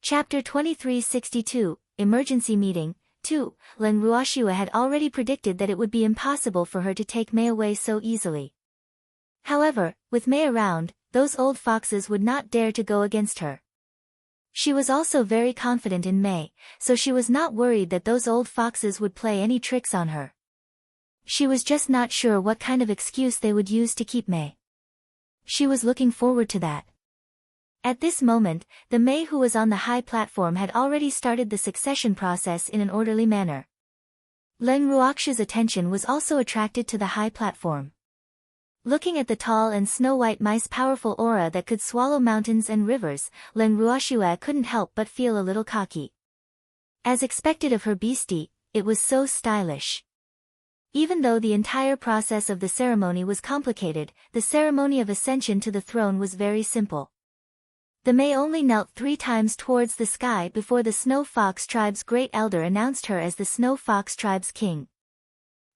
Chapter 2362, Emergency Meeting, 2. Len Ruoshua had already predicted that it would be impossible for her to take Mei away so easily. However, with Mei around, those old foxes would not dare to go against her. She was also very confident in Mei, so she was not worried that those old foxes would play any tricks on her. She was just not sure what kind of excuse they would use to keep Mei. She was looking forward to that. At this moment, the Mei who was on the high platform had already started the succession process in an orderly manner. Len Ruoxu's attention was also attracted to the high platform. Looking at the tall and snow-white mice's powerful aura that could swallow mountains and rivers, Len Ruoxua couldn't help but feel a little cocky. As expected of her beastie, it was so stylish. Even though the entire process of the ceremony was complicated, the ceremony of ascension to the throne was very simple. The Mei only knelt 3 times towards the sky before the Snow Fox tribe's great elder announced her as the Snow Fox tribe's king.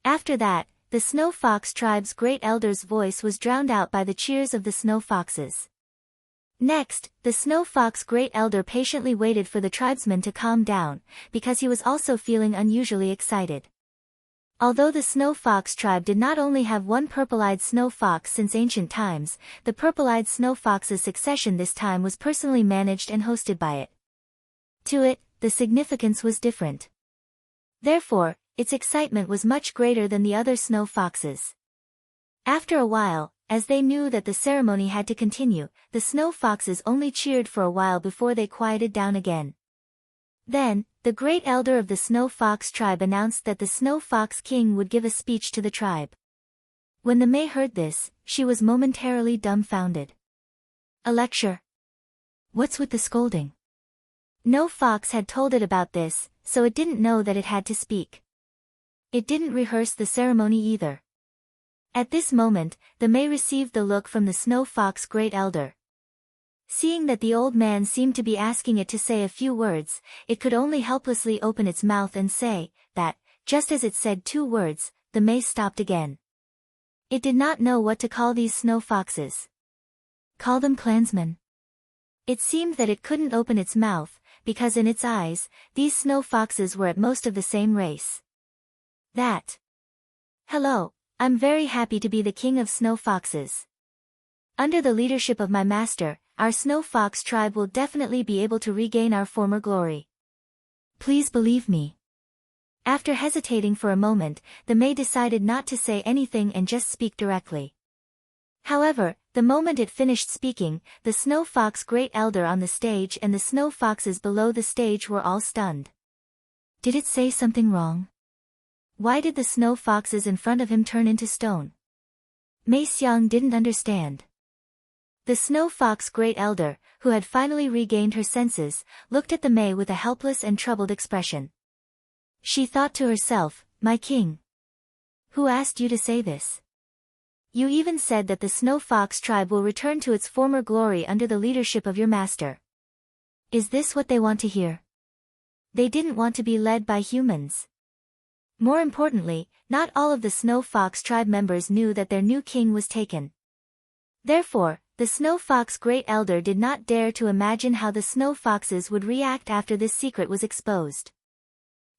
After that, the Snow Fox tribe's great elder's voice was drowned out by the cheers of the Snow Foxes. Next, the Snow Fox great elder patiently waited for the tribesman to calm down, because he was also feeling unusually excited. Although the Snow Fox tribe did not only have one purple-eyed snow fox since ancient times, the purple-eyed snow fox's succession this time was personally managed and hosted by it. To it, the significance was different. Therefore, its excitement was much greater than the other snow foxes. After a while, as they knew that the ceremony had to continue, the snow foxes only cheered for a while before they quieted down again. Then, the great elder of the Snow Fox tribe announced that the Snow Fox king would give a speech to the tribe. When the Mei heard this, she was momentarily dumbfounded. A lecture? What's with the scolding? No fox had told it about this, so it didn't know that it had to speak. It didn't rehearse the ceremony either. At this moment, the Mei received the look from the Snow Fox great elder. Seeing that the old man seemed to be asking it to say a few words, it could only helplessly open its mouth and say, that, just as it said 2 words, the Mei stopped again. It did not know what to call these snow foxes. Call them clansmen. It seemed that it couldn't open its mouth, because in its eyes, these snow foxes were at most of the same race. Hello, I'm very happy to be the king of snow foxes. Under the leadership of my master, our Snow Fox tribe will definitely be able to regain our former glory. Please believe me. After hesitating for a moment, the Mei decided not to say anything and just speak directly. However, the moment it finished speaking, the Snow Fox great elder on the stage and the snow foxes below the stage were all stunned. Did it say something wrong? Why did the snow foxes in front of him turn into stone? Mei Xiang didn't understand. The Snow Fox great elder, who had finally regained her senses, looked at the Mei with a helpless and troubled expression. She thought to herself, my king. Who asked you to say this? You even said that the Snow Fox tribe will return to its former glory under the leadership of your master. Is this what they want to hear? They didn't want to be led by humans. More importantly, not all of the Snow Fox tribe members knew that their new king was taken. Therefore, the Snow Fox great elder did not dare to imagine how the snow foxes would react after this secret was exposed.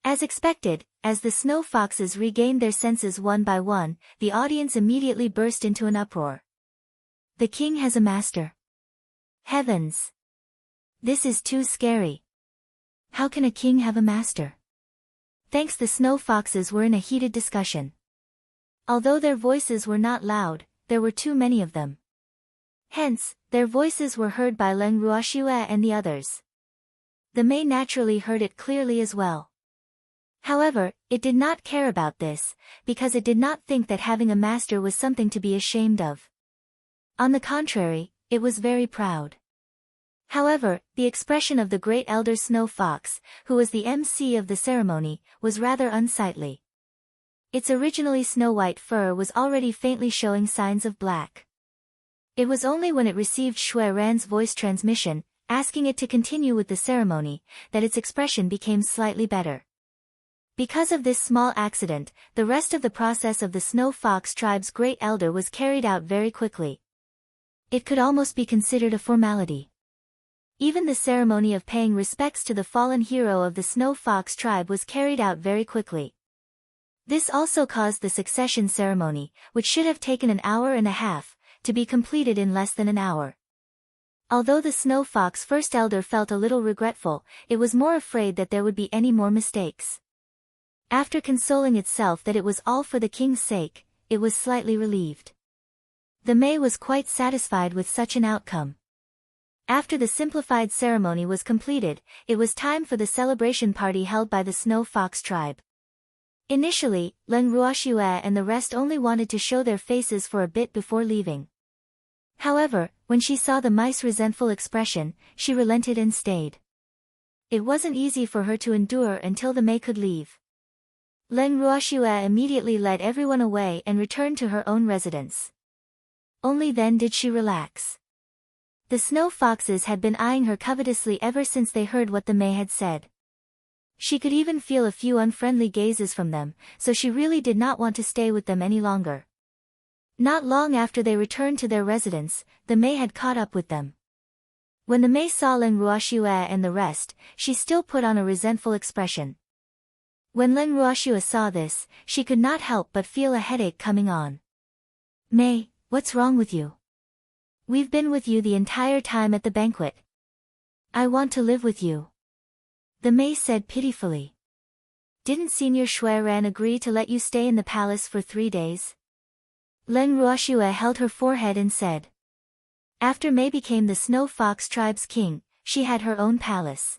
As expected, as the snow foxes regained their senses one by one, the audience immediately burst into an uproar. The king has a master. Heavens! This is too scary. How can a king have a master? Thanks, the snow foxes were in a heated discussion. Although their voices were not loud, there were too many of them. Hence, their voices were heard by Len Ruoxua and the others. The Mei naturally heard it clearly as well. However, it did not care about this, because it did not think that having a master was something to be ashamed of. On the contrary, it was very proud. However, the expression of the great elder Snow Fox, who was the MC of the ceremony, was rather unsightly. Its originally snow-white fur was already faintly showing signs of black. It was only when it received Shui Ran's voice transmission, asking it to continue with the ceremony, that its expression became slightly better. Because of this small accident, the rest of the process of the Snow Fox tribe's great elder was carried out very quickly. It could almost be considered a formality. Even the ceremony of paying respects to the fallen hero of the Snow Fox tribe was carried out very quickly. This also caused the succession ceremony, which should have taken an hour and a half, to be completed in less than an hour. Although the Snow Fox First Elder felt a little regretful, it was more afraid that there would be any more mistakes. After consoling itself that it was all for the king's sake, it was slightly relieved. The May was quite satisfied with such an outcome. After the simplified ceremony was completed, it was time for the celebration party held by the Snow Fox tribe. Initially, Leng Ruoxue and the rest only wanted to show their faces for a bit before leaving. However, when she saw the mice's resentful expression, she relented and stayed. It wasn't easy for her to endure until the May could leave. Leng Ruoxue immediately led everyone away and returned to her own residence. Only then did she relax. The snow foxes had been eyeing her covetously ever since they heard what the May had said. She could even feel a few unfriendly gazes from them, so she really did not want to stay with them any longer. Not long after they returned to their residence, the May had caught up with them. When the May saw Leng Ruoxue and the rest, she still put on a resentful expression. When Leng Ruoxue saw this, she could not help but feel a headache coming on. "May, what's wrong with you? We've been with you the entire time at the banquet. I want to live with you," the May said pitifully. "Didn't Senior Shuiran agree to let you stay in the palace for 3 days?" Leng Ruoxue held her forehead and said. After May became the Snow Fox tribe's king, she had her own palace.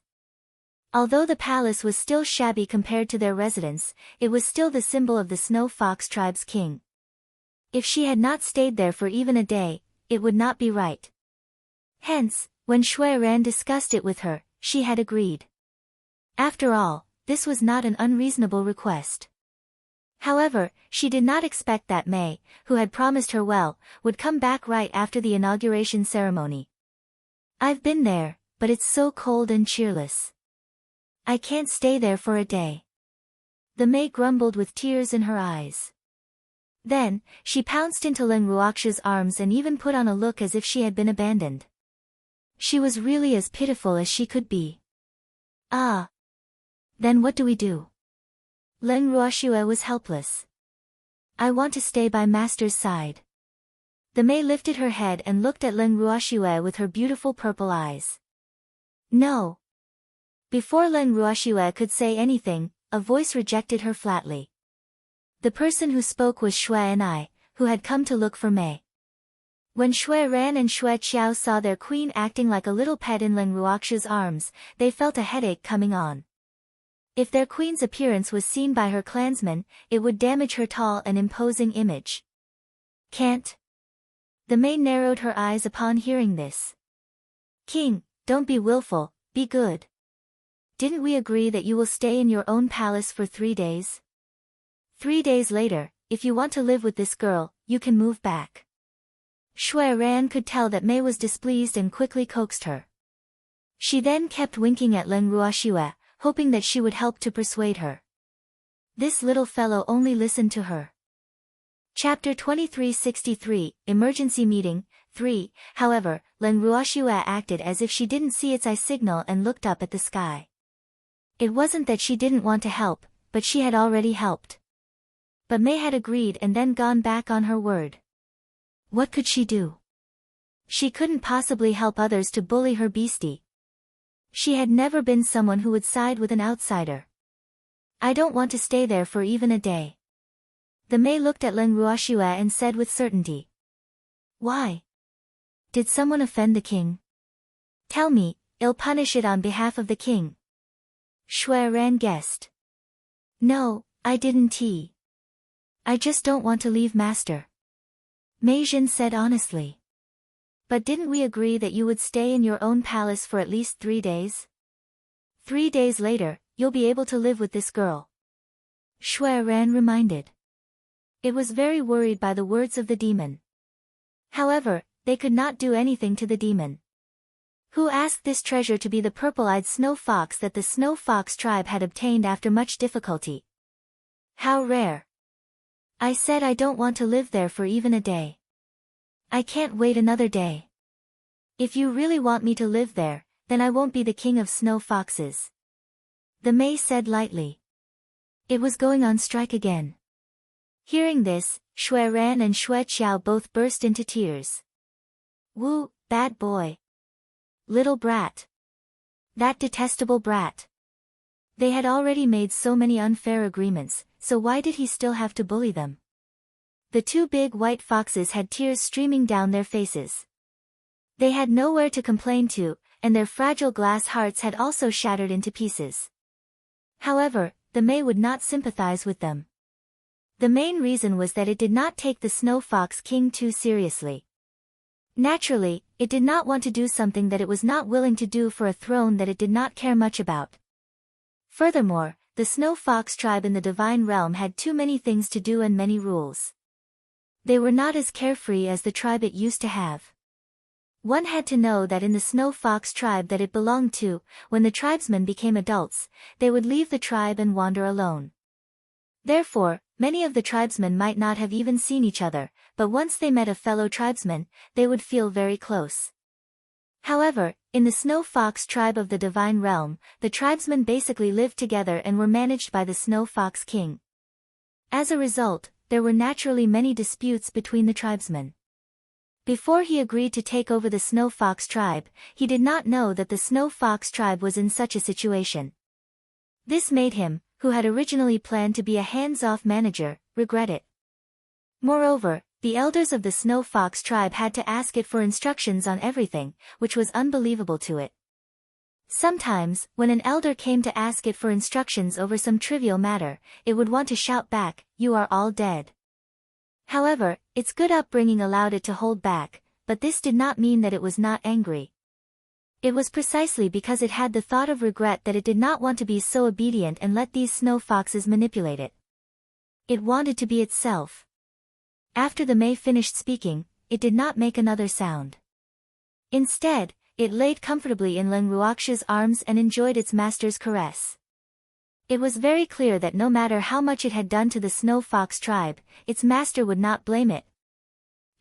Although the palace was still shabby compared to their residence, it was still the symbol of the Snow Fox tribe's king. If she had not stayed there for even a day, it would not be right. Hence, when Shuiran discussed it with her, she had agreed. After all, this was not an unreasonable request. However, she did not expect that May, who had promised her well, would come back right after the inauguration ceremony. "I've been there, but it's so cold and cheerless. I can't stay there for a day," the May grumbled with tears in her eyes. Then, she pounced into Leng Ruoxue's arms and even put on a look as if she had been abandoned. She was really as pitiful as she could be. "Ah. Then what do we do?" Leng Ruoxue was helpless. "I want to stay by Master's side." The May lifted her head and looked at Leng Ruoxue with her beautiful purple eyes. "No." Before Leng Ruoxue could say anything, a voice rejected her flatly. The person who spoke was Shui and I, who had come to look for May. When Shui Ran and Shui Qiao saw their queen acting like a little pet in Leng Ruoxue's arms, they felt a headache coming on. If their queen's appearance was seen by her clansmen, it would damage her tall and imposing image. "Can't." The May narrowed her eyes upon hearing this. "King, don't be willful, be good. Didn't we agree that you will stay in your own palace for 3 days? 3 days later, if you want to live with this girl, you can move back." Shui Ran could tell that May was displeased and quickly coaxed her. She then kept winking at Leng Ruoxue, hoping that she would help to persuade her. This little fellow only listened to her. Chapter 2363, Emergency Meeting, 3. However, Leng Ruoxue acted as if she didn't see its eye signal and looked up at the sky. It wasn't that she didn't want to help, but she had already helped. But May had agreed and then gone back on her word. What could she do? She couldn't possibly help others to bully her beastie. She had never been someone who would side with an outsider. "I don't want to stay there for even a day." The May looked at Leng Ruoxue and said with certainty. "Why? Did someone offend the king? Tell me, I'll punish it on behalf of the king." Shui Ran guessed. "No, I didn't. I just don't want to leave Master," Mei Jin said honestly. "But didn't we agree that you would stay in your own palace for at least 3 days? 3 days later, you'll be able to live with this girl," Shui Ran reminded. It was very worried by the words of the demon. However, they could not do anything to the demon. Who asked this treasure to be the purple-eyed snow fox that the Snow Fox tribe had obtained after much difficulty? How rare. "I said I don't want to live there for even a day. I can't wait another day. If you really want me to live there, then I won't be the king of snow foxes. The May said lightly. It was going on strike again. Hearing this, Shui Ran and Shui Qiao both burst into tears. Wu, bad boy. Little brat. That detestable brat. They had already made so many unfair agreements, so why did he still have to bully them? The two big white foxes had tears streaming down their faces. They had nowhere to complain to, and their fragile glass hearts had also shattered into pieces. However, the May would not sympathize with them. The main reason was that it did not take the Snow Fox King too seriously. Naturally, it did not want to do something that it was not willing to do for a throne that it did not care much about. Furthermore, the Snow Fox tribe in the Divine Realm had too many things to do and many rules. They were not as carefree as the tribe it used to have. One had to know that in the Snow Fox tribe that it belonged to, when the tribesmen became adults, they would leave the tribe and wander alone. Therefore, many of the tribesmen might not have even seen each other, but once they met a fellow tribesman, they would feel very close. However, in the Snow Fox tribe of the Divine Realm, the tribesmen basically lived together and were managed by the Snow Fox King. As a result, there were naturally many disputes between the tribesmen. Before he agreed to take over the Snow Fox tribe, he did not know that the Snow Fox tribe was in such a situation. This made him, who had originally planned to be a hands-off manager, regret it. Moreover, the elders of the Snow Fox tribe had to ask it for instructions on everything, which was unbelievable to it. Sometimes, when an elder came to ask it for instructions over some trivial matter, it would want to shout back, "You are all dead." However, its good upbringing allowed it to hold back, but this did not mean that it was not angry. It was precisely because it had the thought of regret that it did not want to be so obedient and let these snow foxes manipulate it. It wanted to be itself. After the May finished speaking, it did not make another sound. Instead, it laid comfortably in Len Ruoxia's arms and enjoyed its master's caress. It was very clear that no matter how much it had done to the Snow Fox tribe, its master would not blame it.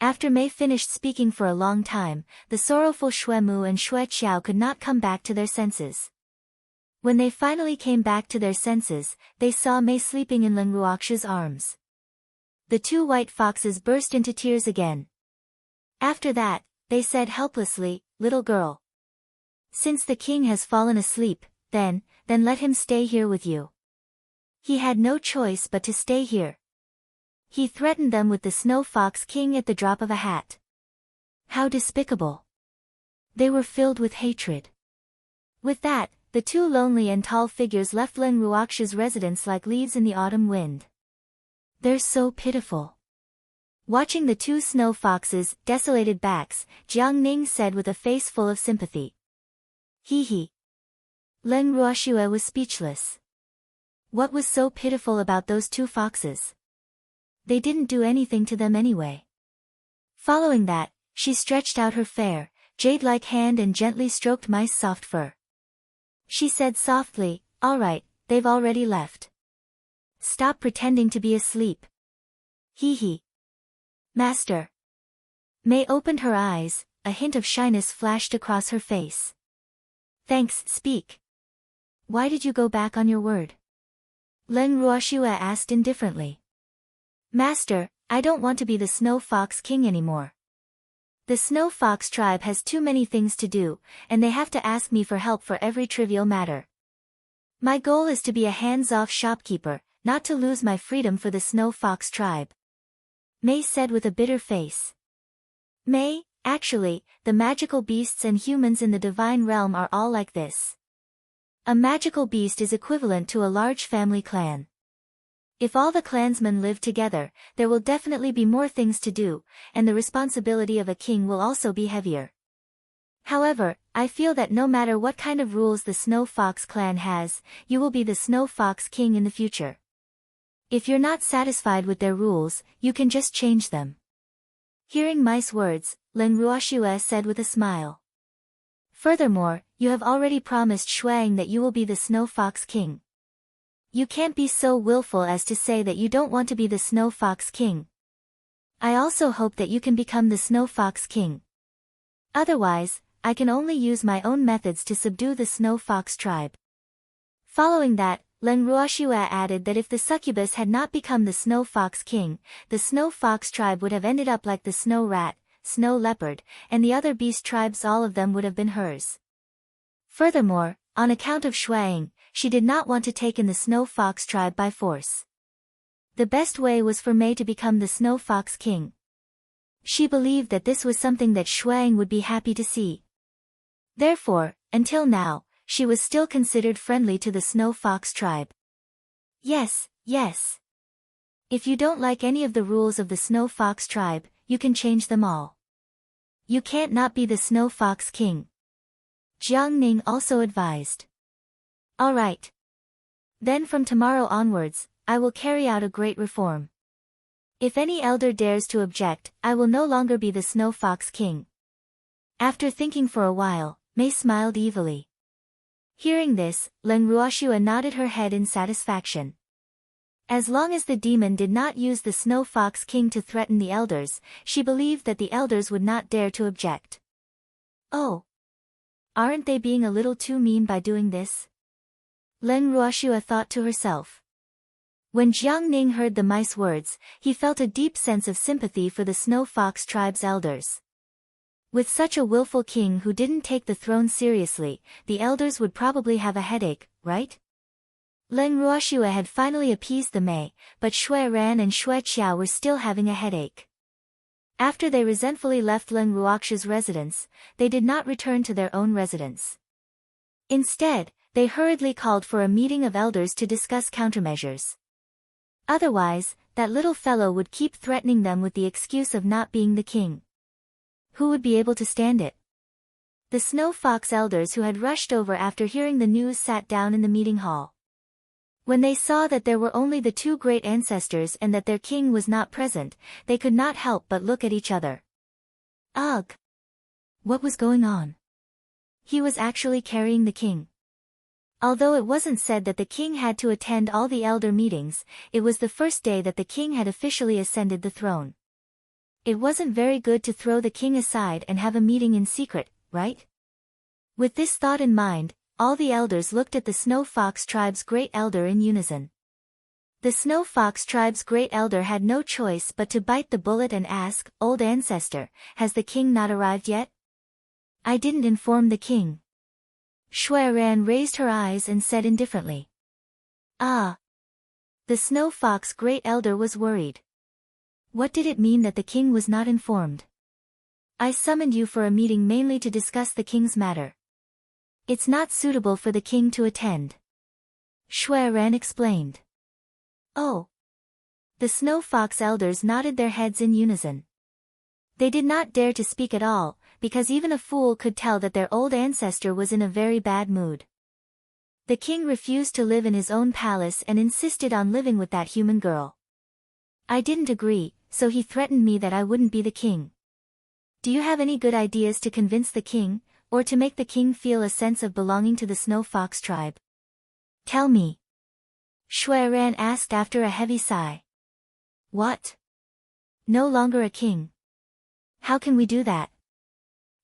After May finished speaking for a long time, the sorrowful Shui Mu and Shui Qiao could not come back to their senses. When they finally came back to their senses, they saw May sleeping in Len Ruoxia's arms. The two white foxes burst into tears again. After that, they said helplessly, "Little girl. Since the king has fallen asleep, then let him stay here with you." He had no choice but to stay here. He threatened them with the Snow Fox King at the drop of a hat. How despicable. They were filled with hatred. With that, the two lonely and tall figures left Len Ruoxia's residence like leaves in the autumn wind. "They're so pitiful." Watching the two snow foxes' desolated backs, Jiang Ning said with a face full of sympathy. Hee hee. Len Ruoxia was speechless. What was so pitiful about those two foxes? They didn't do anything to them anyway. Following that, she stretched out her fair, jade-like hand and gently stroked Mice's soft fur. She said softly, "All right, they've already left. Stop pretending to be asleep." Hee hee. Master. May opened her eyes, a hint of shyness flashed across her face. "Thanks, speak. Why did you go back on your word?" Len Ruoxia asked indifferently. "Master, I don't want to be the Snow Fox King anymore. The Snow Fox tribe has too many things to do, and they have to ask me for help for every trivial matter. My goal is to be a hands-off shopkeeper, not to lose my freedom for the Snow Fox tribe," May said with a bitter face. "May, actually, the magical beasts and humans in the Divine Realm are all like this. A magical beast is equivalent to a large family clan. If all the clansmen live together, there will definitely be more things to do, and the responsibility of a king will also be heavier. However, I feel that no matter what kind of rules the Snow Fox clan has, you will be the Snow Fox King in the future. If you're not satisfied with their rules, you can just change them." Hearing Mice's words, Len Ruoxia said with a smile. "Furthermore, you have already promised Shuang that you will be the Snow Fox King. You can't be so willful as to say that you don't want to be the Snow Fox King. I also hope that you can become the Snow Fox King. Otherwise, I can only use my own methods to subdue the Snow Fox tribe. Following that, Len Ruoshua added that if the succubus had not become the Snow Fox King, the Snow Fox tribe would have ended up like the Snow Rat, Snow Leopard, and the other beast tribes, all of them would have been hers. Furthermore, on account of Shuang, she did not want to take in the Snow Fox tribe by force. The best way was for Mei to become the Snow Fox King. She believed that this was something that Shuang would be happy to see. Therefore, until now, she was still considered friendly to the Snow Fox tribe. Yes, yes. If you don't like any of the rules of the Snow Fox tribe, you can change them all. You can't not be the Snow Fox King. Jiang Ning also advised. All right. Then from tomorrow onwards, I will carry out a great reform. If any elder dares to object, I will no longer be the Snow Fox King. After thinking for a while, Mei smiled evilly. Hearing this, Len Ruoshua nodded her head in satisfaction. As long as the demon did not use the Snow Fox King to threaten the elders, she believed that the elders would not dare to object. Oh! Aren't they being a little too mean by doing this? Len Ruoshua thought to herself. When Jiang Ning heard the mice words, he felt a deep sense of sympathy for the Snow Fox tribe's elders. With such a willful king who didn't take the throne seriously, the elders would probably have a headache, right? Len Ruoshua had finally appeased the Mei, but Shui Ran and Shui Qiao were still having a headache. After they resentfully left Len Ruoxua's residence, they did not return to their own residence. Instead, they hurriedly called for a meeting of elders to discuss countermeasures. Otherwise, that little fellow would keep threatening them with the excuse of not being the king. Who would be able to stand it? The Snow Fox elders who had rushed over after hearing the news sat down in the meeting hall. When they saw that there were only the two great ancestors and that their king was not present, they could not help but look at each other. Ugh! What was going on? He was actually carrying the king. Although it wasn't said that the king had to attend all the elder meetings, it was the first day that the king had officially ascended the throne. It wasn't very good to throw the king aside and have a meeting in secret, right? With this thought in mind, all the elders looked at the Snow Fox tribe's great elder in unison. The Snow Fox tribe's great elder had no choice but to bite the bullet and ask, "Old ancestor, has the king not arrived yet?" "I didn't inform the king." Shui Ran raised her eyes and said indifferently. Ah! The Snow Fox great elder was worried. What did it mean that the king was not informed? "I summoned you for a meeting mainly to discuss the king's matter. It's not suitable for the king to attend." Shui Ran explained. Oh! The Snow Fox elders nodded their heads in unison. They did not dare to speak at all, because even a fool could tell that their old ancestor was in a very bad mood. The king refused to live in his own palace and insisted on living with that human girl. I didn't agree, so he threatened me that I wouldn't be the king. Do you have any good ideas to convince the king, or to make the king feel a sense of belonging to the Snow Fox tribe? Tell me. Shui Ran asked after a heavy sigh. What? No longer a king? How can we do that?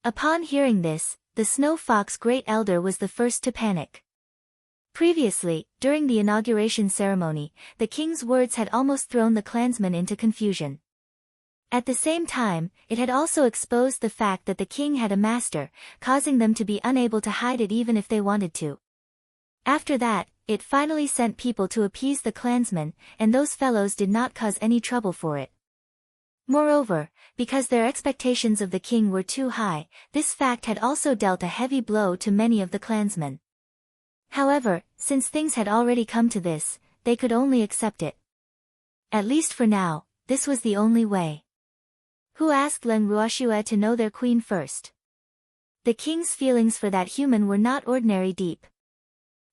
Upon hearing this, the Snow Fox great elder was the first to panic. Previously, during the inauguration ceremony, the king's words had almost thrown the clansmen into confusion. At the same time, it had also exposed the fact that the king had a master, causing them to be unable to hide it even if they wanted to. After that, it finally sent people to appease the clansmen, and those fellows did not cause any trouble for it. Moreover, because their expectations of the king were too high, this fact had also dealt a heavy blow to many of the clansmen. However, since things had already come to this, they could only accept it. At least for now, this was the only way. Who asked Len Ruoshua to know their queen first? The king's feelings for that human were not ordinary deep.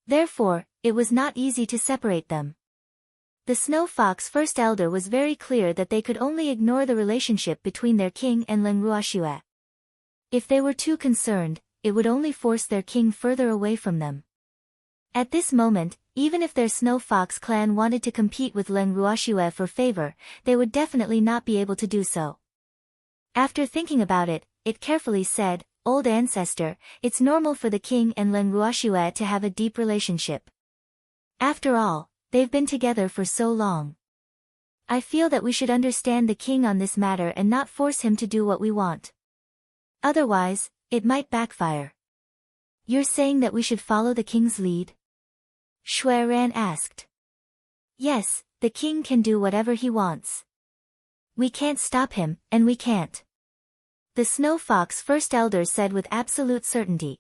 Therefore, it was not easy to separate them. The Snow Fox first elder was very clear that they could only ignore the relationship between their king and Len Ruoshua. If they were too concerned, it would only force their king further away from them. At this moment, even if their Snow Fox clan wanted to compete with Len Ruoshua for favor, they would definitely not be able to do so. After thinking about it, it carefully said, old ancestor, it's normal for the king and Len Ruoxue to have a deep relationship. After all, they've been together for so long. I feel that we should understand the king on this matter and not force him to do what we want. Otherwise, it might backfire. You're saying that we should follow the king's lead? Shui Ran asked. Yes, the king can do whatever he wants. We can't stop him, and we can't. The Snow Fox First Elder said with absolute certainty.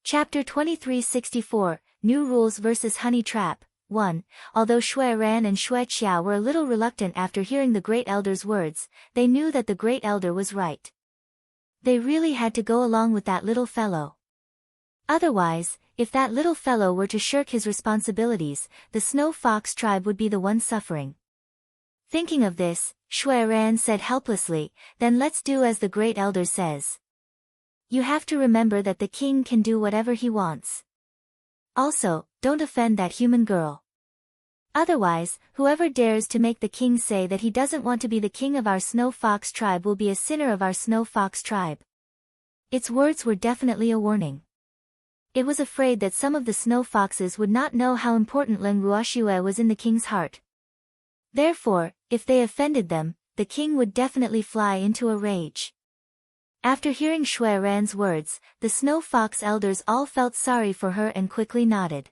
Chapter 2364, New Rules vs. Honey Trap. 1. Although Shui Ran and Shui Qiao were a little reluctant after hearing the Great Elder's words, they knew that the Great Elder was right. They really had to go along with that little fellow. Otherwise, if that little fellow were to shirk his responsibilities, the Snow Fox tribe would be the one suffering. Thinking of this, Shui Ran said helplessly, then let's do as the Great Elder says. You have to remember that the king can do whatever he wants. Also, don't offend that human girl. Otherwise, whoever dares to make the king say that he doesn't want to be the king of our Snow Fox tribe will be a sinner of our Snow Fox tribe. Its words were definitely a warning. It was afraid that some of the snow foxes would not know how important Len Ruoxue was in the king's heart. Therefore, if they offended them, the king would definitely fly into a rage. After hearing Shui Ran's words, the Snow Fox elders all felt sorry for her and quickly nodded.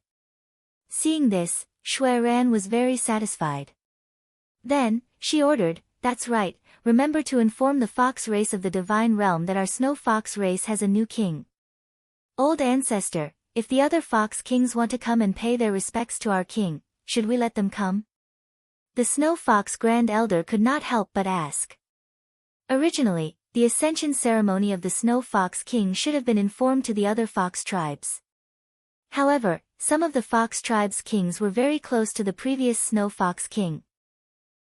Seeing this, Shui Ran was very satisfied. Then, she ordered, that's right, remember to inform the fox race of the divine realm that our Snow Fox race has a new king. Old ancestor, if the other fox kings want to come and pay their respects to our king, should we let them come? The Snow Fox Grand Elder could not help but ask. Originally, the ascension ceremony of the Snow Fox King should have been informed to the other fox tribes. However, some of the fox tribes' kings were very close to the previous Snow Fox King.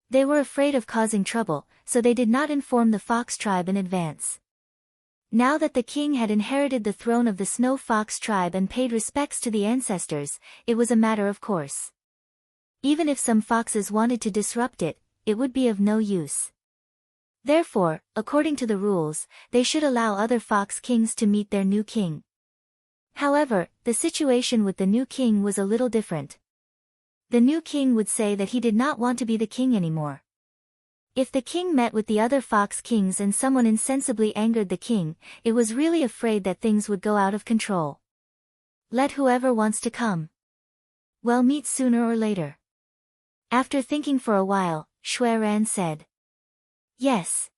They were afraid of causing trouble, so they did not inform the fox tribe in advance. Now that the king had inherited the throne of the Snow Fox tribe and paid respects to the ancestors, it was a matter of course. Even if some foxes wanted to disrupt it, it would be of no use. Therefore, according to the rules, they should allow other fox kings to meet their new king. However, the situation with the new king was a little different. The new king would say that he did not want to be the king anymore. If the king met with the other fox kings and someone insensibly angered the king, it was really afraid that things would go out of control. Let whoever wants to come. Well, meet sooner or later. After thinking for a while, Shui Ran said. Yes.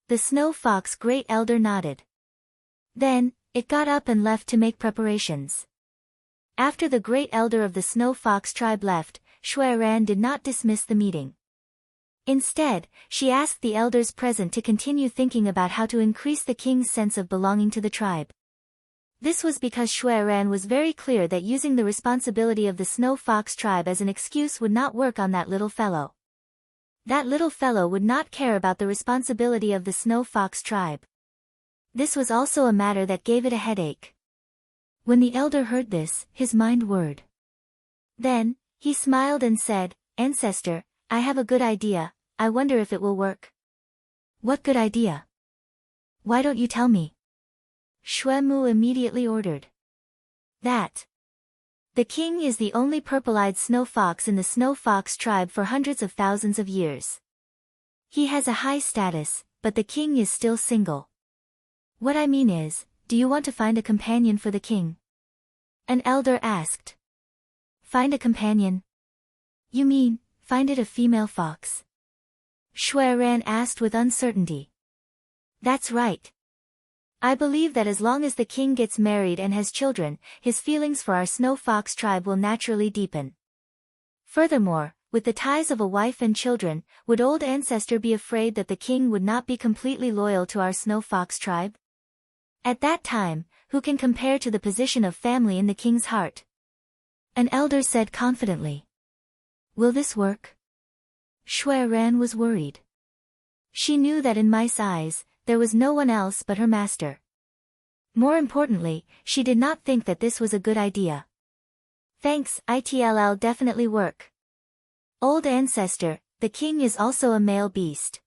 The Snow Fox Great Elder nodded. Then, it got up and left to make preparations. After the Great Elder of the Snow Fox tribe left, Shui Ran did not dismiss the meeting. Instead, she asked the elders present to continue thinking about how to increase the king's sense of belonging to the tribe. This was because Shui Ran was very clear that using the responsibility of the Snow Fox tribe as an excuse would not work on that little fellow. That little fellow would not care about the responsibility of the Snow Fox tribe. This was also a matter that gave it a headache. When the elder heard this, his mind whirred. Then, he smiled and said, Ancestor, I have a good idea, I wonder if it will work. What good idea? Why don't you tell me? Shui Mu immediately ordered. That. The king is the only purple-eyed snow fox in the Snow Fox tribe for hundreds of thousands of years. He has a high status, but the king is still single. What I mean is, do you want to find a companion for the king? An elder asked. Find a companion? You mean, find it a female fox? Shui Ran asked with uncertainty. That's right. I believe that as long as the king gets married and has children, his feelings for our Snow Fox tribe will naturally deepen. Furthermore, with the ties of a wife and children, would old ancestor be afraid that the king would not be completely loyal to our Snow Fox tribe? At that time, who can compare to the position of family in the king's heart? An elder said confidently. Will this work? Shui Ran was worried. She knew that in Mice eyes, there was no one else but her master. More importantly, she did not think that this was a good idea. Thanks, it'll definitely work. Old ancestor, the king is also a male beast.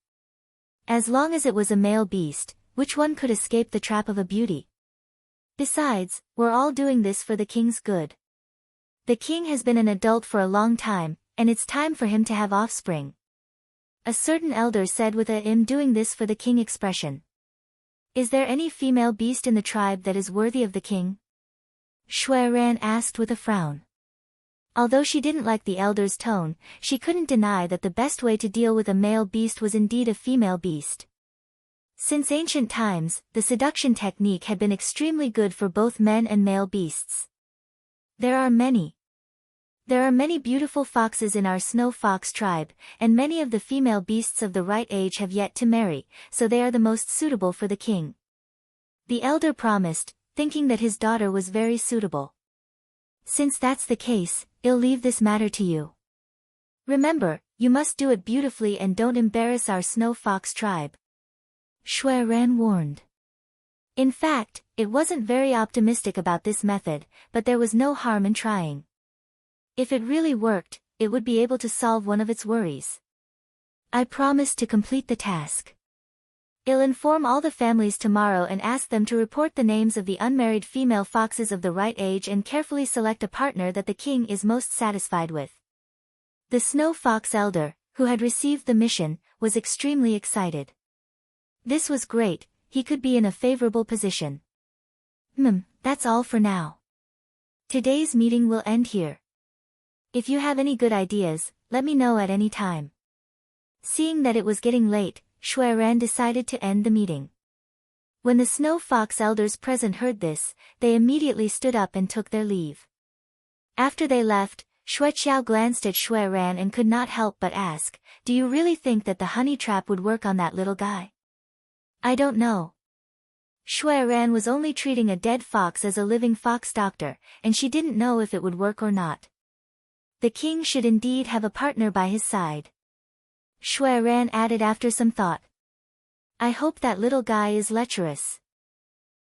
As long as it was a male beast, which one could escape the trap of a beauty? Besides, we're all doing this for the king's good. The king has been an adult for a long time, and it's time for him to have offspring. A certain elder said with a "I'm doing this for the king" expression. Is there any female beast in the tribe that is worthy of the king? Shui Ran asked with a frown. Although she didn't like the elder's tone, she couldn't deny that the best way to deal with a male beast was indeed a female beast. Since ancient times, the seduction technique had been extremely good for both men and male beasts. There are many beautiful foxes in our snow fox tribe, and many of the female beasts of the right age have yet to marry, so they are the most suitable for the king. The elder promised, thinking that his daughter was very suitable. Since that's the case, I'll leave this matter to you. Remember, you must do it beautifully and don't embarrass our snow fox tribe. Shui Ran warned. In fact, it wasn't very optimistic about this method, but there was no harm in trying. If it really worked, it would be able to solve one of its worries. I promise to complete the task. I'll inform all the families tomorrow and ask them to report the names of the unmarried female foxes of the right age and carefully select a partner that the king is most satisfied with. The snow fox elder, who had received the mission, was extremely excited. This was great, he could be in a favorable position. That's all for now. Today's meeting will end here. If you have any good ideas, let me know at any time. Seeing that it was getting late, Shui Ran decided to end the meeting. When the snow fox elders present heard this, they immediately stood up and took their leave. After they left, Shui Qiao glanced at Shui Ran and could not help but ask, "Do you really think that the honey trap would work on that little guy?" "I don't know." Shui Ran was only treating a dead fox as a living fox doctor, and she didn't know if it would work or not. The king should indeed have a partner by his side. Shui Ran added after some thought. "I hope that little guy is lecherous."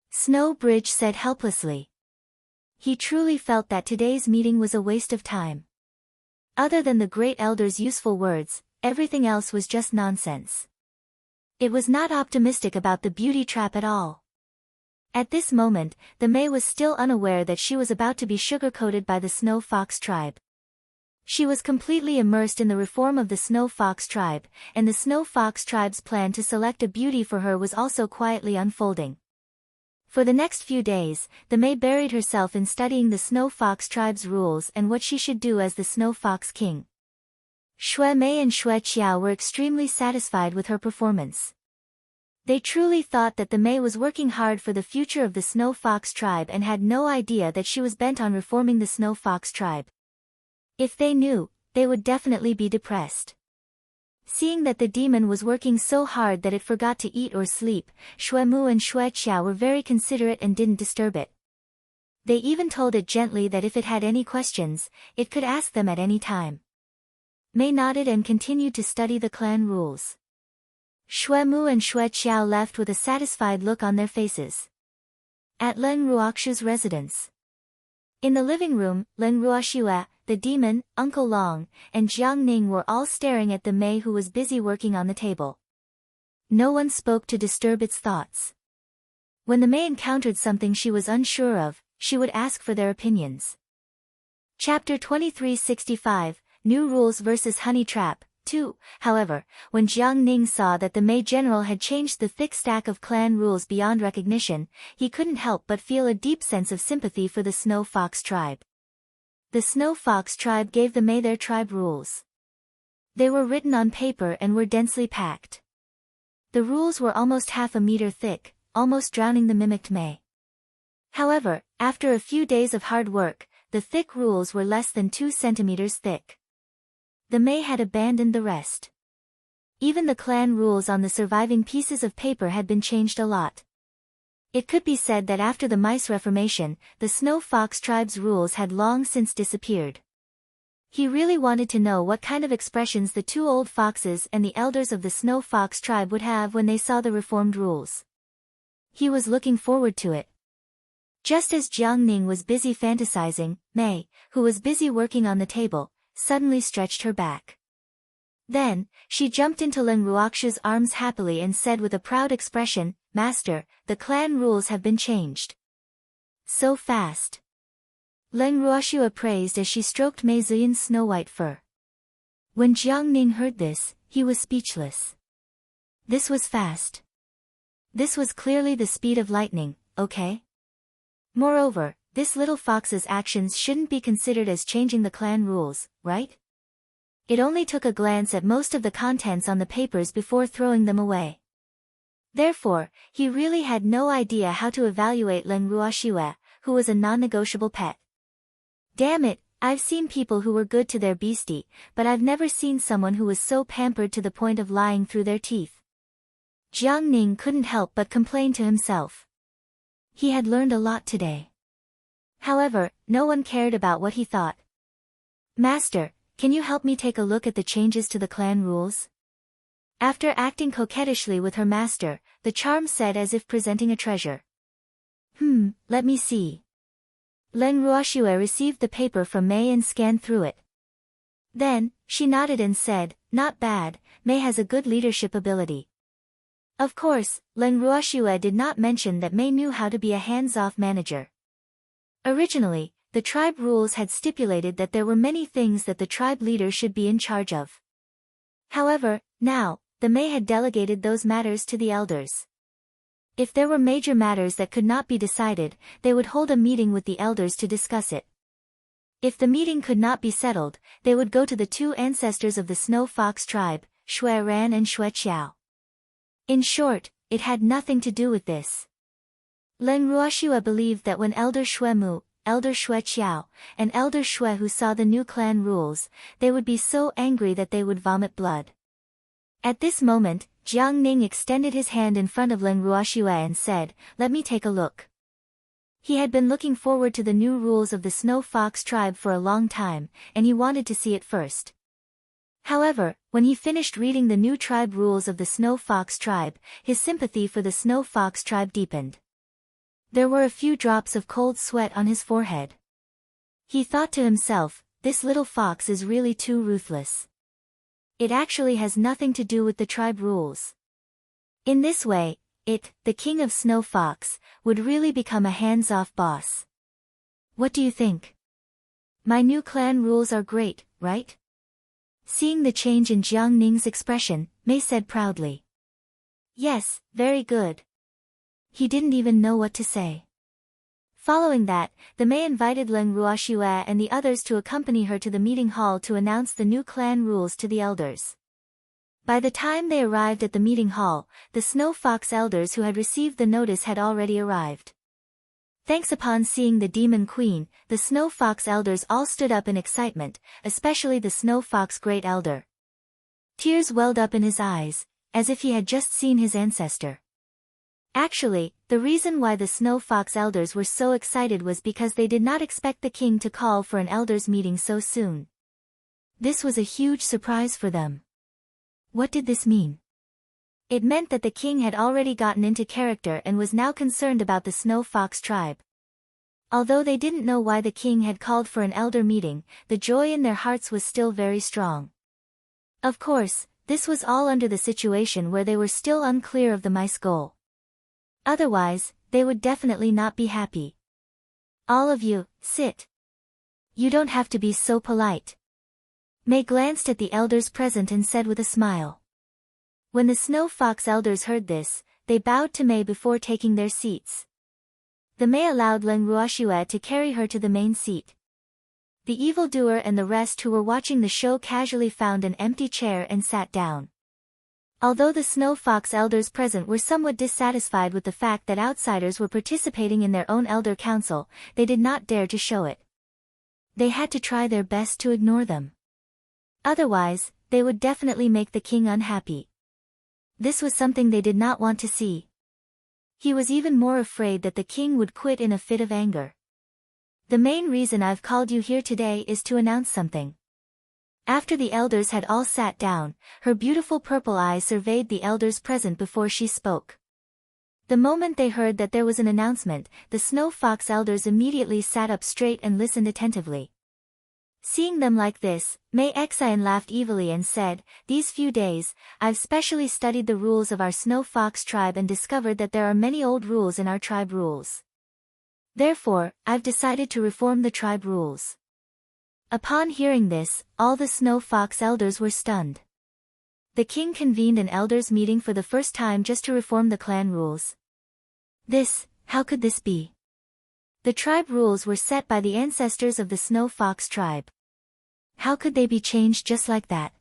Snow Bridge said helplessly. He truly felt that today's meeting was a waste of time. Other than the great elder's useful words, everything else was just nonsense. It was not optimistic about the beauty trap at all. At this moment, the Mei was still unaware that she was about to be sugar-coated by the Snow Fox tribe. She was completely immersed in the reform of the Snow Fox tribe, and the Snow Fox tribe's plan to select a beauty for her was also quietly unfolding. For the next few days, the Mei buried herself in studying the Snow Fox tribe's rules and what she should do as the Snow Fox king. Shui Mei and Shui Qiao were extremely satisfied with her performance. They truly thought that the Mei was working hard for the future of the Snow Fox tribe and had no idea that she was bent on reforming the Snow Fox tribe. If they knew, they would definitely be depressed. Seeing that the demon was working so hard that it forgot to eat or sleep, Shui Mu and Shui Qiao were very considerate and didn't disturb it. They even told it gently that if it had any questions, it could ask them at any time. Mei nodded and continued to study the clan rules. Shui Mu and Shui Qiao left with a satisfied look on their faces. At Len Ruoxu's residence. In the living room, Len Ruoxue, the demon, Uncle Long, and Jiang Ning were all staring at the Mei who was busy working on the table. No one spoke to disturb its thoughts. When the Mei encountered something she was unsure of, she would ask for their opinions. Chapter 2365, New Rules vs. Honey Trap, 2. However, when Jiang Ning saw that the Mei general had changed the thick stack of clan rules beyond recognition, he couldn't help but feel a deep sense of sympathy for the Snow Fox tribe. The Snow Fox tribe gave the Mei their tribe rules. They were written on paper and were densely packed. The rules were almost half a meter thick, almost drowning the mimicked Mei. However, after a few days of hard work, the thick rules were less than 2 centimeters thick. The Mei had abandoned the rest. Even the clan rules on the surviving pieces of paper had been changed a lot. It could be said that after the mice reformation, the Snow Fox tribe's rules had long since disappeared. He really wanted to know what kind of expressions the 2 old foxes and the elders of the Snow Fox tribe would have when they saw the reformed rules. He was looking forward to it. Just as Jiang Ning was busy fantasizing, Mei, who was busy working on the table, suddenly stretched her back. Then, she jumped into Len Ruoxu's arms happily and said with a proud expression, Master, the clan rules have been changed. So fast. Leng Ruoxue praised as she stroked Mei Ziyin's snow-white fur. When Jiang Ning heard this, he was speechless. This was fast. This was clearly the speed of lightning, okay? Moreover, this little fox's actions shouldn't be considered as changing the clan rules, right? It only took a glance at most of the contents on the papers before throwing them away. Therefore, he really had no idea how to evaluate Leng Ruoxue, who was a non-negotiable pet. Damn it, I've seen people who were good to their beastie, but I've never seen someone who was so pampered to the point of lying through their teeth. Jiang Ning couldn't help but complain to himself. He had learned a lot today. However, no one cared about what he thought. Master, can you help me take a look at the changes to the clan rules? After acting coquettishly with her master, the charm said as if presenting a treasure. Let me see. Leng Ruoxue received the paper from Mei and scanned through it. Then, she nodded and said, not bad, Mei has a good leadership ability. Of course, Leng Ruoxue did not mention that Mei knew how to be a hands-off manager. Originally, the tribe rules had stipulated that there were many things that the tribe leader should be in charge of. However, now, the Mei had delegated those matters to the elders. If there were major matters that could not be decided, they would hold a meeting with the elders to discuss it. If the meeting could not be settled, they would go to the two ancestors of the Snow Fox tribe, Xue Ran and Xue Qiao. In short, it had nothing to do with this. Leng Ruoxue believed that when Elder Xue Mu, Elder Xue Qiao, and Elder Xue Hu saw the new clan rules, they would be so angry that they would vomit blood. At this moment, Jiang Ning extended his hand in front of Leng Ruoxue and said, let me take a look. He had been looking forward to the new rules of the Snow Fox tribe for a long time, and he wanted to see it first. However, when he finished reading the new tribe rules of the Snow Fox tribe, his sympathy for the Snow Fox tribe deepened. There were a few drops of cold sweat on his forehead. He thought to himself, this little fox is really too ruthless. It actually has nothing to do with the tribe rules. In this way, the king of Snow Fox, would really become a hands-off boss. What do you think? My new clan rules are great, right? Seeing the change in Jiang Ning's expression, Mei said proudly. Yes, very good. He didn't even know what to say. Following that, the Mei invited Leng Ruoxue and the others to accompany her to the meeting hall to announce the new clan rules to the elders. By the time they arrived at the meeting hall, the Snow Fox elders who had received the notice had already arrived. Thanks upon seeing the Demon Queen, the Snow Fox elders all stood up in excitement, especially the Snow Fox Great Elder. Tears welled up in his eyes, as if he had just seen his ancestor. Actually, the reason why the Snow Fox elders were so excited was because they did not expect the king to call for an elders meeting so soon. This was a huge surprise for them. What did this mean? It meant that the king had already gotten into character and was now concerned about the Snow Fox tribe. Although they didn't know why the king had called for an elder meeting, the joy in their hearts was still very strong. Of course, this was all under the situation where they were still unclear of the mice goal. Otherwise, they would definitely not be happy. All of you, sit. You don't have to be so polite. Mei glanced at the elders present and said with a smile. When the Snow Fox elders heard this, they bowed to Mei before taking their seats. The Mei allowed Leng Ruoxue to carry her to the main seat. The evildoer and the rest who were watching the show casually found an empty chair and sat down. Although the Snow Fox elders present were somewhat dissatisfied with the fact that outsiders were participating in their own elder council, they did not dare to show it. They had to try their best to ignore them. Otherwise, they would definitely make the king unhappy. This was something they did not want to see. He was even more afraid that the king would quit in a fit of anger. The main reason I've called you here today is to announce something. After the elders had all sat down, her beautiful purple eyes surveyed the elders present before she spoke. The moment they heard that there was an announcement, the Snow Fox elders immediately sat up straight and listened attentively. Seeing them like this, Mei Xian laughed evilly and said, "These few days, I've specially studied the rules of our Snow Fox tribe and discovered that there are many old rules in our tribe rules. Therefore, I've decided to reform the tribe rules." Upon hearing this, all the Snow Fox elders were stunned. The king convened an elders meeting for the first time just to reform the clan rules. How could this be? The tribe rules were set by the ancestors of the Snow Fox tribe. How could they be changed just like that?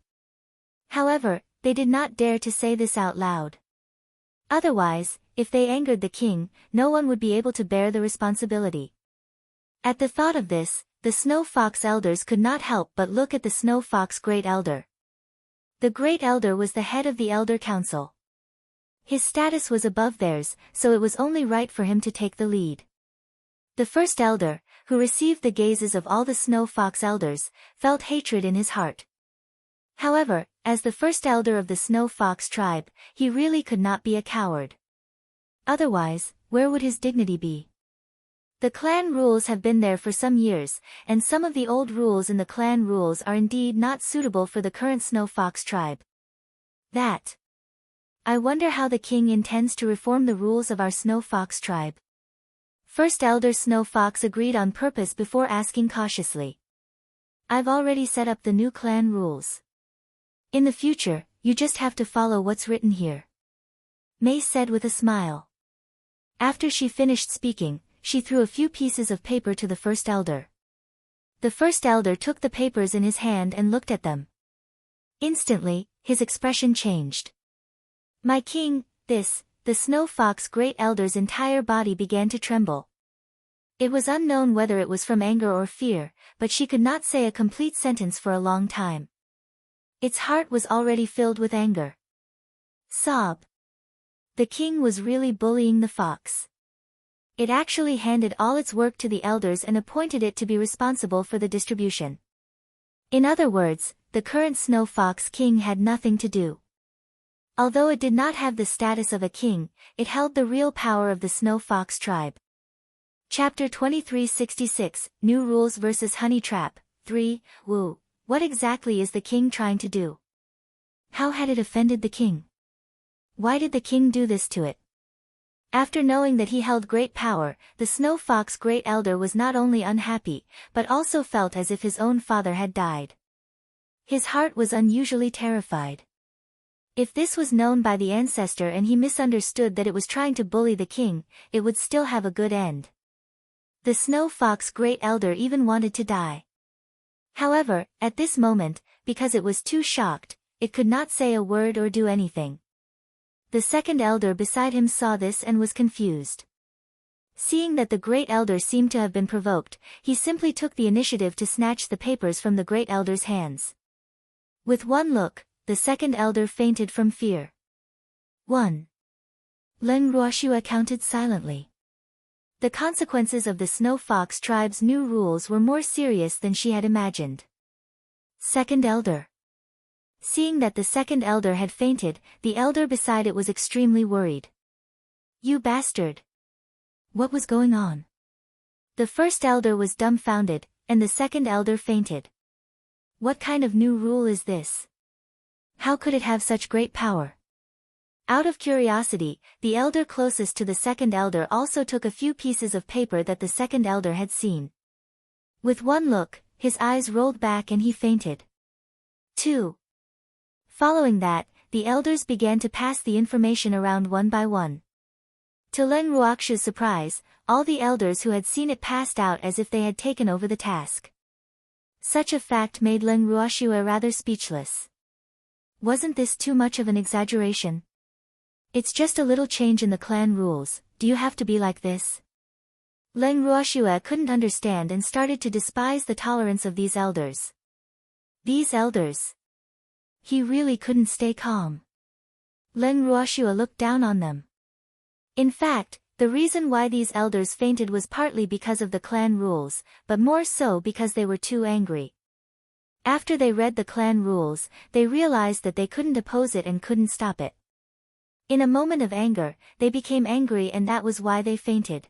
However, they did not dare to say this out loud. Otherwise, if they angered the king, no one would be able to bear the responsibility. At the thought of this, the Snow Fox elders could not help but look at the Snow Fox Great Elder. The Great Elder was the head of the Elder Council. His status was above theirs, so it was only right for him to take the lead. The first elder, who received the gazes of all the Snow Fox elders, felt hatred in his heart. However, as the first elder of the Snow Fox tribe, he really could not be a coward. Otherwise, where would his dignity be? The clan rules have been there for some years, and some of the old rules in the clan rules are indeed not suitable for the current Snow Fox tribe. I wonder how the king intends to reform the rules of our Snow Fox tribe. First Elder Snow Fox agreed on purpose before asking cautiously. "I've already set up the new clan rules. In the future, you just have to follow what's written here," Mei said with a smile. After she finished speaking, she threw a few pieces of paper to the first elder. The first elder took the papers in his hand and looked at them. Instantly, his expression changed. "My king, the Snow Fox Great Elder's entire body began to tremble. It was unknown whether it was from anger or fear, but she could not say a complete sentence for a long time. Its heart was already filled with anger. Sob. The king was really bullying the fox. It actually handed all its work to the elders and appointed it to be responsible for the distribution. In other words, the current Snow Fox king had nothing to do. Although it did not have the status of a king, it held the real power of the Snow Fox tribe." Chapter 2366, New Rules vs. Honey Trap, 3, Woo. What exactly is the king trying to do? How had it offended the king? Why did the king do this to it? After knowing that he held great power, the Snow Fox Great Elder was not only unhappy, but also felt as if his own father had died. His heart was unusually terrified. If this was known by the ancestor and he misunderstood that it was trying to bully the king, it would still have a good end. The Snow Fox Great Elder even wanted to die. However, at this moment, because it was too shocked, it could not say a word or do anything. The second elder beside him saw this and was confused. Seeing that the Great Elder seemed to have been provoked, he simply took the initiative to snatch the papers from the Great Elder's hands. With one look, the second elder fainted from fear. 1. Len Ruoxua counted silently. The consequences of the Snow Fox tribe's new rules were more serious than she had imagined. Second elder. Seeing that the second elder had fainted, the elder beside it was extremely worried. "You bastard! What was going on?" The first elder was dumbfounded, and the second elder fainted. What kind of new rule is this? How could it have such great power? Out of curiosity, the elder closest to the second elder also took a few pieces of paper that the second elder had seen. With one look, his eyes rolled back and he fainted. 2. Following that, the elders began to pass the information around one by one. To Len Ruoxua's surprise, all the elders who had seen it passed out as if they had taken over the task. Such a fact made Len Ruoxua rather speechless. Wasn't this too much of an exaggeration? It's just a little change in the clan rules, do you have to be like this? Len Ruoxua couldn't understand and started to despise the tolerance of these elders. These elders. He really couldn't stay calm. Len Ruoxua looked down on them. In fact, the reason why these elders fainted was partly because of the clan rules, but more so because they were too angry. After they read the clan rules, they realized that they couldn't oppose it and couldn't stop it. In a moment of anger, they became angry and that was why they fainted.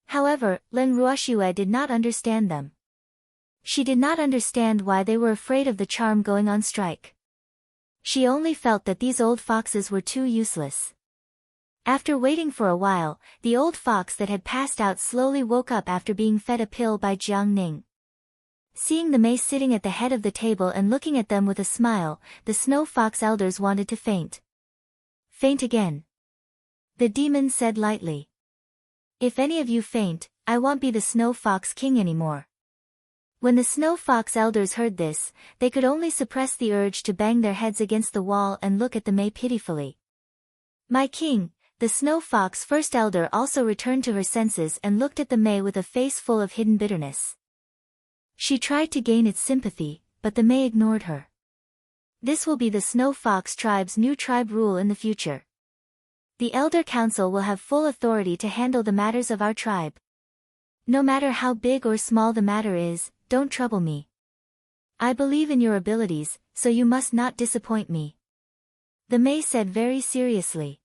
However, Len Ruoxua did not understand them. She did not understand why they were afraid of the charm going on strike. She only felt that these old foxes were too useless. After waiting for a while, the old fox that had passed out slowly woke up after being fed a pill by Jiang Ning. Seeing the Mei sitting at the head of the table and looking at them with a smile, the snow fox elders wanted to faint. Faint again. The demon said lightly. If any of you faint, I won't be the snow fox king anymore. When the snow fox elders heard this, they could only suppress the urge to bang their heads against the wall and look at the Mei pitifully. My king, the snow fox first elder also returned to her senses and looked at the Mei with a face full of hidden bitterness. She tried to gain its sympathy, but the Mei ignored her. This will be the snow fox tribe's new tribe rule in the future. The elder council will have full authority to handle the matters of our tribe. No matter how big or small the matter is, don't trouble me. I believe in your abilities, so you must not disappoint me. The Mei said very seriously.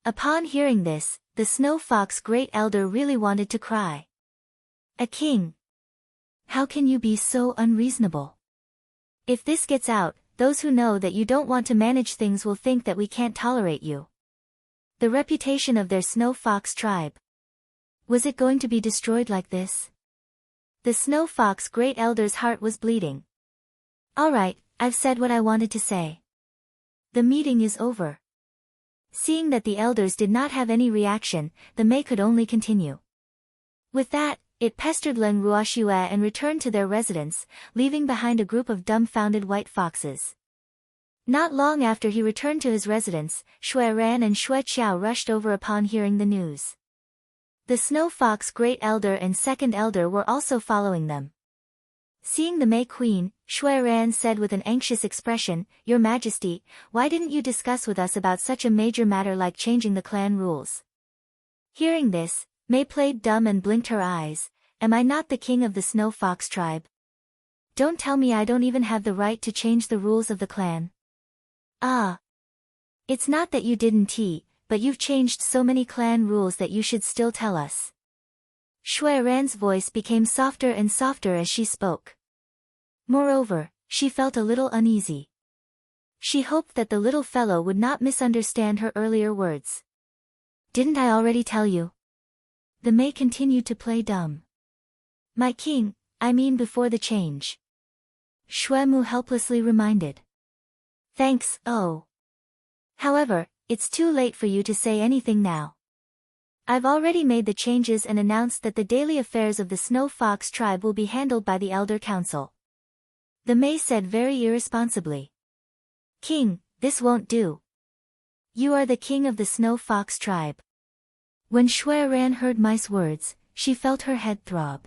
Upon hearing this, the snow fox great elder really wanted to cry. A king? How can you be so unreasonable? If this gets out, those who know that you don't want to manage things will think that we can't tolerate you. The reputation of their snow fox tribe. Was it going to be destroyed like this? The snow fox great elder's heart was bleeding. Alright, I've said what I wanted to say. The meeting is over. Seeing that the elders did not have any reaction, the Mei could only continue. With that, it pestered Len Ruoxue and returned to their residence, leaving behind a group of dumbfounded white foxes. Not long after he returned to his residence, Shui Ran and Shui Qiao rushed over upon hearing the news. The snow fox great elder and second elder were also following them. Seeing the Mei Queen, Shui Ran said with an anxious expression, Your Majesty, why didn't you discuss with us about such a major matter like changing the clan rules? Hearing this, Mei played dumb and blinked her eyes. Am I not the king of the snow fox tribe? Don't tell me I don't even have the right to change the rules of the clan. Ah. It's not that you didn't, but you've changed so many clan rules that you should still tell us. Shui Ran's voice became softer and softer as she spoke. Moreover, she felt a little uneasy. She hoped that the little fellow would not misunderstand her earlier words. Didn't I already tell you? The Mei continued to play dumb. My king, I mean before the change. Shui Mu helplessly reminded. Thanks, oh. However, it's too late for you to say anything now. I've already made the changes and announced that the daily affairs of the Snow Fox tribe will be handled by the Elder Council. The Mei said very irresponsibly. King, this won't do. You are the king of the Snow Fox tribe. When Shui Ran heard Mai's words, she felt her head throb.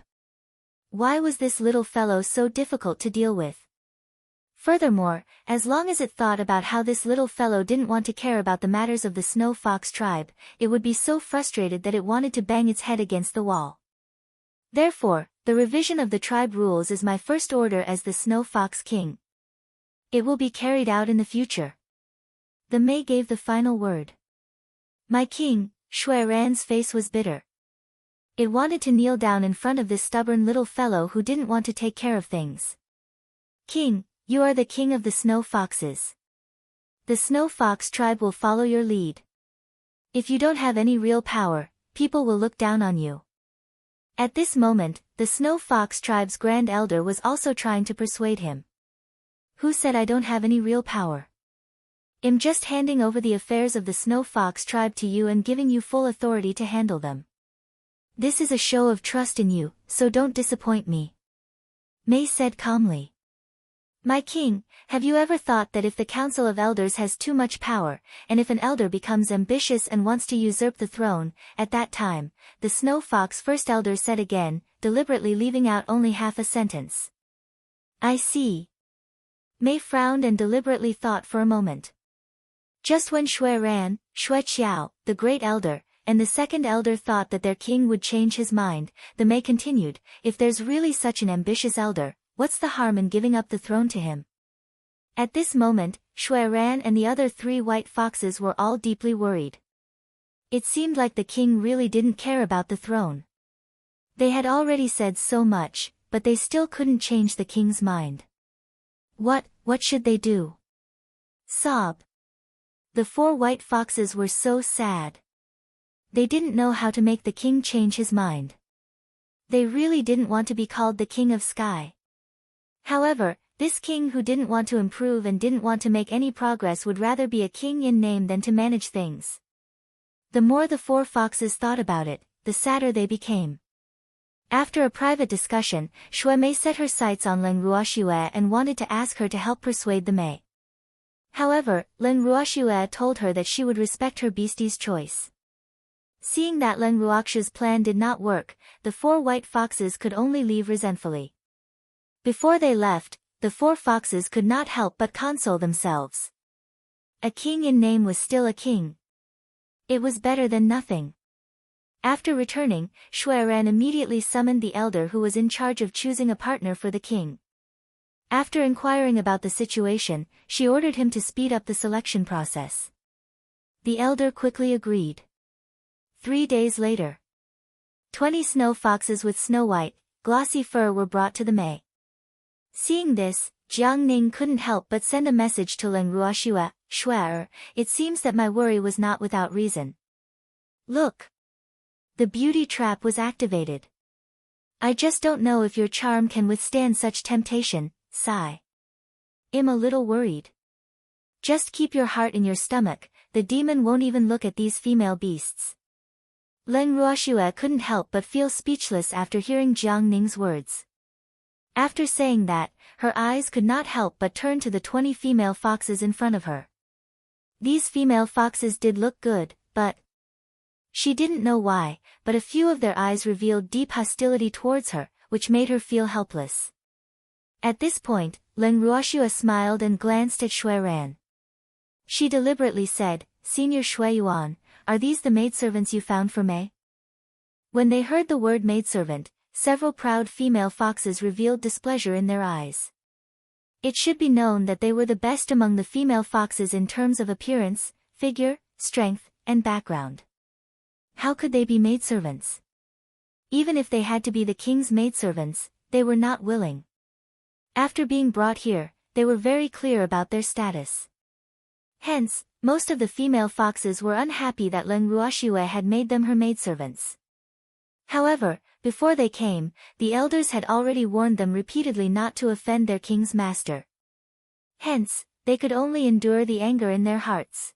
Why was this little fellow so difficult to deal with? Furthermore, as long as it thought about how this little fellow didn't want to care about the matters of the Snow Fox tribe, it would be so frustrated that it wanted to bang its head against the wall. Therefore, the revision of the tribe rules is my first order as the Snow Fox King. It will be carried out in the future. The Mei gave the final word. My king, Shui Ran's face was bitter. It wanted to kneel down in front of this stubborn little fellow who didn't want to take care of things. King, you are the king of the snow foxes. The Snow Fox tribe will follow your lead. If you don't have any real power, people will look down on you. At this moment, the Snow Fox tribe's grand elder was also trying to persuade him. Who said I don't have any real power? I'm just handing over the affairs of the Snow Fox tribe to you and giving you full authority to handle them. This is a show of trust in you, so don't disappoint me. Mei said calmly. My king, have you ever thought that if the Council of Elders has too much power, and if an elder becomes ambitious and wants to usurp the throne, at that time, the Snow Fox first elder said again, deliberately leaving out only half a sentence. I see. Mei frowned and deliberately thought for a moment. Just when Shui Ran, Shui Qiao, the great elder, and the second elder thought that their king would change his mind, the Mei continued, if there's really such an ambitious elder, what's the harm in giving up the throne to him? At this moment, Shui Ran and the other 3 white foxes were all deeply worried. It seemed like the king really didn't care about the throne. They had already said so much, but they still couldn't change the king's mind. What should they do? Sob. The 4 white foxes were so sad. They didn't know how to make the king change his mind. They really didn't want to be called the king of sky. However, this king who didn't want to improve and didn't want to make any progress would rather be a king in name than to manage things. The more the 4 foxes thought about it, the sadder they became. After a private discussion, Shui Mei set her sights on Leng Ruoxue and wanted to ask her to help persuade the Mei. However, Leng Ruoxue told her that she would respect her beastie's choice. Seeing that Leng Ruoxue's plan did not work, the 4 white foxes could only leave resentfully. Before they left, the 4 foxes could not help but console themselves. A king in name was still a king. It was better than nothing. After returning, Shui Ran immediately summoned the elder who was in charge of choosing a partner for the king. After inquiring about the situation, she ordered him to speed up the selection process. The elder quickly agreed. 3 days later, 20 snow foxes with snow-white, glossy fur were brought to the Mei. Seeing this, Jiang Ning couldn't help but send a message to Leng Ruoxue, Shui, it seems that my worry was not without reason. Look! The beauty trap was activated. I just don't know if your charm can withstand such temptation, sigh. I'm a little worried. Just keep your heart in your stomach, the demon won't even look at these female beasts. Leng Ruoxue couldn't help but feel speechless after hearing Jiang Ning's words. After saying that, her eyes could not help but turn to the 20 female foxes in front of her. These female foxes did look good, but she didn't know why, but a few of their eyes revealed deep hostility towards her, which made her feel helpless. At this point, Leng Ruoxue smiled and glanced at Shui Ran. She deliberately said, Senior Shui Yuan, are these the maidservants you found for Mei? When they heard the word maidservant, several proud female foxes revealed displeasure in their eyes. It should be known that they were the best among the female foxes in terms of appearance, figure, strength, and background. How could they be maidservants? Even if they had to be the king's maidservants, they were not willing. After being brought here, they were very clear about their status. Hence, most of the female foxes were unhappy that Leng Ruoxue had made them her maidservants. However, before they came, the elders had already warned them repeatedly not to offend their king's master. Hence, they could only endure the anger in their hearts.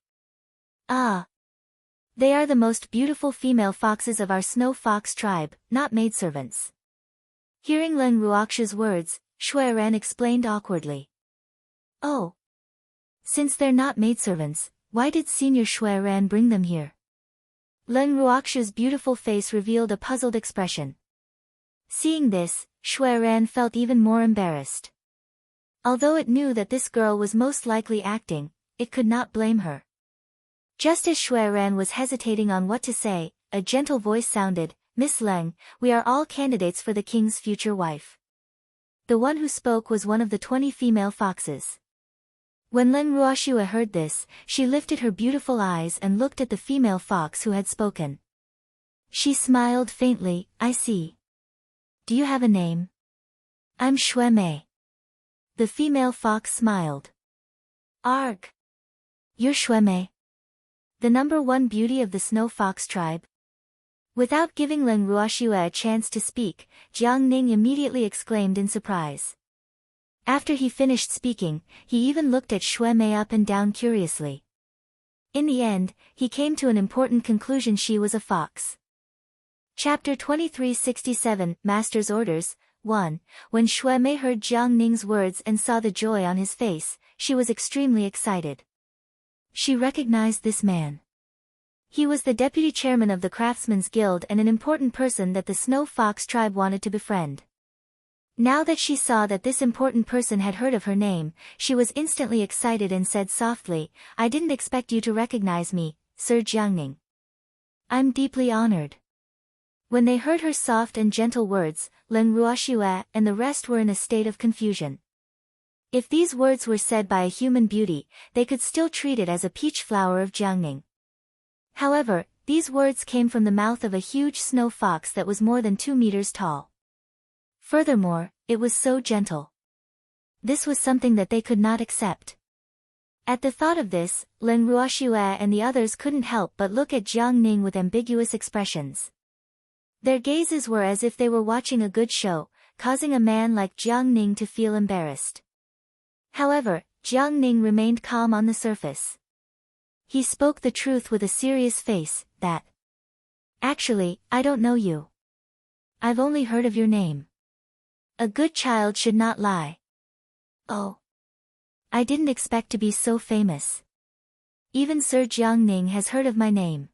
Ah! They are the most beautiful female foxes of our snow fox tribe, not maidservants. Hearing Leng Ruoxue's words, Shui Ran explained awkwardly. Oh! Since they're not maidservants, why did Senior Shui Ran bring them here? Leng Ruoxue's beautiful face revealed a puzzled expression. Seeing this, Shui Ran felt even more embarrassed. Although it knew that this girl was most likely acting, it could not blame her. Just as Shui Ran was hesitating on what to say, a gentle voice sounded, Miss Leng, we are all candidates for the king's future wife. The one who spoke was one of the 20 female foxes. When Leng Ruoxue heard this, she lifted her beautiful eyes and looked at the female fox who had spoken. She smiled faintly, I see. Do you have a name? I'm Shui Mei. The female fox smiled. Arg! You're Shui Mei? The #1 beauty of the snow fox tribe? Without giving Leng Ruoxue a chance to speak, Jiang Ning immediately exclaimed in surprise. After he finished speaking, he even looked at Shui Mei up and down curiously. In the end, he came to an important conclusion: she was a fox. Chapter 2367, Master's Orders, 1. When Shui Mei heard Jiang Ning's words and saw the joy on his face, she was extremely excited. She recognized this man. He was the deputy chairman of the Craftsmen's Guild and an important person that the Snow Fox tribe wanted to befriend. Now that she saw that this important person had heard of her name, she was instantly excited and said softly, I didn't expect you to recognize me, Sir Jiangning. I'm deeply honored. When they heard her soft and gentle words, Leng Ruoxue and the rest were in a state of confusion. If these words were said by a human beauty, they could still treat it as a peach flower of Jiangning. However, these words came from the mouth of a huge snow fox that was more than 2 meters tall. Furthermore, it was so gentle. This was something that they could not accept. At the thought of this, Lin Ruoxue and the others couldn't help but look at Jiang Ning with ambiguous expressions. Their gazes were as if they were watching a good show, causing a man like Jiang Ning to feel embarrassed. However, Jiang Ning remained calm on the surface. He spoke the truth with a serious face, that, "Actually, I don't know you. I've only heard of your name. A good child should not lie." "Oh. I didn't expect to be so famous. Even Sir Jiang Ning has heard of my name."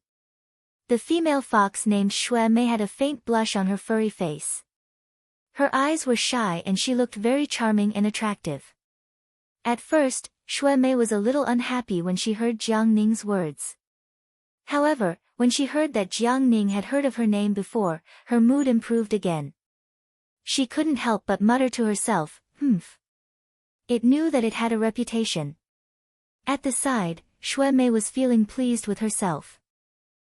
The female fox named Shui Mei had a faint blush on her furry face. Her eyes were shy and she looked very charming and attractive. At first, Shui Mei was a little unhappy when she heard Jiang Ning's words. However, when she heard that Jiang Ning had heard of her name before, her mood improved again. She couldn't help but mutter to herself, "Humph." It knew that it had a reputation. At the side, Shui Mei was feeling pleased with herself.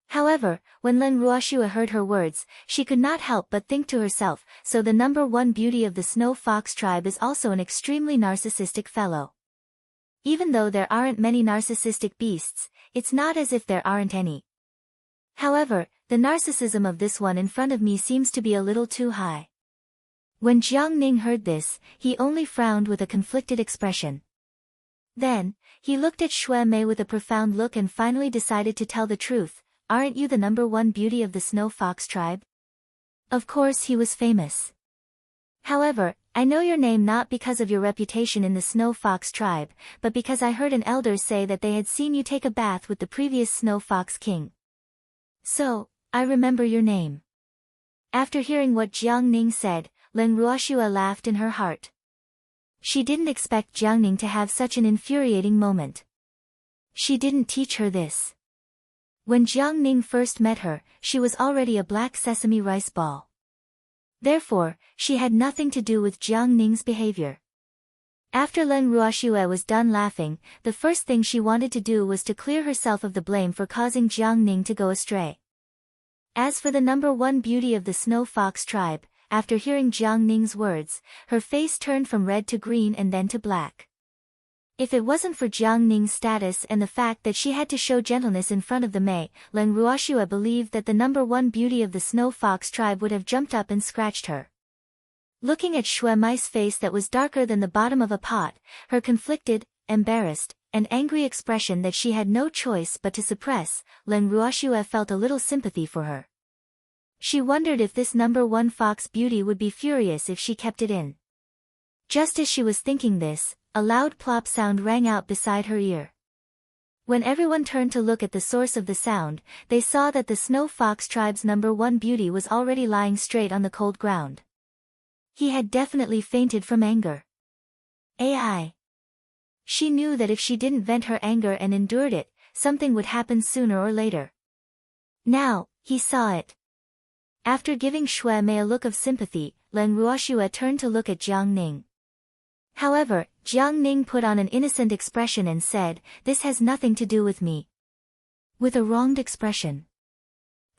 However, when Lin Ruoxue heard her words, she could not help but think to herself, so the number one beauty of the snow fox tribe is also an extremely narcissistic fellow. Even though there aren't many narcissistic beasts, it's not as if there aren't any. However, the narcissism of this one in front of me seems to be a little too high. When Jiang Ning heard this, he only frowned with a conflicted expression. Then, he looked at Shui Mei with a profound look and finally decided to tell the truth. "Aren't you the number one beauty of the snow fox tribe?" Of course he was famous. "However, I know your name not because of your reputation in the snow fox tribe, but because I heard an elder say that they had seen you take a bath with the previous snow fox king. So, I remember your name." After hearing what Jiang Ning said, Lin Ruoxue laughed in her heart. She didn't expect Jiang Ning to have such an infuriating moment. She didn't teach her this. When Jiang Ning first met her, she was already a black sesame rice ball. Therefore, she had nothing to do with Jiang Ning's behavior. After Lin Ruoxue was done laughing, the first thing she wanted to do was to clear herself of the blame for causing Jiang Ning to go astray. As for the number one beauty of the snow fox tribe, after hearing Jiang Ning's words, her face turned from red to green and then to black. If it wasn't for Jiang Ning's status and the fact that she had to show gentleness in front of the Mei, Lin Ruoxue believed that the number one beauty of the snow fox tribe would have jumped up and scratched her. Looking at Shui Mei's face that was darker than the bottom of a pot, her conflicted, embarrassed, and angry expression that she had no choice but to suppress, Lin Ruoxue felt a little sympathy for her. She wondered if this number one fox beauty would be furious if she kept it in. Just as she was thinking this, a loud plop sound rang out beside her ear. When everyone turned to look at the source of the sound, they saw that the snow fox tribe's number one beauty was already lying straight on the cold ground. He had definitely fainted from anger. AI. She knew that if she didn't vent her anger and endured it, something would happen sooner or later. Now, he saw it. After giving Shui Mei a look of sympathy, Lin Ruoxue turned to look at Jiang Ning. However, Jiang Ning put on an innocent expression and said, "This has nothing to do with me." With a wronged expression.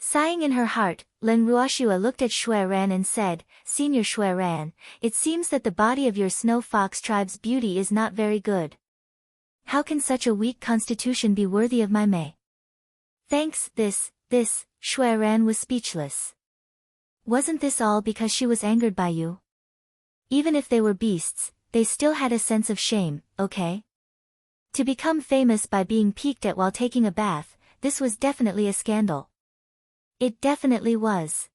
Sighing in her heart, Lin Ruoxue looked at Shui Ran and said, "Senior Shui Ran, it seems that the body of your snow fox tribe's beauty is not very good. How can such a weak constitution be worthy of my Mei?" Thanks, this, Shui Ran was speechless. Wasn't this all because she was angered by you? Even if they were beasts, they still had a sense of shame, okay? To become famous by being peeked at while taking a bath, this was definitely a scandal. It definitely was.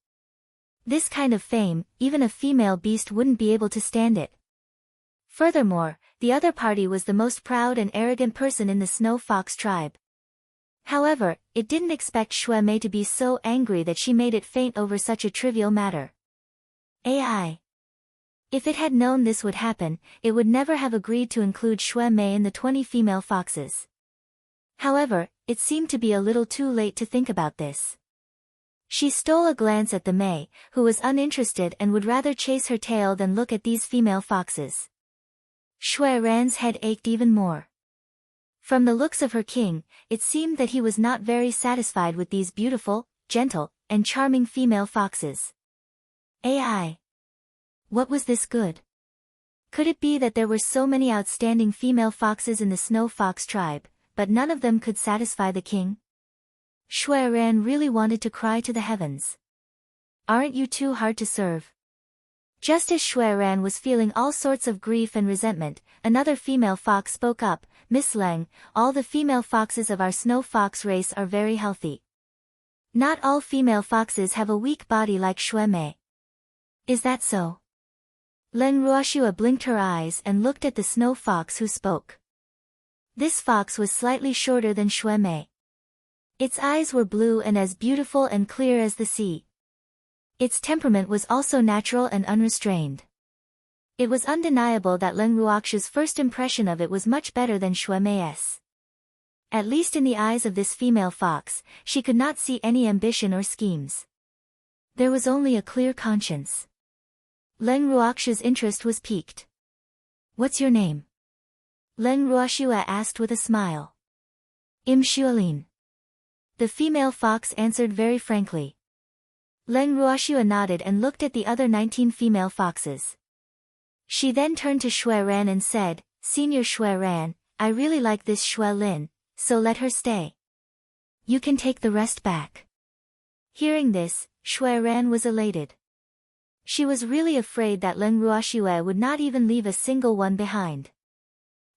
This kind of fame, even a female beast wouldn't be able to stand it. Furthermore, the other party was the most proud and arrogant person in the snow fox tribe. However, it didn't expect Shui Mei to be so angry that she made it faint over such a trivial matter. AI. If it had known this would happen, it would never have agreed to include Shui Mei in the 20 female foxes. However, it seemed to be a little too late to think about this. She stole a glance at the Mei, who was uninterested and would rather chase her tail than look at these female foxes. Shui Ran's head ached even more. From the looks of her king, it seemed that he was not very satisfied with these beautiful, gentle, and charming female foxes. AI. What was this good? Could it be that there were so many outstanding female foxes in the snow fox tribe, but none of them could satisfy the king? Shui Ran really wanted to cry to the heavens. Aren't you too hard to serve? Just as Shui Ran was feeling all sorts of grief and resentment, another female fox spoke up, Miss Leng, all the female foxes of our snow fox race are very healthy. Not all female foxes have a weak body like Shui Mei. Is that so? Leng Ruoxua blinked her eyes and looked at the snow fox who spoke. This fox was slightly shorter than Shui Mei. Its eyes were blue and as beautiful and clear as the sea. Its temperament was also natural and unrestrained. It was undeniable that Leng Ruoxua's first impression of it was much better than Shui Mei's. At least in the eyes of this female fox, she could not see any ambition or schemes. There was only a clear conscience. Leng Ruoxua's interest was piqued. What's your name? Leng Ruoxua asked with a smile. Im Xuelin. The female fox answered very frankly. Leng Ruoxua nodded and looked at the other 19 female foxes. She then turned to Shui Ran and said, Senior Shui Ran, I really like this Shui Lin, so let her stay. You can take the rest back. Hearing this, Shui Ran was elated. She was really afraid that Leng Ruoxua would not even leave a single one behind.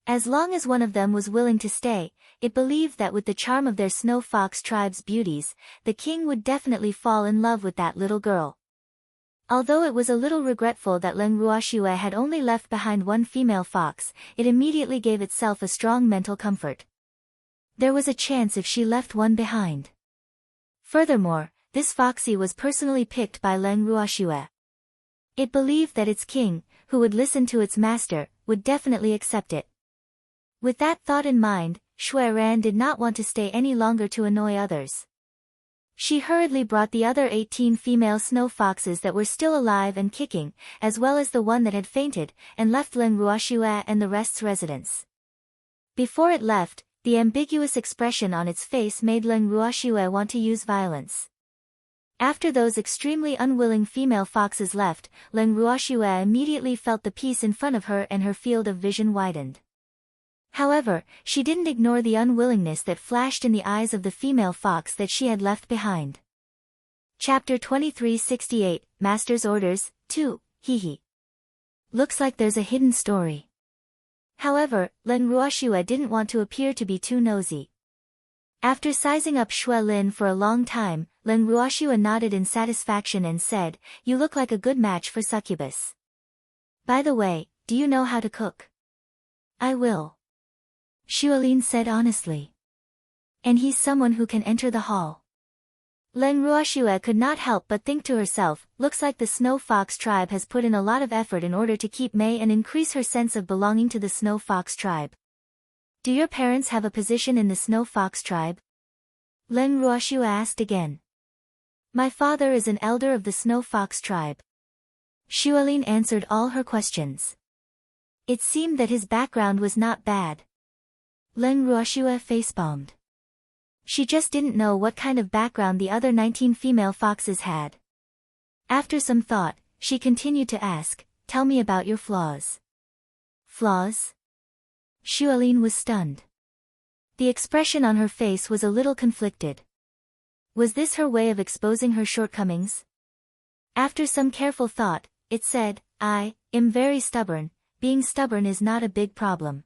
As long as one of them was willing to stay, it believed that with the charm of their snow fox tribe's beauties, the king would definitely fall in love with that little girl. Although it was a little regretful that Leng Ruoxua had only left behind one female fox, it immediately gave itself a strong mental comfort. There was a chance if she left one behind. Furthermore, this foxy was personally picked by Leng Ruoxua. It believed that its king, who would listen to its master, would definitely accept it. With that thought in mind, Shui Ran did not want to stay any longer to annoy others. She hurriedly brought the other 18 female snow foxes that were still alive and kicking, as well as the one that had fainted, and left Leng Ruoxua and the rest's residence. Before it left, the ambiguous expression on its face made Leng Ruoxua want to use violence. After those extremely unwilling female foxes left, Leng Ruoxua immediately felt the peace in front of her and her field of vision widened. However, she didn't ignore the unwillingness that flashed in the eyes of the female fox that she had left behind. Chapter 2368, Master's Orders, 2, Hehe. Looks like there's a hidden story. However, Leng Ruoxua didn't want to appear to be too nosy. After sizing up Shui Lin for a long time, Leng Ruoxua nodded in satisfaction and said, You look like a good match for Succubus. By the way, do you know how to cook? I will. Xuelin said honestly. And he's someone who can enter the hall. Leng Ruoxua could not help but think to herself, looks like the Snow Fox tribe has put in a lot of effort in order to keep Mei and increase her sense of belonging to the Snow Fox tribe. Do your parents have a position in the Snow Fox tribe? Leng Ruoxua asked again. My father is an elder of the Snow Fox tribe. Xuelin answered all her questions. It seemed that his background was not bad. Leng Ruoxua facepalmed. She just didn't know what kind of background the other 19 female foxes had. After some thought, she continued to ask, Tell me about your flaws. Flaws? Xuelin was stunned. The expression on her face was a little conflicted. Was this her way of exposing her shortcomings? After some careful thought, it said, I am very stubborn. Being stubborn is not a big problem.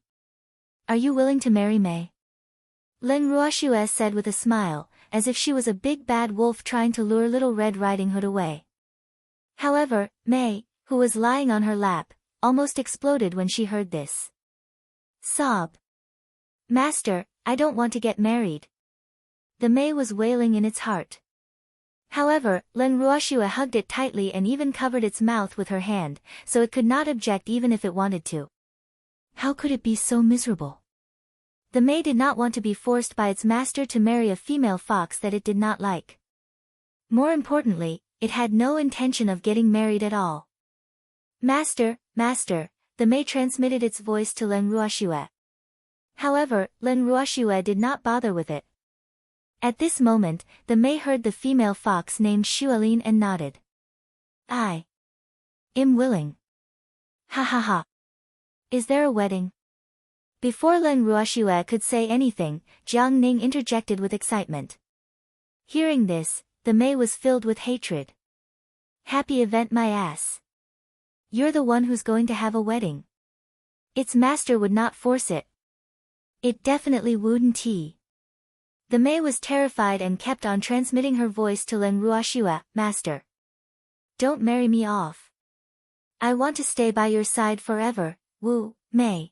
Are you willing to marry Mei? Leng Ruoxua said with a smile, as if she was a big bad wolf trying to lure Little Red Riding Hood away. However, Mei, who was lying on her lap, almost exploded when she heard this. Sob. Master, I don't want to get married. The Mei was wailing in its heart. However, Leng Ruoxua hugged it tightly and even covered its mouth with her hand, so it could not object even if it wanted to. How could it be so miserable? The Mei did not want to be forced by its master to marry a female fox that it did not like. More importantly, it had no intention of getting married at all. Master, master, the Mei transmitted its voice to Leng Ruoxua. However, Leng Ruoxua did not bother with it. At this moment, the Mei heard the female fox named Xuelin and nodded. I am willing. Ha ha ha. Is there a wedding? Before Len Ruoxue could say anything, Jiang Ning interjected with excitement. Hearing this, the Mei was filled with hatred. Happy event my ass. You're the one who's going to have a wedding. Its master would not force it. It definitely wouldn't he. The Mei was terrified and kept on transmitting her voice to Len Ruoxue, Master. Don't marry me off. I want to stay by your side forever, Wu, Mei.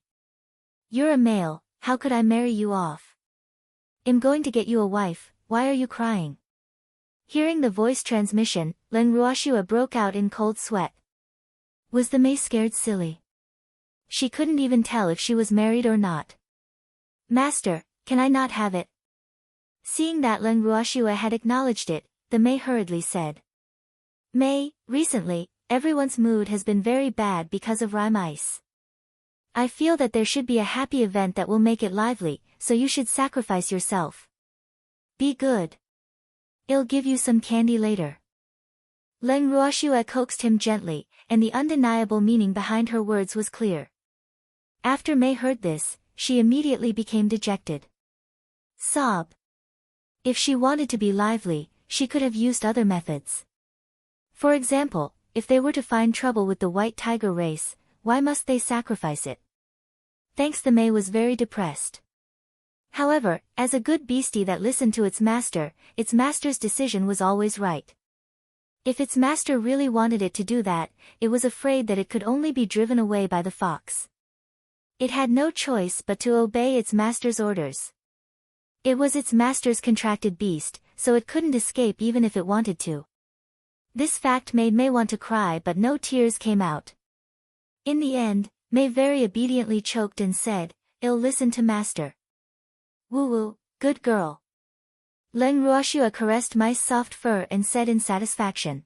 You're a male, how could I marry you off? I'm going to get you a wife, why are you crying? Hearing the voice transmission, Len Ruoxue broke out in cold sweat. Was the Mei scared silly? She couldn't even tell if she was married or not. Master, can I not have it? Seeing that Len Ruoxue had acknowledged it, the Mei hurriedly said. Mei, recently, everyone's mood has been very bad because of rime ice. I feel that there should be a happy event that will make it lively, so you should sacrifice yourself. Be good. I'll give you some candy later. Len Ruoxue coaxed him gently, and the undeniable meaning behind her words was clear. After Mei heard this, she immediately became dejected. Sob. If she wanted to be lively, she could have used other methods. For example, if they were to find trouble with the white tiger race, why must they sacrifice it? Thanks, the Mei was very depressed. However, as a good beastie that listened to its master's decision was always right. If its master really wanted it to do that, it was afraid that it could only be driven away by the fox. It had no choice but to obey its master's orders. It was its master's contracted beast, so it couldn't escape even if it wanted to. This fact made Mei want to cry, but no tears came out. In the end, Mei very obediently choked and said, I'll listen to master. Woo-woo, good girl. Len Ruoxue caressed Mei's soft fur and said in satisfaction.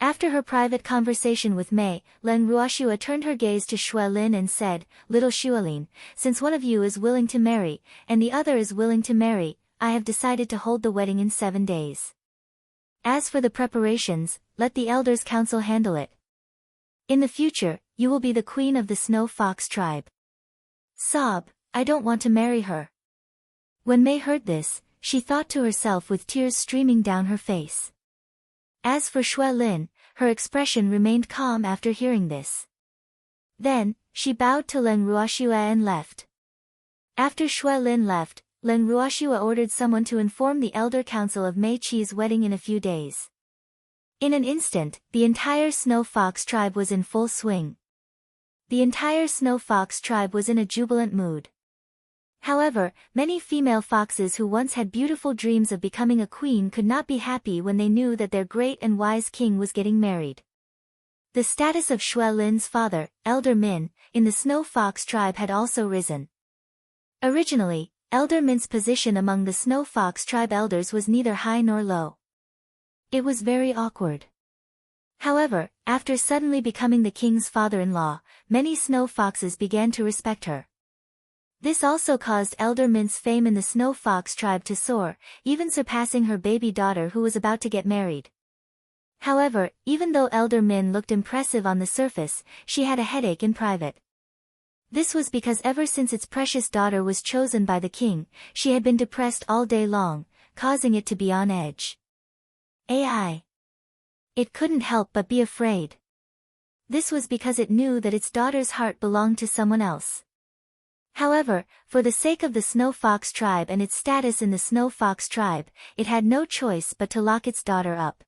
After her private conversation with Mei, Len Ruoxue turned her gaze to Xuelin and said, Little Xuelin, since one of you is willing to marry, and the other is willing to marry, I have decided to hold the wedding in 7 days. As for the preparations, let the Elders' Council handle it. In the future, you will be the queen of the Snow Fox tribe. Sob, I don't want to marry her. When Mei heard this, she thought to herself with tears streaming down her face. As for Xuelin, her expression remained calm after hearing this. Then, she bowed to Len Ruoxue and left. After Xuelin left, Len Ruoxue ordered someone to inform the Elder Council of Mei Qi's wedding in a few days. In an instant, the entire Snow Fox tribe was in full swing. The entire Snow Fox tribe was in a jubilant mood. However, many female foxes who once had beautiful dreams of becoming a queen could not be happy when they knew that their great and wise king was getting married. The status of Xuelin's father, Elder Min, in the Snow Fox tribe had also risen. Originally, Elder Min's position among the Snow Fox tribe elders was neither high nor low. It was very awkward. However, after suddenly becoming the king's father-in-law, many snow foxes began to respect her. This also caused Elder Min's fame in the Snow Fox tribe to soar, even surpassing her baby daughter who was about to get married. However, even though Elder Min looked impressive on the surface, she had a headache in private. This was because ever since its precious daughter was chosen by the king, she had been depressed all day long, causing it to be on edge. Ai. It couldn't help but be afraid. This was because it knew that its daughter's heart belonged to someone else. However, for the sake of the Snow Fox tribe and its status in the Snow Fox tribe, it had no choice but to lock its daughter up.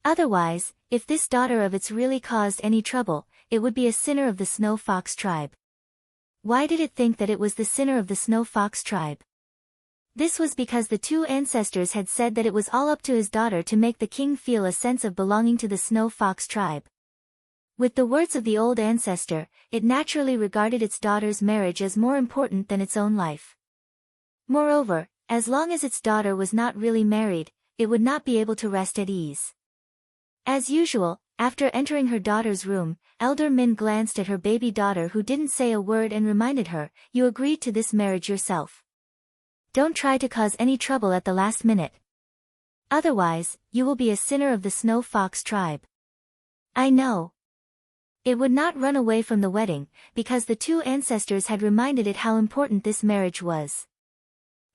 Otherwise, if this daughter of its really caused any trouble, it would be a sinner of the Snow Fox tribe. Why did it think that it was the sinner of the Snow Fox tribe? This was because the two ancestors had said that it was all up to his daughter to make the king feel a sense of belonging to the Snow Fox tribe. With the words of the old ancestor, it naturally regarded its daughter's marriage as more important than its own life. Moreover, as long as its daughter was not really married, it would not be able to rest at ease. As usual, after entering her daughter's room, Elder Min glanced at her baby daughter who didn't say a word and reminded her, "You agreed to this marriage yourself. Don't try to cause any trouble at the last minute. Otherwise, you will be a sinner of the Snow Fox tribe." "I know. It would not run away from the wedding, because the two ancestors had reminded it how important this marriage was.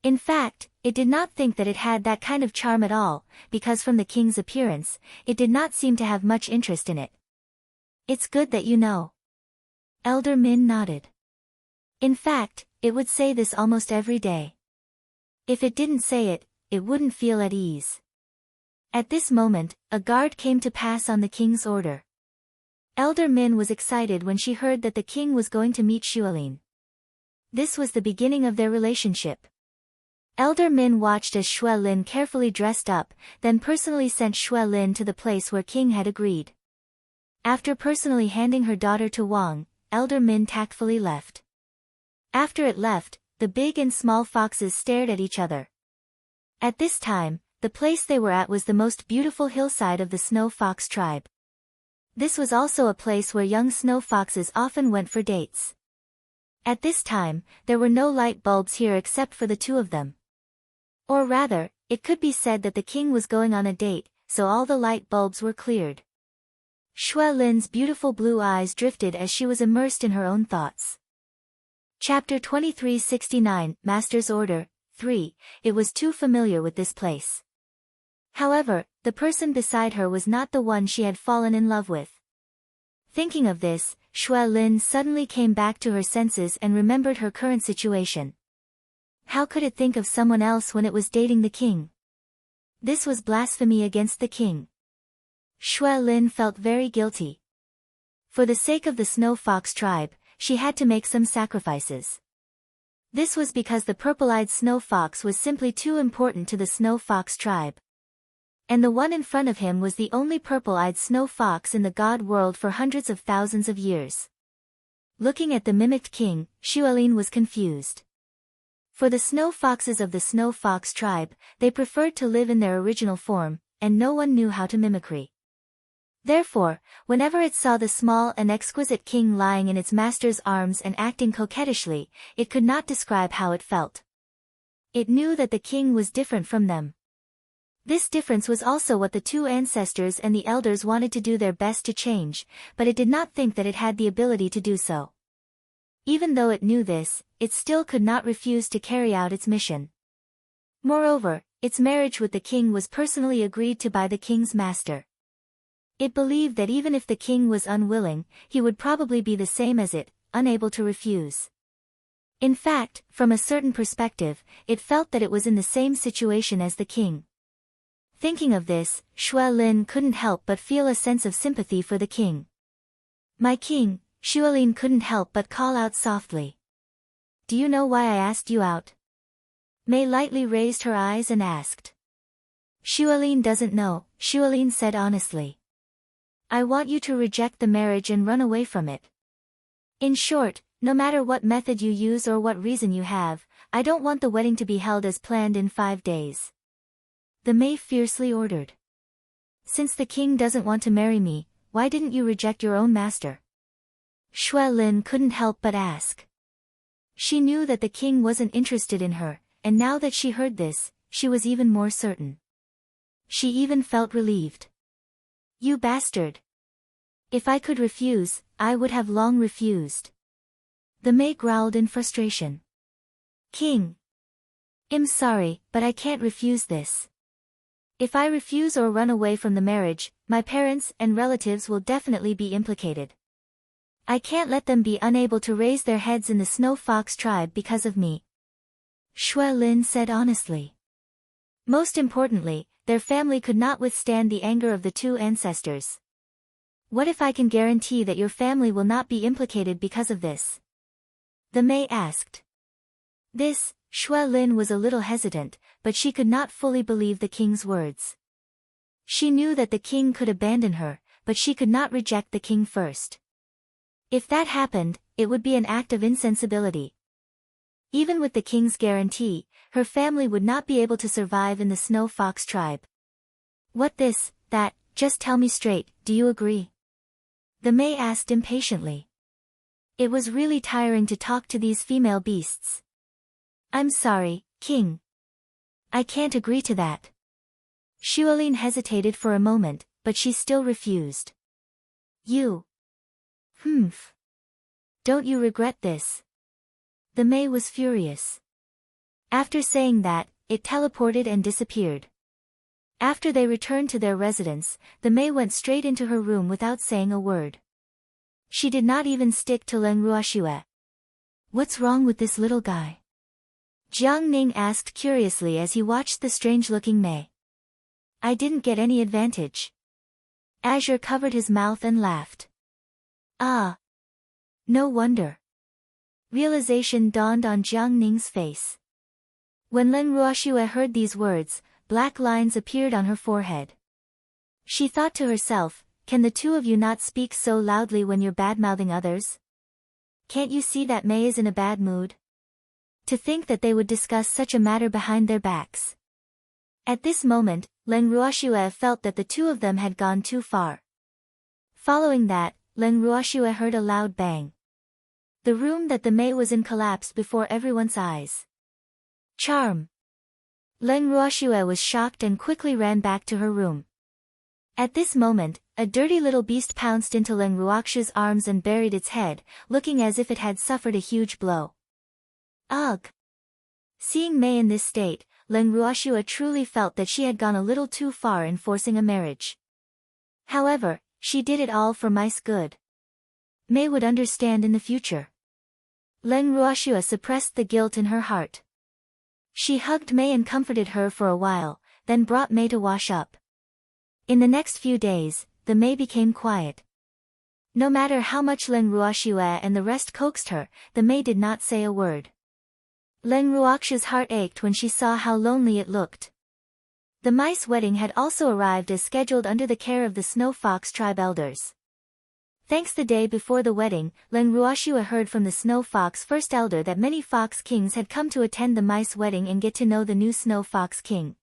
In fact, it did not think that it had that kind of charm at all, because from the king's appearance, it did not seem to have much interest in it. It's good that you know. Elder Min nodded. In fact, it would say this almost every day. If it didn't say it, it wouldn't feel at ease. At this moment, a guard came to pass on the king's order. Elder Min was excited when she heard that the king was going to meet Xuelin. This was the beginning of their relationship. Elder Min watched as Xuelin carefully dressed up, then personally sent Xuelin to the place where King had agreed. After personally handing her daughter to Wang, Elder Min tactfully left. After it left, the big and small foxes stared at each other. At this time, the place they were at was the most beautiful hillside of the snow fox tribe. This was also a place where young snow foxes often went for dates. At this time, there were no light bulbs here except for the two of them. Or rather, it could be said that the king was going on a date, so all the light bulbs were cleared. Xuelin's beautiful blue eyes drifted as she was immersed in her own thoughts. Chapter 2369, Master's Order, 3, It was too familiar with this place. However, the person beside her was not the one she had fallen in love with. Thinking of this, Xuelin suddenly came back to her senses and remembered her current situation. How could it think of someone else when it was dating the king? This was blasphemy against the king. Xuelin felt very guilty. For the sake of the Snow Fox tribe, she had to make some sacrifices. This was because the purple-eyed Snow Fox was simply too important to the Snow Fox tribe. And the one in front of him was the only purple-eyed Snow Fox in the god world for hundreds of thousands of years. Looking at the mimicked king, Xuelin was confused. For the snow foxes of the Snow Fox tribe, they preferred to live in their original form, and no one knew how to mimicry. Therefore, whenever it saw the small and exquisite king lying in its master's arms and acting coquettishly, it could not describe how it felt. It knew that the king was different from them. This difference was also what the two ancestors and the elders wanted to do their best to change, but it did not think that it had the ability to do so. Even though it knew this, it still could not refuse to carry out its mission. Moreover, its marriage with the king was personally agreed to by the king's master. It believed that even if the king was unwilling, he would probably be the same as it, unable to refuse. In fact, from a certain perspective, it felt that it was in the same situation as the king. Thinking of this, Xuelin couldn't help but feel a sense of sympathy for the king. "My king," Xuelin couldn't help but call out softly. "Do you know why I asked you out?" Mei lightly raised her eyes and asked. "Xuelin doesn't know," Xuelin said honestly. "I want you to reject the marriage and run away from it. In short, no matter what method you use or what reason you have, I don't want the wedding to be held as planned in 5 days. The Mei fiercely ordered. "Since the king doesn't want to marry me, why didn't you reject your own master?" Xuelin couldn't help but ask. She knew that the king wasn't interested in her, and now that she heard this, she was even more certain. She even felt relieved. "You bastard! If I could refuse, I would have long refused." The Mei growled in frustration. "King! I'm sorry, but I can't refuse this. If I refuse or run away from the marriage, my parents and relatives will definitely be implicated. I can't let them be unable to raise their heads in the Snow Fox tribe because of me," Xuelin said honestly. Most importantly, their family could not withstand the anger of the two ancestors. "What if I can guarantee that your family will not be implicated because of this?" the Mei asked. This, Xuelin was a little hesitant, but she could not fully believe the king's words. She knew that the king could abandon her, but she could not reject the king first. If that happened, it would be an act of insensibility. Even with the king's guarantee, her family would not be able to survive in the Snow Fox tribe. "What this, that, just tell me straight, do you agree?" the Mei asked impatiently. It was really tiring to talk to these female beasts. "I'm sorry, king. I can't agree to that." Xuelin hesitated for a moment, but she still refused. "You. Humph. Don't you regret this? The May was furious. After saying that, it teleported and disappeared. After they returned to their residence, the May went straight into her room without saying a word. She did not even stick to Leng Ruoxue. What's wrong with this little guy? Jiang Ning asked curiously as he watched the strange-looking May. I didn't get any advantage. Azure covered his mouth and laughed. Ah. No wonder. Realization dawned on Jiang Ning's face. When Leng Ruoxue heard these words, black lines appeared on her forehead. She thought to herself, can the two of you not speak so loudly when you're bad-mouthing others? Can't you see that May is in a bad mood? To think that they would discuss such a matter behind their backs. At this moment, Leng Ruoxue felt that the two of them had gone too far. Following that, Leng Ruoxue heard a loud bang. The room that the May was in collapsed before everyone's eyes. Charm! Leng Ruoxue was shocked and quickly ran back to her room. At this moment, a dirty little beast pounced into Leng Ruoxue's arms and buried its head, looking as if it had suffered a huge blow. Ugh! Seeing May in this state, Leng Ruoxue truly felt that she had gone a little too far in forcing a marriage. However, she did it all for Mai's good. May would understand in the future. Leng Ruoxue suppressed the guilt in her heart. She hugged May and comforted her for a while, then brought May to wash up. In the next few days, the May became quiet. No matter how much Leng Ruoxue and the rest coaxed her, the May did not say a word. Leng Ruoxue's heart ached when she saw how lonely it looked. The mice wedding had also arrived as scheduled under the care of the Snow Fox tribe elders. Thanks the day before the wedding, Leng Ruoxue heard from the Snow Fox first elder that many fox kings had come to attend the mice wedding and get to know the new Snow Fox king.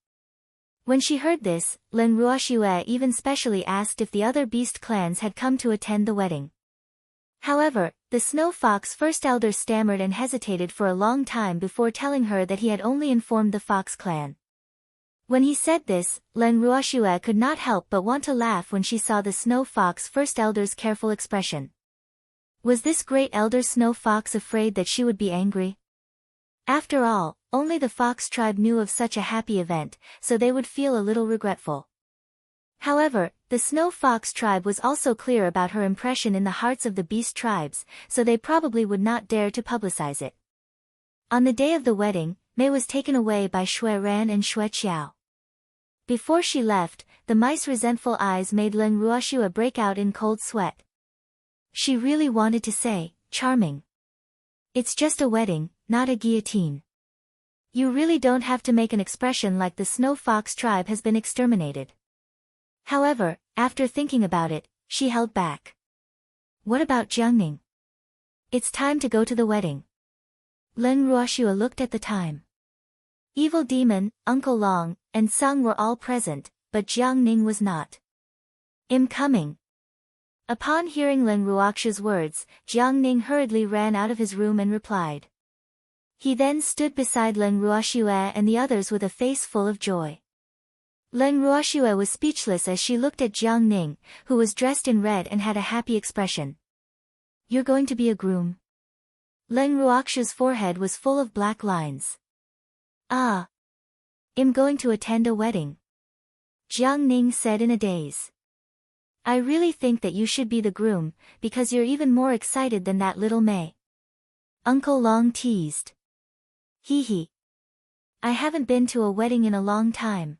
When she heard this, Leng Ruoxue even specially asked if the other beast clans had come to attend the wedding. However, the Snow Fox first elder stammered and hesitated for a long time before telling her that he had only informed the Fox clan. When he said this, Leng Ruoxue could not help but want to laugh when she saw the Snow Fox first elder's careful expression. Was this great elder Snow Fox afraid that she would be angry? After all, only the Fox tribe knew of such a happy event, so they would feel a little regretful. However, the Snow Fox tribe was also clear about her impression in the hearts of the beast tribes, so they probably would not dare to publicize it. On the day of the wedding, May was taken away by Shui Ran and Shui Qiao. Before she left, the mice's resentful eyes made Leng Ruoxue break out in cold sweat. She really wanted to say, charming. It's just a wedding, not a guillotine. You really don't have to make an expression like the Snow Fox tribe has been exterminated. However, after thinking about it, she held back. What about Jiangning? It's time to go to the wedding. Leng Ruoxue looked at the time. Evil Demon, Uncle Long, and Sung were all present, but Jiangning was not. I'm coming. Upon hearing Leng Ruoxue's words, Jiangning hurriedly ran out of his room and replied. He then stood beside Leng Ruoxue and the others with a face full of joy. Leng Ruoxue was speechless as she looked at Jiangning, who was dressed in red and had a happy expression. You're going to be a groom? Leng Ruoxue's forehead was full of black lines. Ah. I'm going to attend a wedding. Jiangning said in a daze. I really think that you should be the groom, because you're even more excited than that little May. Uncle Long teased. Hee hee. I haven't been to a wedding in a long time.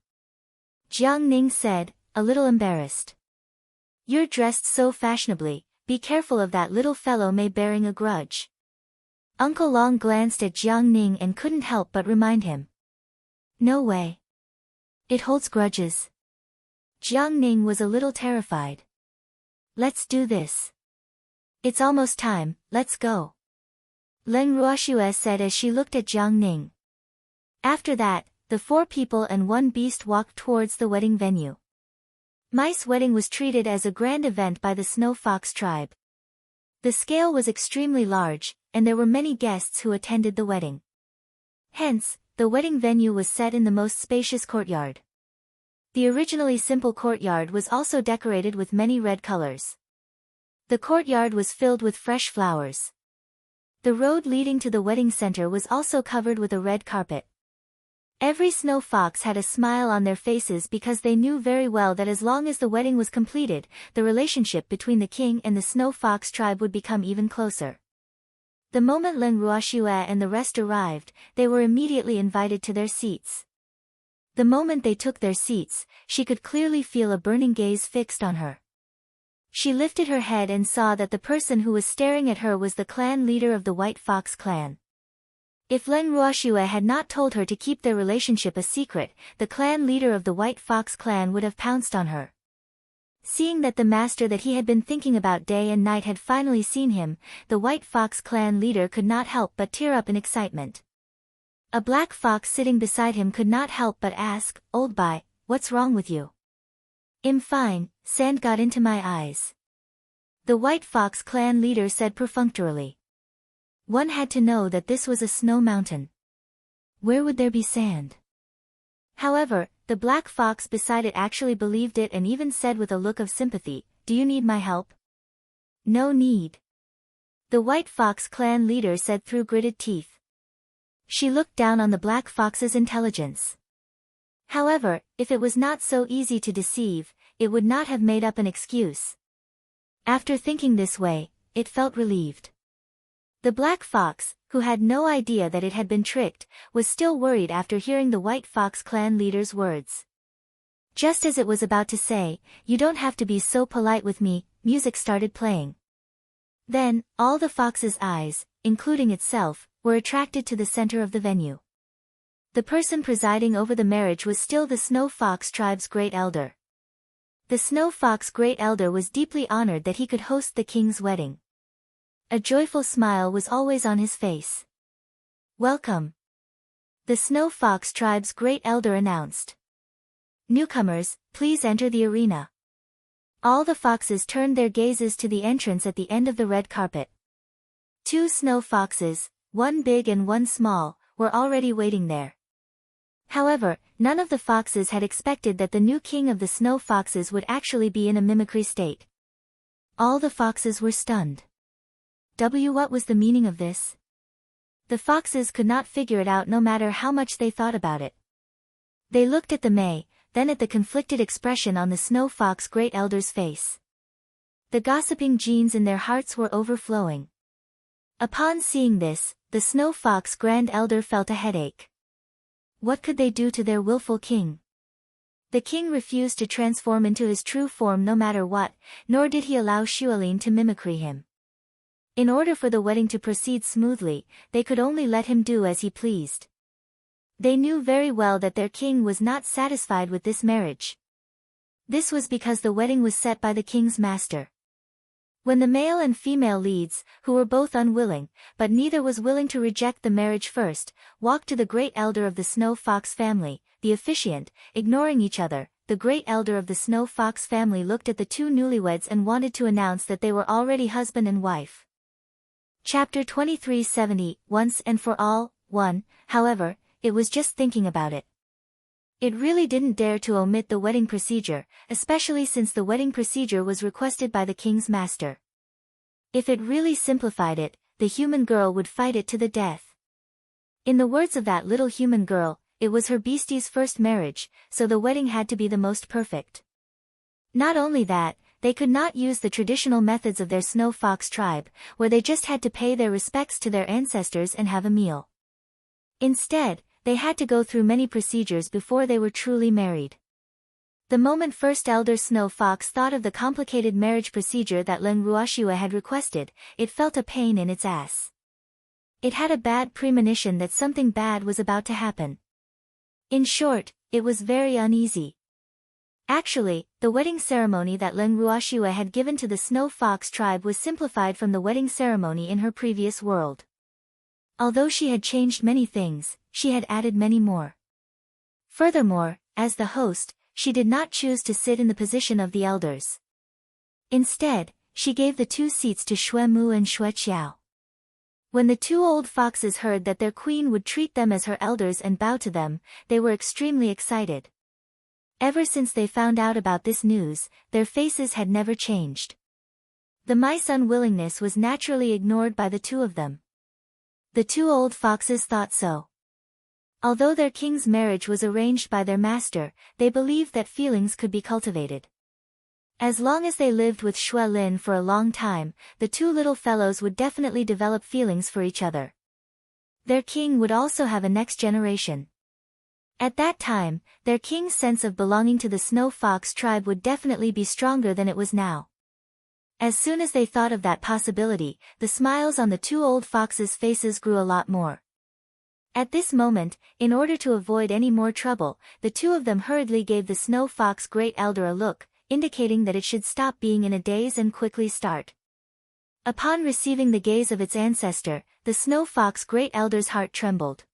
Jiangning said, a little embarrassed. You're dressed so fashionably, be careful of that little fellow May bearing a grudge. Uncle Long glanced at Jiangning and couldn't help but remind him. No way. It holds grudges. Jiangning was a little terrified. Let's do this. It's almost time, let's go. Leng Ruoxue said as she looked at Jiangning. After that, the 4 people and 1 beast walked towards the wedding venue. Mice wedding was treated as a grand event by the Snow Fox tribe. The scale was extremely large, and there were many guests who attended the wedding. Hence, the wedding venue was set in the most spacious courtyard. The originally simple courtyard was also decorated with many red colors. The courtyard was filled with fresh flowers. The road leading to the wedding center was also covered with a red carpet. Every snow fox had a smile on their faces because they knew very well that as long as the wedding was completed, the relationship between the king and the snow fox tribe would become even closer. The moment Len Ruoxue and the rest arrived, they were immediately invited to their seats. The moment they took their seats, she could clearly feel a burning gaze fixed on her. She lifted her head and saw that the person who was staring at her was the clan leader of the White Fox clan. If Len Ruoxue had not told her to keep their relationship a secret, the clan leader of the White Fox clan would have pounced on her. Seeing that the master that he had been thinking about day and night had finally seen him, the White Fox clan leader could not help but tear up in excitement. A black fox sitting beside him could not help but ask, "Old boy, what's wrong with you?" "I'm fine, sand got into my eyes," the White Fox clan leader said perfunctorily. One had to know that this was a snow mountain. Where would there be sand? However, the black fox beside it actually believed it and even said with a look of sympathy, "Do you need my help?" "No need," the White Fox clan leader said through gritted teeth. She looked down on the black fox's intelligence. However, if it was not so easy to deceive, it would not have made up an excuse. After thinking this way, it felt relieved. The black fox, who had no idea that it had been tricked, was still worried after hearing the White Fox clan leader's words. Just as it was about to say, "You don't have to be so polite with me," music started playing. Then, all the fox's eyes, including itself, were attracted to the center of the venue. The person presiding over the marriage was still the Snow Fox tribe's great elder. The Snow Fox great elder was deeply honored that he could host the king's wedding. A joyful smile was always on his face. "Welcome," the Snow Fox tribe's great elder announced. "Newcomers, please enter the arena." All the foxes turned their gazes to the entrance at the end of the red carpet. Two snow foxes, one big and one small, were already waiting there. However, none of the foxes had expected that the new king of the snow foxes would actually be in a mimicry state. All the foxes were stunned. What was the meaning of this? The foxes could not figure it out no matter how much they thought about it. They looked at the May, then at the conflicted expression on the snow fox great elder's face. The gossiping genes in their hearts were overflowing. Upon seeing this, the snow fox grand elder felt a headache. What could they do to their willful king? The king refused to transform into his true form no matter what, nor did he allow Xuelin to mimicry him. In order for the wedding to proceed smoothly, they could only let him do as he pleased. They knew very well that their king was not satisfied with this marriage. This was because the wedding was set by the king's master. When the male and female leads, who were both unwilling, but neither was willing to reject the marriage first, walked to the great elder of the Snow Fox family, the officiant, ignoring each other, the great elder of the Snow Fox family looked at the two newlyweds and wanted to announce that they were already husband and wife. Chapter 2370, Once and for All, 1, however, it was just thinking about it. It really didn't dare to omit the wedding procedure, especially since the wedding procedure was requested by the king's master. If it really simplified it, the human girl would fight it to the death. In the words of that little human girl, it was her beastie's first marriage, so the wedding had to be the most perfect. Not only that, they could not use the traditional methods of their Snow Fox tribe, where they just had to pay their respects to their ancestors and have a meal. Instead, they had to go through many procedures before they were truly married. The moment First Elder Snow Fox thought of the complicated marriage procedure that Len Ruoxue had requested, it felt a pain in its ass. It had a bad premonition that something bad was about to happen. In short, it was very uneasy. Actually, the wedding ceremony that Len Ruoxue had given to the Snow Fox tribe was simplified from the wedding ceremony in her previous world. Although she had changed many things, she had added many more. Furthermore, as the host, she did not choose to sit in the position of the elders. Instead, she gave the two seats to Xue Mu and Xue Qiao. When the two old foxes heard that their queen would treat them as her elders and bow to them, they were extremely excited. Ever since they found out about this news, their faces had never changed. The mice's unwillingness was naturally ignored by the two of them. The two old foxes thought so. Although their king's marriage was arranged by their master, they believed that feelings could be cultivated. As long as they lived with Shui Lin for a long time, the two little fellows would definitely develop feelings for each other. Their king would also have a next generation. At that time, their king's sense of belonging to the Snow Fox tribe would definitely be stronger than it was now. As soon as they thought of that possibility, the smiles on the two old foxes' faces grew a lot more. At this moment, in order to avoid any more trouble, the two of them hurriedly gave the Snow Fox Great Elder a look, indicating that it should stop being in a daze and quickly start. Upon receiving the gaze of its ancestor, the Snow Fox Great Elder's heart trembled.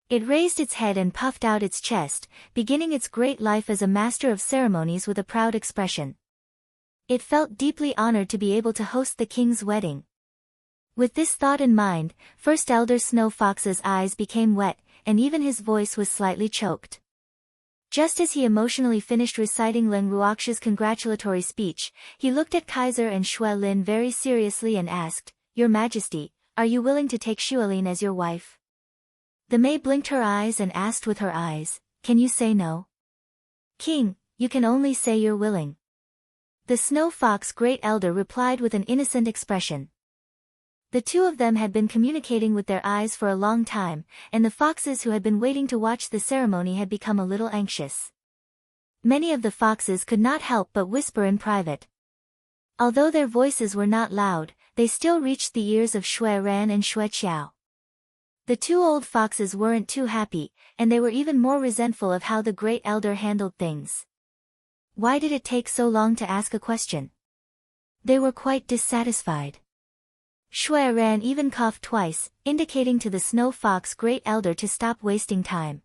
It raised its head and puffed out its chest, beginning its great life as a master of ceremonies with a proud expression. It felt deeply honored to be able to host the king's wedding. With this thought in mind, First Elder Snow Fox's eyes became wet, and even his voice was slightly choked. Just as he emotionally finished reciting Leng Ruoxia's congratulatory speech, he looked at Kaiser and Shui Lin very seriously and asked, "Your Majesty, are you willing to take Shui Lin as your wife?" The Mei blinked her eyes and asked with her eyes, "Can you say no?" "King, you can only say you're willing." The Snow Fox Great Elder replied with an innocent expression. The two of them had been communicating with their eyes for a long time, and the foxes who had been waiting to watch the ceremony had become a little anxious. Many of the foxes could not help but whisper in private. Although their voices were not loud, they still reached the ears of Shui Ran and Shui Qiao. The two old foxes weren't too happy, and they were even more resentful of how the Great Elder handled things. Why did it take so long to ask a question? They were quite dissatisfied. Shui Ran even coughed twice, indicating to the Snow Fox Great Elder to stop wasting time.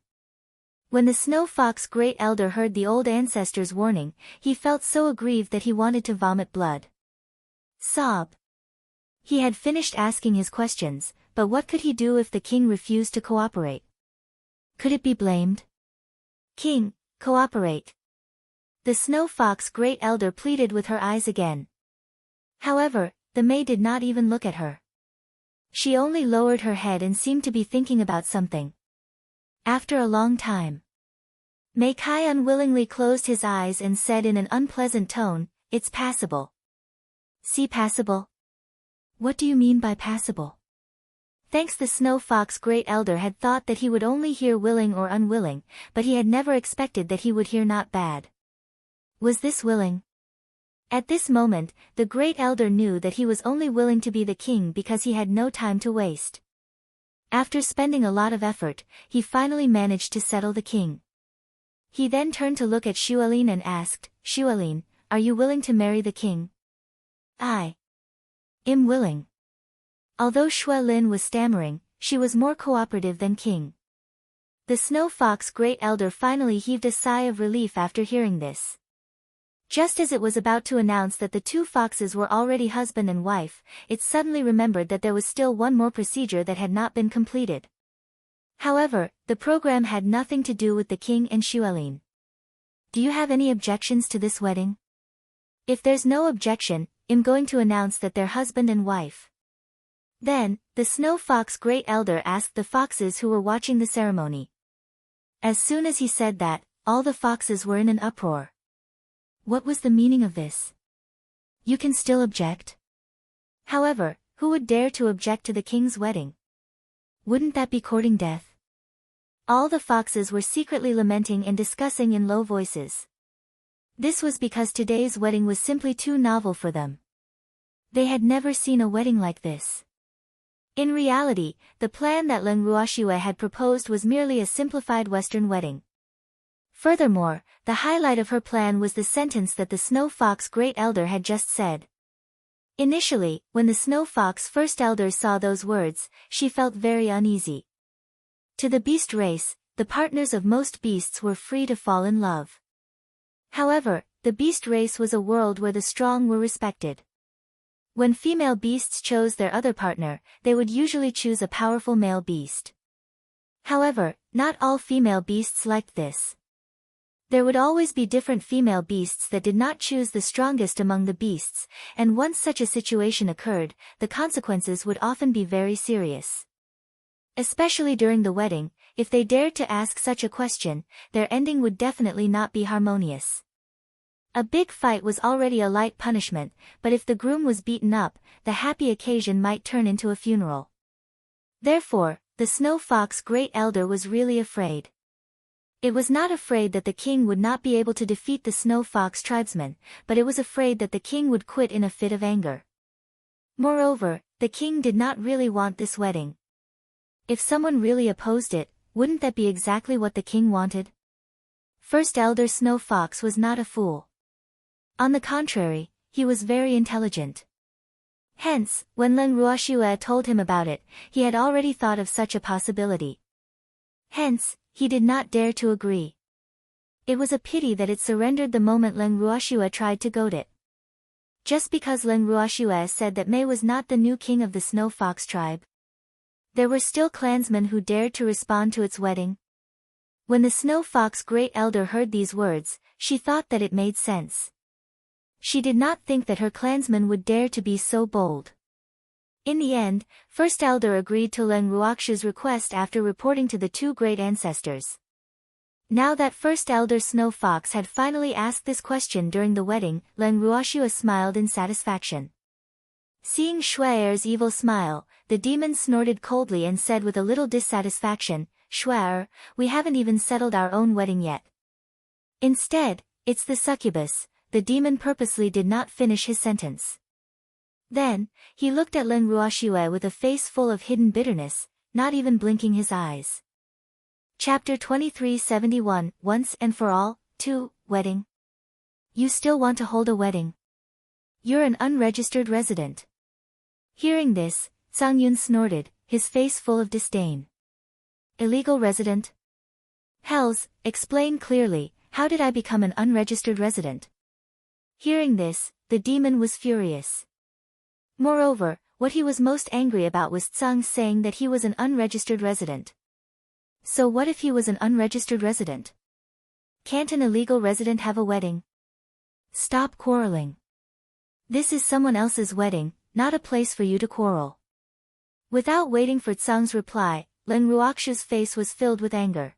When the Snow Fox Great Elder heard the old ancestor's warning, he felt so aggrieved that he wanted to vomit blood. Sob. He had finished asking his questions, but what could he do if the king refused to cooperate? Could it be blamed? "King, cooperate." The Snow Fox Great Elder pleaded with her eyes again. However, the Mei did not even look at her. She only lowered her head and seemed to be thinking about something. After a long time, Mei Kai unwillingly closed his eyes and said in an unpleasant tone, "It's passable." "See passable? What do you mean by passable?" Thanks, the Snow Fox Great Elder had thought that he would only hear willing or unwilling, but he had never expected that he would hear not bad. Was this willing? At this moment, the Great Elder knew that he was only willing to be the king because he had no time to waste. After spending a lot of effort, he finally managed to settle the king. He then turned to look at Shui Lin and asked, "Shui Lin, are you willing to marry the king?" "I am willing." Although Shui Lin was stammering, she was more cooperative than king. The Snow Fox Great Elder finally heaved a sigh of relief after hearing this. Just as it was about to announce that the two foxes were already husband and wife, it suddenly remembered that there was still one more procedure that had not been completed. However, the program had nothing to do with the king and Shui Lin. "Do you have any objections to this wedding?" "If there's no objection, I'm going to announce that they're husband and wife." Then, the Snow Fox Great Elder asked the foxes who were watching the ceremony. As soon as he said that, all the foxes were in an uproar. What was the meaning of this? You can still object? However, who would dare to object to the king's wedding? Wouldn't that be courting death? All the foxes were secretly lamenting and discussing in low voices. This was because today's wedding was simply too novel for them. They had never seen a wedding like this. In reality, the plan that Leng Ruoxia had proposed was merely a simplified Western wedding. Furthermore, the highlight of her plan was the sentence that the Snow Fox Great Elder had just said. Initially, when the Snow Fox First Elder saw those words, she felt very uneasy. To the beast race, the partners of most beasts were free to fall in love. However, the beast race was a world where the strong were respected. When female beasts chose their other partner, they would usually choose a powerful male beast. However, not all female beasts liked this. There would always be different female beasts that did not choose the strongest among the beasts, and once such a situation occurred, the consequences would often be very serious. Especially during the wedding, if they dared to ask such a question, their ending would definitely not be harmonious. A big fight was already a light punishment, but if the groom was beaten up, the happy occasion might turn into a funeral. Therefore, the Snow Fox Great Elder was really afraid. It was not afraid that the king would not be able to defeat the Snow Fox tribesmen, but it was afraid that the king would quit in a fit of anger. Moreover, the king did not really want this wedding. If someone really opposed it, wouldn't that be exactly what the king wanted? First Elder Snow Fox was not a fool. On the contrary, he was very intelligent. Hence, when Len Ruoxue told him about it, he had already thought of such a possibility. Hence, he did not dare to agree. It was a pity that it surrendered the moment Len Ruoxue tried to goad it. Just because Len Ruoxue said that Mei was not the new king of the Snow Fox tribe. There were still clansmen who dared to respond to its wedding. When the Snow Fox Great Elder heard these words, she thought that it made sense. She did not think that her clansmen would dare to be so bold. In the end, First Elder agreed to Len Ruoxue's request after reporting to the two great ancestors. Now that First Elder Snow Fox had finally asked this question during the wedding, Len Ruoxue smiled in satisfaction. Seeing Shuai's evil smile, the demon snorted coldly and said with a little dissatisfaction, "Shuai, we haven't even settled our own wedding yet." Instead, it's the succubus. The demon purposely did not finish his sentence. Then, he looked at Len Ruoxue with a face full of hidden bitterness, not even blinking his eyes. Chapter 2371, Once and for All, 2, Wedding. You still want to hold a wedding? You're an unregistered resident. Hearing this, Sang-yun snorted, his face full of disdain. Illegal resident? Hells, explain clearly, how did I become an unregistered resident? Hearing this, the demon was furious. Moreover, what he was most angry about was Tsang saying that he was an unregistered resident. So what if he was an unregistered resident? Can't an illegal resident have a wedding? Stop quarreling. This is someone else's wedding, not a place for you to quarrel. Without waiting for Tsang's reply, Len Ruoxue's face was filled with anger.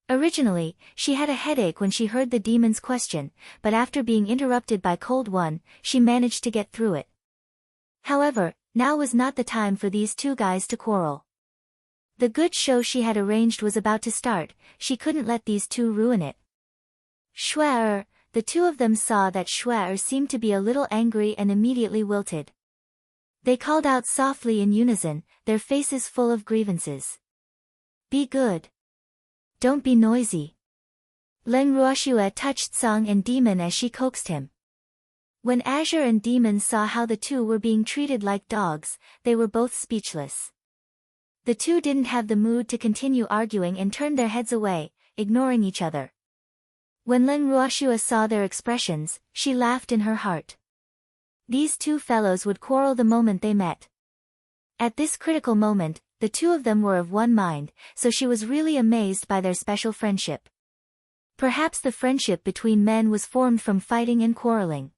Originally, she had a headache when she heard the demon's question, but after being interrupted by Cold One, she managed to get through it. However, now was not the time for these two guys to quarrel. The good show she had arranged was about to start, she couldn't let these two ruin it. Shuai, the two of them saw that Shuai seemed to be a little angry and immediately wilted. They called out softly in unison, their faces full of grievances. Be good. Don't be noisy. Len Ruoxue touched Tsang and Demon as she coaxed him. When Azure and Demon saw how the two were being treated like dogs, they were both speechless. The two didn't have the mood to continue arguing and turned their heads away, ignoring each other. When Len Ruoxue saw their expressions, she laughed in her heart. These two fellows would quarrel the moment they met. At this critical moment, the two of them were of one mind, so she was really amazed by their special friendship. Perhaps the friendship between men was formed from fighting and quarreling.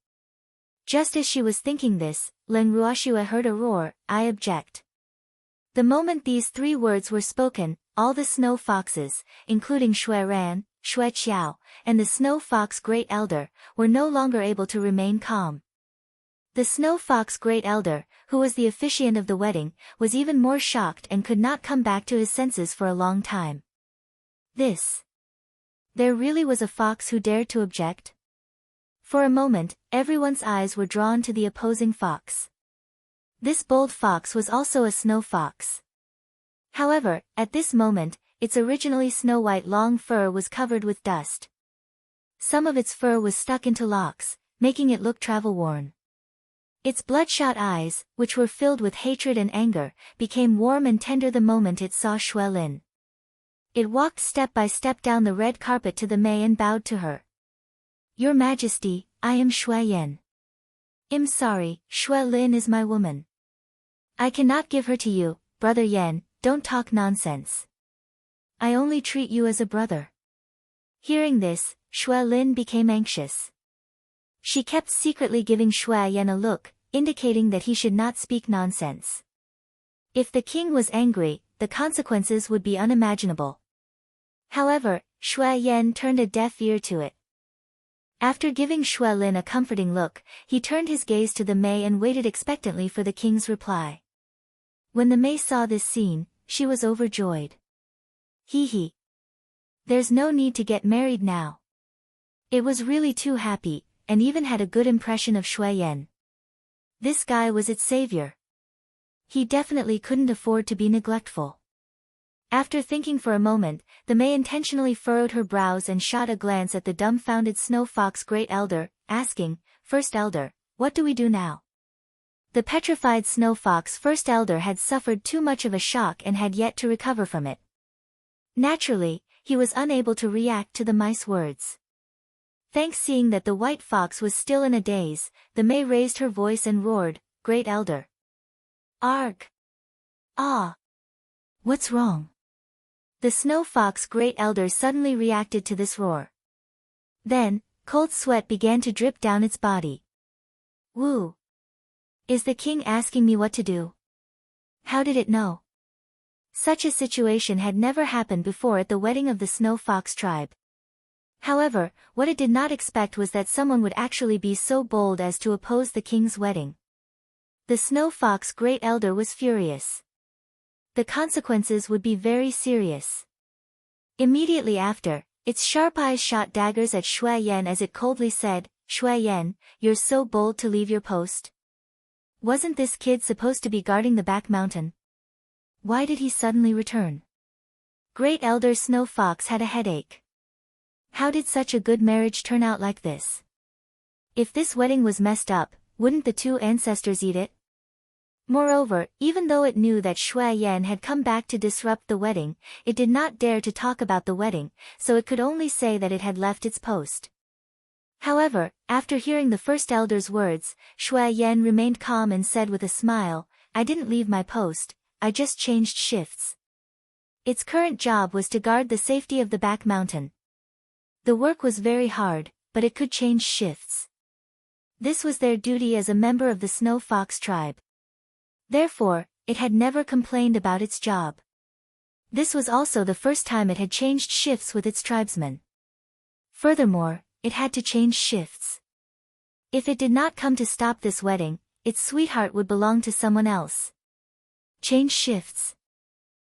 Just as she was thinking this, Len Ruoxue heard a roar, "I object." The moment these three words were spoken, all the snow foxes, including Shui Ran, Shui Qiao, and the Snow Fox Great Elder, were no longer able to remain calm. The Snow Fox Great Elder, who was the officiant of the wedding, was even more shocked and could not come back to his senses for a long time. There really was a fox who dared to object? For a moment, everyone's eyes were drawn to the opposing fox. This bold fox was also a snow fox. However, at this moment, its originally snow-white long fur was covered with dust. Some of its fur was stuck into locks, making it look travel-worn. Its bloodshot eyes, which were filled with hatred and anger, became warm and tender the moment it saw Shui Lin. It walked step by step down the red carpet to the Mei and bowed to her. "Your Majesty, I am Shui Yan. I'm sorry, Shui Lin is my woman. I cannot give her to you, Brother Yan, don't talk nonsense. I only treat you as a brother." Hearing this, Shui Lin became anxious. She kept secretly giving Shui Yan a look, indicating that he should not speak nonsense. If the king was angry, the consequences would be unimaginable. However, Shui Yan turned a deaf ear to it. After giving Shui Lin a comforting look, he turned his gaze to the Mei and waited expectantly for the king's reply. When the Mei saw this scene, she was overjoyed. Hee hee. There's no need to get married now. It was really too happy, and even had a good impression of Shui Yan. This guy was its savior. He definitely couldn't afford to be neglectful. After thinking for a moment, the Mei intentionally furrowed her brows and shot a glance at the dumbfounded Snow Fox Great Elder, asking, First Elder, what do we do now? The petrified Snow Fox First Elder had suffered too much of a shock and had yet to recover from it. Naturally, he was unable to react to the mice words. Thanks seeing that the White Fox was still in a daze, the Mei raised her voice and roared, Great Elder. Arg! Ah! What's wrong? The Snow Fox Great Elder suddenly reacted to this roar. Then, cold sweat began to drip down its body. Woo! Is the king asking me what to do? How did it know? Such a situation had never happened before at the wedding of the Snow Fox tribe. However, what it did not expect was that someone would actually be so bold as to oppose the king's wedding. The Snow Fox Great Elder was furious. The consequences would be very serious. Immediately after, its sharp eyes shot daggers at Shui Yan as it coldly said, Shui Yan, you're so bold to leave your post. Wasn't this kid supposed to be guarding the back mountain? Why did he suddenly return? Great Elder Snow Fox had a headache. How did such a good marriage turn out like this? If this wedding was messed up, wouldn't the two ancestors eat it? Moreover, even though it knew that Shui Yan had come back to disrupt the wedding, it did not dare to talk about the wedding, so it could only say that it had left its post. However, after hearing the first elder's words, Shui Yan remained calm and said with a smile, I didn't leave my post, I just changed shifts. Its current job was to guard the safety of the back mountain. The work was very hard, but it could change shifts. This was their duty as a member of the Snow Fox tribe. Therefore, it had never complained about its job. This was also the first time it had changed shifts with its tribesmen. Furthermore, it had to change shifts. If it did not come to stop this wedding, its sweetheart would belong to someone else. Change shifts.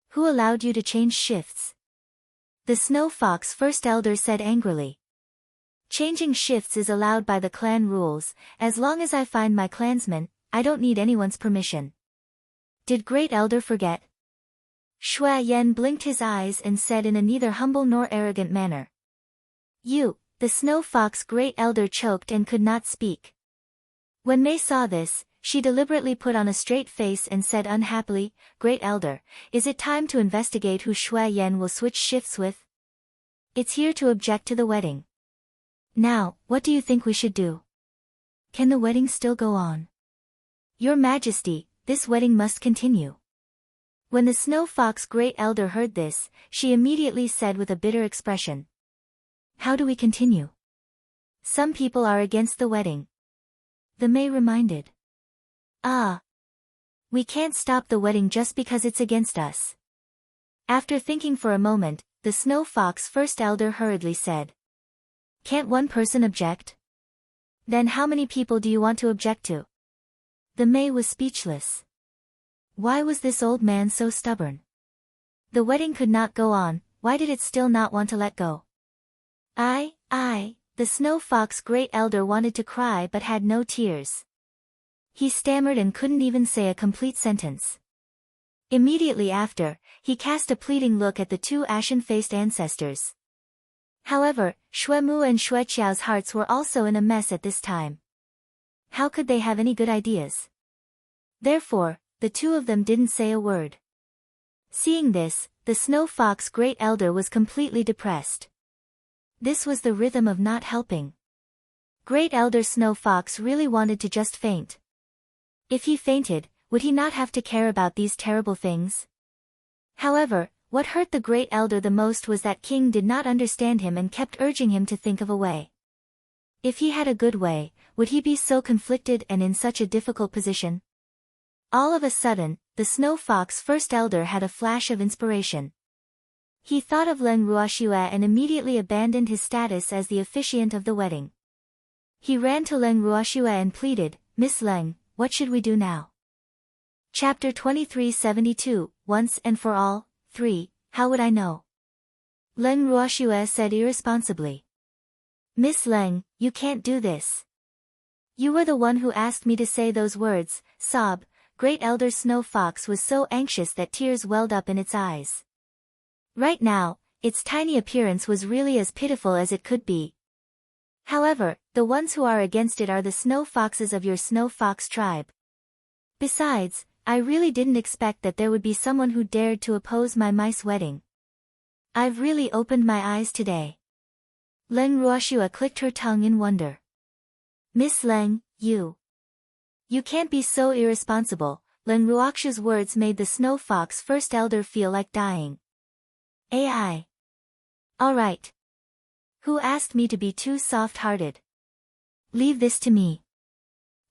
Who allowed you to change shifts? The Snow Fox First Elder said angrily. Changing shifts is allowed by the clan rules, as long as I find my clansmen, I don't need anyone's permission. Did Great Elder forget? Shui Yan blinked his eyes and said in a neither humble nor arrogant manner. You, the Snow Fox Great Elder choked and could not speak. When Mei saw this, she deliberately put on a straight face and said unhappily, Great Elder, is it time to investigate who Shui Yan will switch shifts with? It's here to object to the wedding. Now, what do you think we should do? Can the wedding still go on? Your Majesty, this wedding must continue. When the Snow Fox Great Elder heard this, she immediately said with a bitter expression. How do we continue? Some people are against the wedding. The Mei reminded. We can't stop the wedding just because it's against us. After thinking for a moment, the Snow Fox First Elder hurriedly said. Can't one person object? Then how many people do you want to object to? The Mei was speechless. Why was this old man so stubborn? The wedding could not go on, why did it still not want to let go? The Snow Fox Great Elder wanted to cry but had no tears. He stammered and couldn't even say a complete sentence. Immediately after, he cast a pleading look at the two ashen-faced ancestors. However, Shui Mu and Shui Qiao's hearts were also in a mess at this time. How could they have any good ideas? Therefore, the two of them didn't say a word. Seeing this, the Snow Fox Great Elder was completely depressed. This was the rhythm of not helping. Great Elder Snow Fox really wanted to just faint. If he fainted, would he not have to care about these terrible things? However, what hurt the great elder the most was that King did not understand him and kept urging him to think of a way. If he had a good way, would he be so conflicted and in such a difficult position? All of a sudden, the Snow Fox First Elder had a flash of inspiration. He thought of Leng Ruoxue and immediately abandoned his status as the officiant of the wedding. He ran to Leng Ruoxue and pleaded, "Miss Leng, what should we do now?" Chapter 2372, Once and for All, 3, How would I know? Leng Ruoxue said irresponsibly. "Miss Leng, you can't do this. You were the one who asked me to say those words." Sob. Great Elder Snow Fox was so anxious that tears welled up in its eyes. Right now, its tiny appearance was really as pitiful as it could be. However, the ones who are against it are the snow foxes of your Snow Fox tribe. Besides, I really didn't expect that there would be someone who dared to oppose my mice wedding. I've really opened my eyes today. Leng Ruoxue clicked her tongue in wonder. "Miss Leng, you can't be so irresponsible." Leng Ruoxue's words made the Snow Fox First Elder feel like dying. "AI. All right. Who asked me to be too soft-hearted? Leave this to me."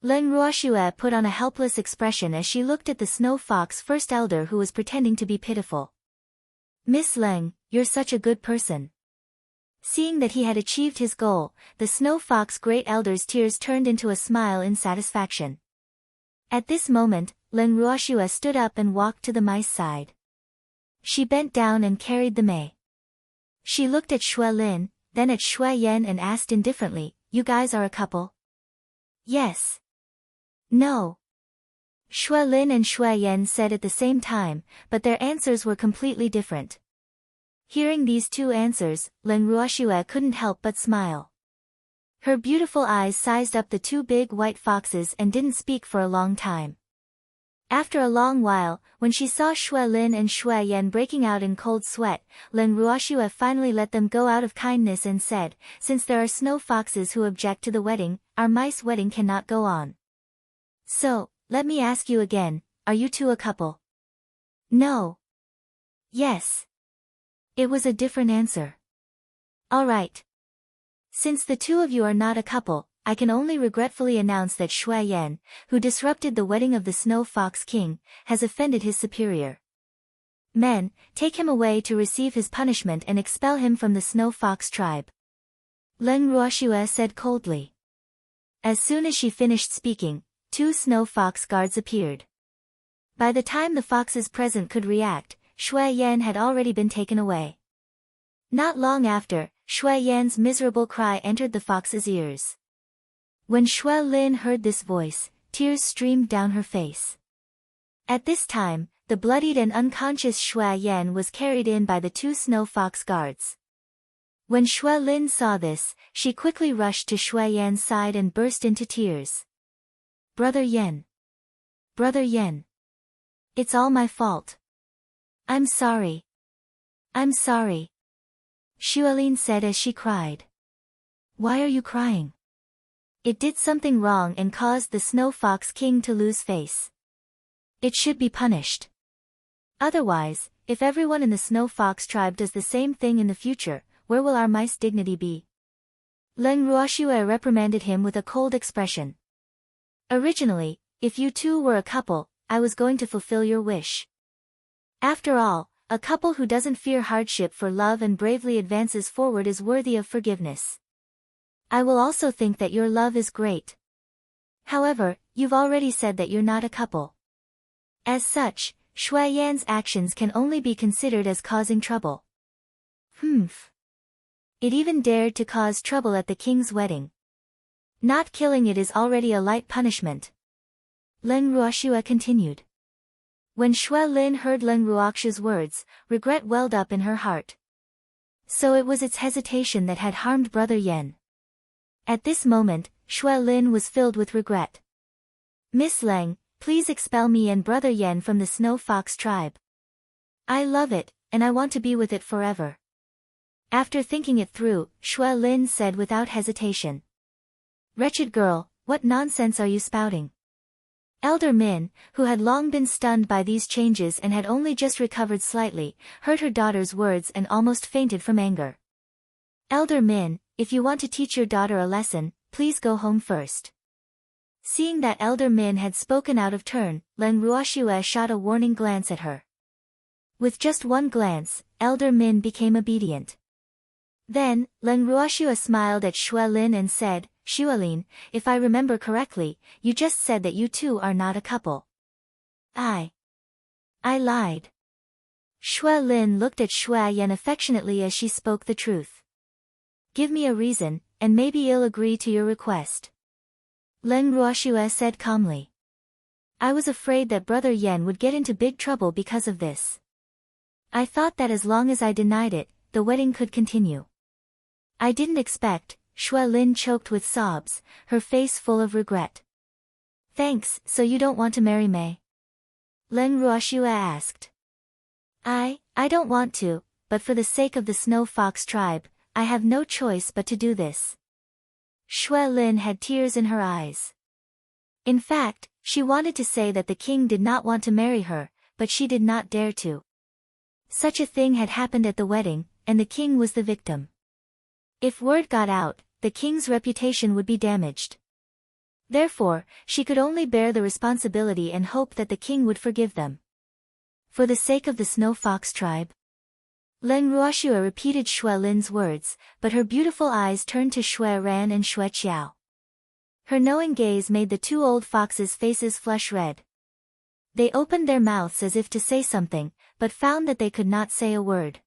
Leng Ruoxue put on a helpless expression as she looked at the Snow Fox First Elder who was pretending to be pitiful. "Miss Leng, you're such a good person." Seeing that he had achieved his goal, the Snow Fox Great Elder's tears turned into a smile in satisfaction. At this moment, Leng Ruoxue stood up and walked to the mice side. She bent down and carried the Mei. She looked at Xue Lin, then at Xue Yan and asked indifferently, "You guys are a couple?" "Yes." "No." Xue Lin and Xue Yan said at the same time, but their answers were completely different. Hearing these two answers, Leng Ruoxue couldn't help but smile. Her beautiful eyes sized up the two big white foxes and didn't speak for a long time. After a long while, when she saw Xue Lin and Xue Yan breaking out in cold sweat, Leng Ruoxue finally let them go out of kindness and said, "Since there are snow foxes who object to the wedding, our mice wedding cannot go on. So, let me ask you again, are you two a couple?" "No." "Yes." It was a different answer. "All right. Since the two of you are not a couple, I can only regretfully announce that Xue Yan, who disrupted the wedding of the Snow Fox King, has offended his superior. Men, take him away to receive his punishment and expel him from the Snow Fox tribe." Leng Ruoxue said coldly. As soon as she finished speaking, two Snow Fox guards appeared. By the time the foxes present could react, Xue Yan had already been taken away. Not long after, Xue Yan's miserable cry entered the fox's ears. When Xue Lin heard this voice, tears streamed down her face. At this time, the bloodied and unconscious Xue Yan was carried in by the two Snow Fox guards. When Xue Lin saw this, she quickly rushed to Xue Yan's side and burst into tears. "Brother Yan. Brother Yan. It's all my fault. I'm sorry. I'm sorry," Xuelin said as she cried. "Why are you crying? It did something wrong and caused the Snow Fox King to lose face. It should be punished. Otherwise, if everyone in the Snow Fox tribe does the same thing in the future, where will our mice dignity be?" Leng Ruoxue reprimanded him with a cold expression. "Originally, if you two were a couple, I was going to fulfill your wish. After all, a couple who doesn't fear hardship for love and bravely advances forward is worthy of forgiveness. I will also think that your love is great. However, you've already said that you're not a couple. As such, Xue Yan's actions can only be considered as causing trouble." Humph. It even dared to cause trouble at the king's wedding. Not killing it is already a light punishment. Leng Ruoxue continued. When Xue Lin heard Leng Ruoxue's words, regret welled up in her heart. So it was its hesitation that had harmed Brother Yan. At this moment, Xue Lin was filled with regret. "Miss Leng, please expel me and Brother Yan from the Snow Fox tribe. I love it, and I want to be with it forever." After thinking it through, Xue Lin said without hesitation. "Wretched girl, what nonsense are you spouting? Elder Min, who had long been stunned by these changes and had only just recovered slightly, heard her daughter's words and almost fainted from anger. Elder Min, if you want to teach your daughter a lesson, please go home first. Seeing that Elder Min had spoken out of turn, Leng Ruoxue shot a warning glance at her. With just one glance, Elder Min became obedient. Then, Leng Ruoxue smiled at Xue Lin and said, Xuelin, if I remember correctly, you just said that you two are not a couple. I lied. Xue Lin looked at Xue Yan affectionately as she spoke the truth. Give me a reason, and maybe I'll agree to your request. Leng Ruoxue said calmly. I was afraid that Brother Yan would get into big trouble because of this. I thought that as long as I denied it, the wedding could continue. I didn't expect. Xue Lin choked with sobs, her face full of regret. Thanks, so you don't want to marry Mei? Leng Ruoxue asked. I don't want to, but for the sake of the Snow Fox tribe, I have no choice but to do this. Xue Lin had tears in her eyes. In fact, she wanted to say that the king did not want to marry her, but she did not dare to. Such a thing had happened at the wedding, and the king was the victim. If word got out, the king's reputation would be damaged. Therefore, she could only bear the responsibility and hope that the king would forgive them. For the sake of the Snow Fox tribe. Leng Ruoxue repeated Xue Lin's words, but her beautiful eyes turned to Xue Ran and Xue Qiao. Her knowing gaze made the two old foxes' faces flush red. They opened their mouths as if to say something, but found that they could not say a word.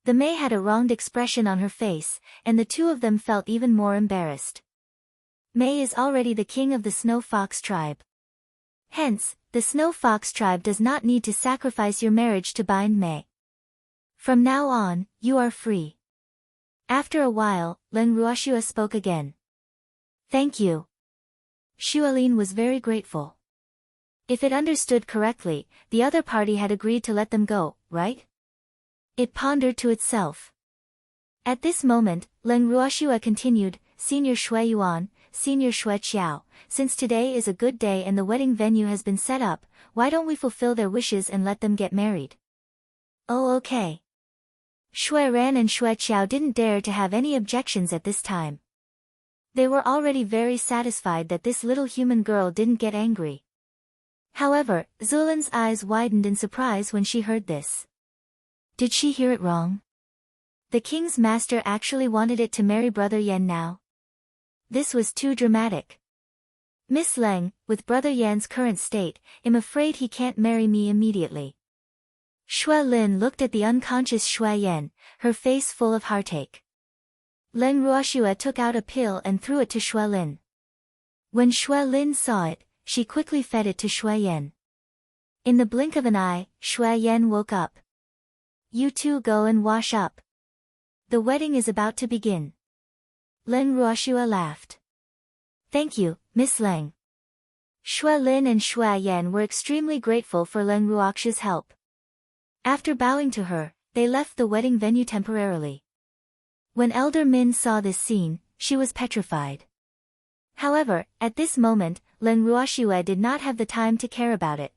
The Mei had a wronged expression on her face, and the two of them felt even more embarrassed. Mei is already the king of the Snow Fox tribe. Hence, the Snow Fox tribe does not need to sacrifice your marriage to bind Mei. From now on, you are free. After a while, Leng Ruoxue spoke again. Thank you. Xuelin was very grateful. If it understood correctly, the other party had agreed to let them go, right? It pondered to itself. At this moment, Leng Ruoxue continued, Senior Xue Yuan, Senior Xue Qiao, since today is a good day and the wedding venue has been set up, why don't we fulfill their wishes and let them get married? Oh okay. Xue Ran and Xue Qiao didn't dare to have any objections at this time. They were already very satisfied that this little human girl didn't get angry. However, Zulin's eyes widened in surprise when she heard this. Did she hear it wrong? The king's master actually wanted it to marry Brother Yan now? This was too dramatic. Miss Leng, with Brother Yan's current state, I'm afraid he can't marry me immediately. Xue Lin looked at the unconscious Xue Yan, her face full of heartache. Leng Ruoxue took out a pill and threw it to Xue Lin. When Xue Lin saw it, she quickly fed it to Xue Yan. In the blink of an eye, Xue Yan woke up. You two go and wash up. The wedding is about to begin. Leng Ruoxue laughed. Thank you, Miss Leng. Xue Lin and Xue Yan were extremely grateful for Leng Ruoxue's help. After bowing to her, they left the wedding venue temporarily. When Elder Min saw this scene, she was petrified. However, at this moment, Leng Ruoxue did not have the time to care about it.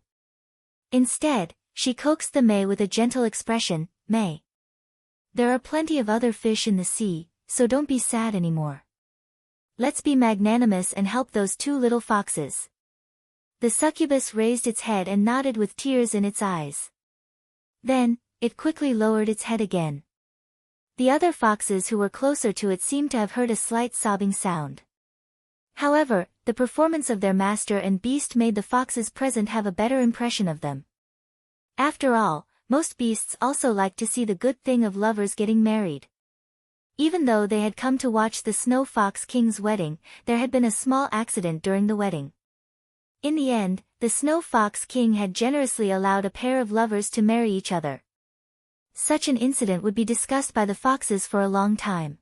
Instead, she coaxed the Mei with a gentle expression, Mei. There are plenty of other fish in the sea, so don't be sad anymore. Let's be magnanimous and help those two little foxes. The succubus raised its head and nodded with tears in its eyes. Then, it quickly lowered its head again. The other foxes who were closer to it seemed to have heard a slight sobbing sound. However, the performance of their master and beast made the foxes present have a better impression of them. After all, most beasts also like to see the good thing of lovers getting married. Even though they had come to watch the Snow Fox King's wedding, there had been a small accident during the wedding. In the end, the Snow Fox King had generously allowed a pair of lovers to marry each other. Such an incident would be discussed by the foxes for a long time.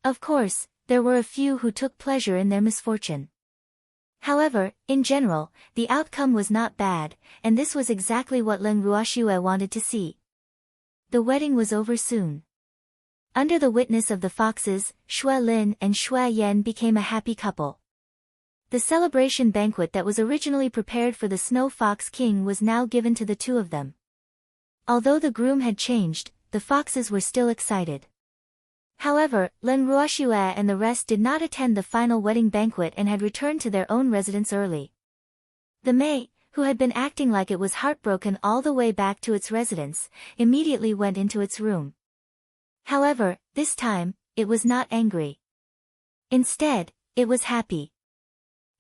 Of course, there were a few who took pleasure in their misfortune. However, in general, the outcome was not bad, and this was exactly what Leng Ruoxue wanted to see. The wedding was over soon. Under the witness of the foxes, Xue Lin and Xue Yan became a happy couple. The celebration banquet that was originally prepared for the Snow Fox King was now given to the two of them. Although the groom had changed, the foxes were still excited. However, Len Ruoxue and the rest did not attend the final wedding banquet and had returned to their own residence early. The Mei, who had been acting like it was heartbroken all the way back to its residence, immediately went into its room. However, this time, it was not angry. Instead, it was happy.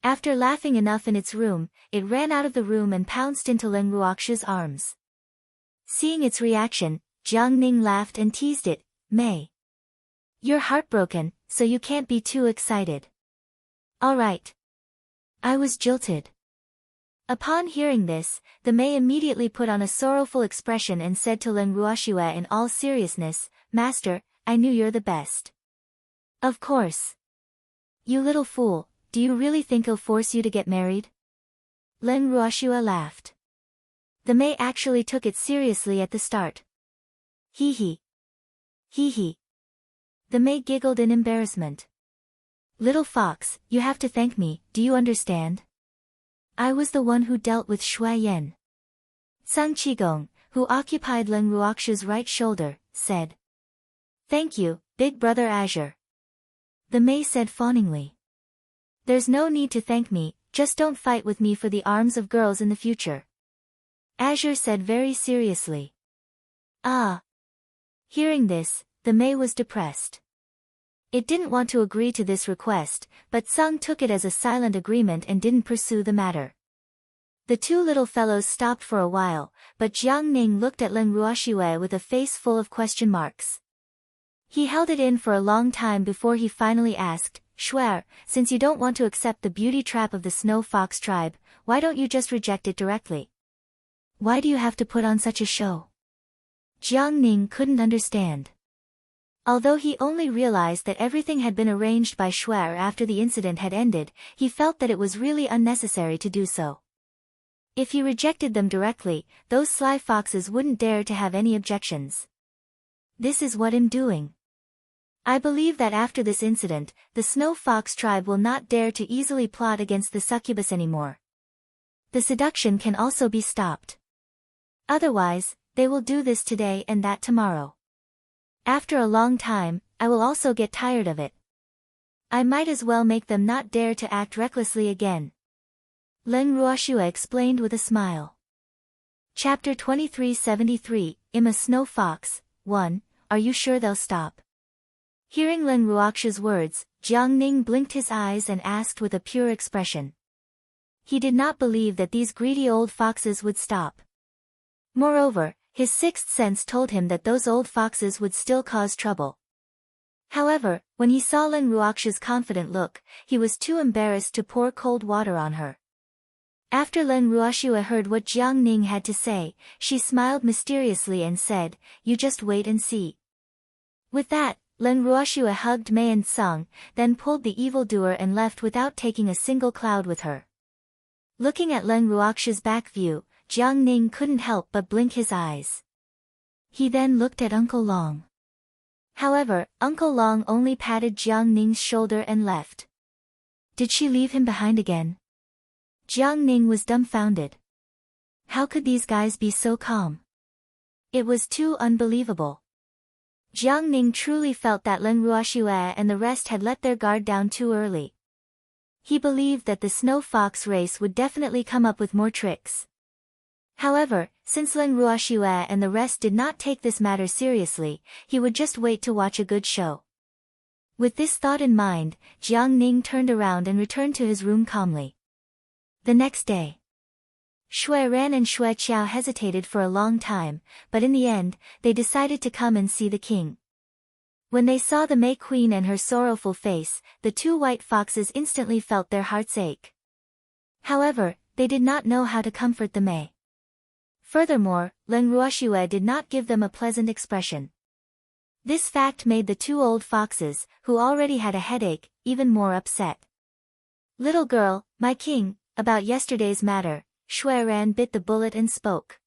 After laughing enough in its room, it ran out of the room and pounced into Len Ruoxue's arms. Seeing its reaction, Jiang Ning laughed and teased it, "Mei, you're heartbroken, so you can't be too excited." "All right. I was jilted." Upon hearing this, the Mei immediately put on a sorrowful expression and said to Len Ruoxue in all seriousness, "Master, I knew you're the best." "Of course. You little fool, do you really think I'll force you to get married?" Len Ruoxue laughed. The Mei actually took it seriously at the start. Hee hee. Hee hee. The Mei giggled in embarrassment. "Little fox, you have to thank me, do you understand? I was the one who dealt with Shui Yan." Sung Qigong, who occupied Len Ruoxue's right shoulder, said, "Thank you, big brother Azure." The Mei said fawningly, "There's no need to thank me, just don't fight with me for the arms of girls in the future." Azure said very seriously. "Ah." Hearing this, the Mei was depressed. It didn't want to agree to this request, but Sung took it as a silent agreement and didn't pursue the matter. The two little fellows stopped for a while, but Jiang Ning looked at Len Ruoxue with a face full of question marks. He held it in for a long time before he finally asked, "Shuer, since you don't want to accept the beauty trap of the Snow Fox tribe, why don't you just reject it directly? Why do you have to put on such a show?" Jiang Ning couldn't understand. Although he only realized that everything had been arranged by Shuer after the incident had ended, he felt that it was really unnecessary to do so. If he rejected them directly, those sly foxes wouldn't dare to have any objections. "This is what I'm doing. I believe that after this incident, the Snow Fox tribe will not dare to easily plot against the succubus anymore. The seduction can also be stopped. Otherwise, they will do this today and that tomorrow. After a long time, I will also get tired of it. I might as well make them not dare to act recklessly again." Len Ruoxue explained with a smile. Chapter 2373, I'm a Snow Fox, 1, Are you sure they'll stop? Hearing Len Ruoxue's words, Jiang Ning blinked his eyes and asked with a pure expression. He did not believe that these greedy old foxes would stop. Moreover, his sixth sense told him that those old foxes would still cause trouble. However, when he saw Len Ruoxue's confident look, he was too embarrassed to pour cold water on her. After Len Ruoxue heard what Jiang Ning had to say, she smiled mysteriously and said, "You just wait and see." With that, Len Ruoxue hugged Mei and Sung, then pulled the evildoer and left without taking a single cloud with her. Looking at Len Ruoxue's back view, Jiang Ning couldn't help but blink his eyes. He then looked at Uncle Long. However, Uncle Long only patted Jiang Ning's shoulder and left. Did she leave him behind again? Jiang Ning was dumbfounded. How could these guys be so calm? It was too unbelievable. Jiang Ning truly felt that Len Ruoxue and the rest had let their guard down too early. He believed that the Snow Fox race would definitely come up with more tricks. However, since Len Ruoxue and the rest did not take this matter seriously, he would just wait to watch a good show. With this thought in mind, Jiang Ning turned around and returned to his room calmly. The next day, Shui Ran and Shui Qiao hesitated for a long time, but in the end, they decided to come and see the king. When they saw the Mei Queen and her sorrowful face, the two white foxes instantly felt their hearts ache. However, they did not know how to comfort the Mei. Furthermore, Len Ruoxue did not give them a pleasant expression. This fact made the two old foxes, who already had a headache, even more upset. "Little girl, my king, about yesterday's matter," Shui Ran bit the bullet and spoke.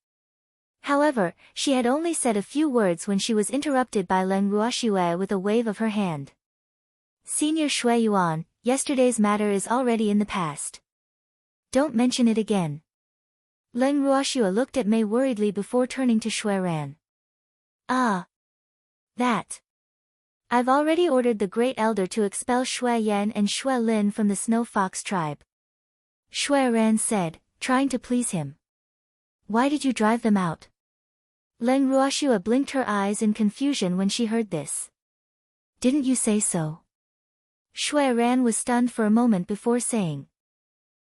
However, she had only said a few words when she was interrupted by Len Ruoxue with a wave of her hand. "Senior Shui Yuan, yesterday's matter is already in the past. Don't mention it again. Leng Ruoxue looked at Mei worriedly before turning to Shui Ran. Ah. That. I've already ordered the Great Elder to expel Shui Yan and Shui Lin from the Snow Fox tribe. Shui Ran said, trying to please him. Why did you drive them out? Leng Ruoxue blinked her eyes in confusion when she heard this. Didn't you say so? Shui Ran was stunned for a moment before saying.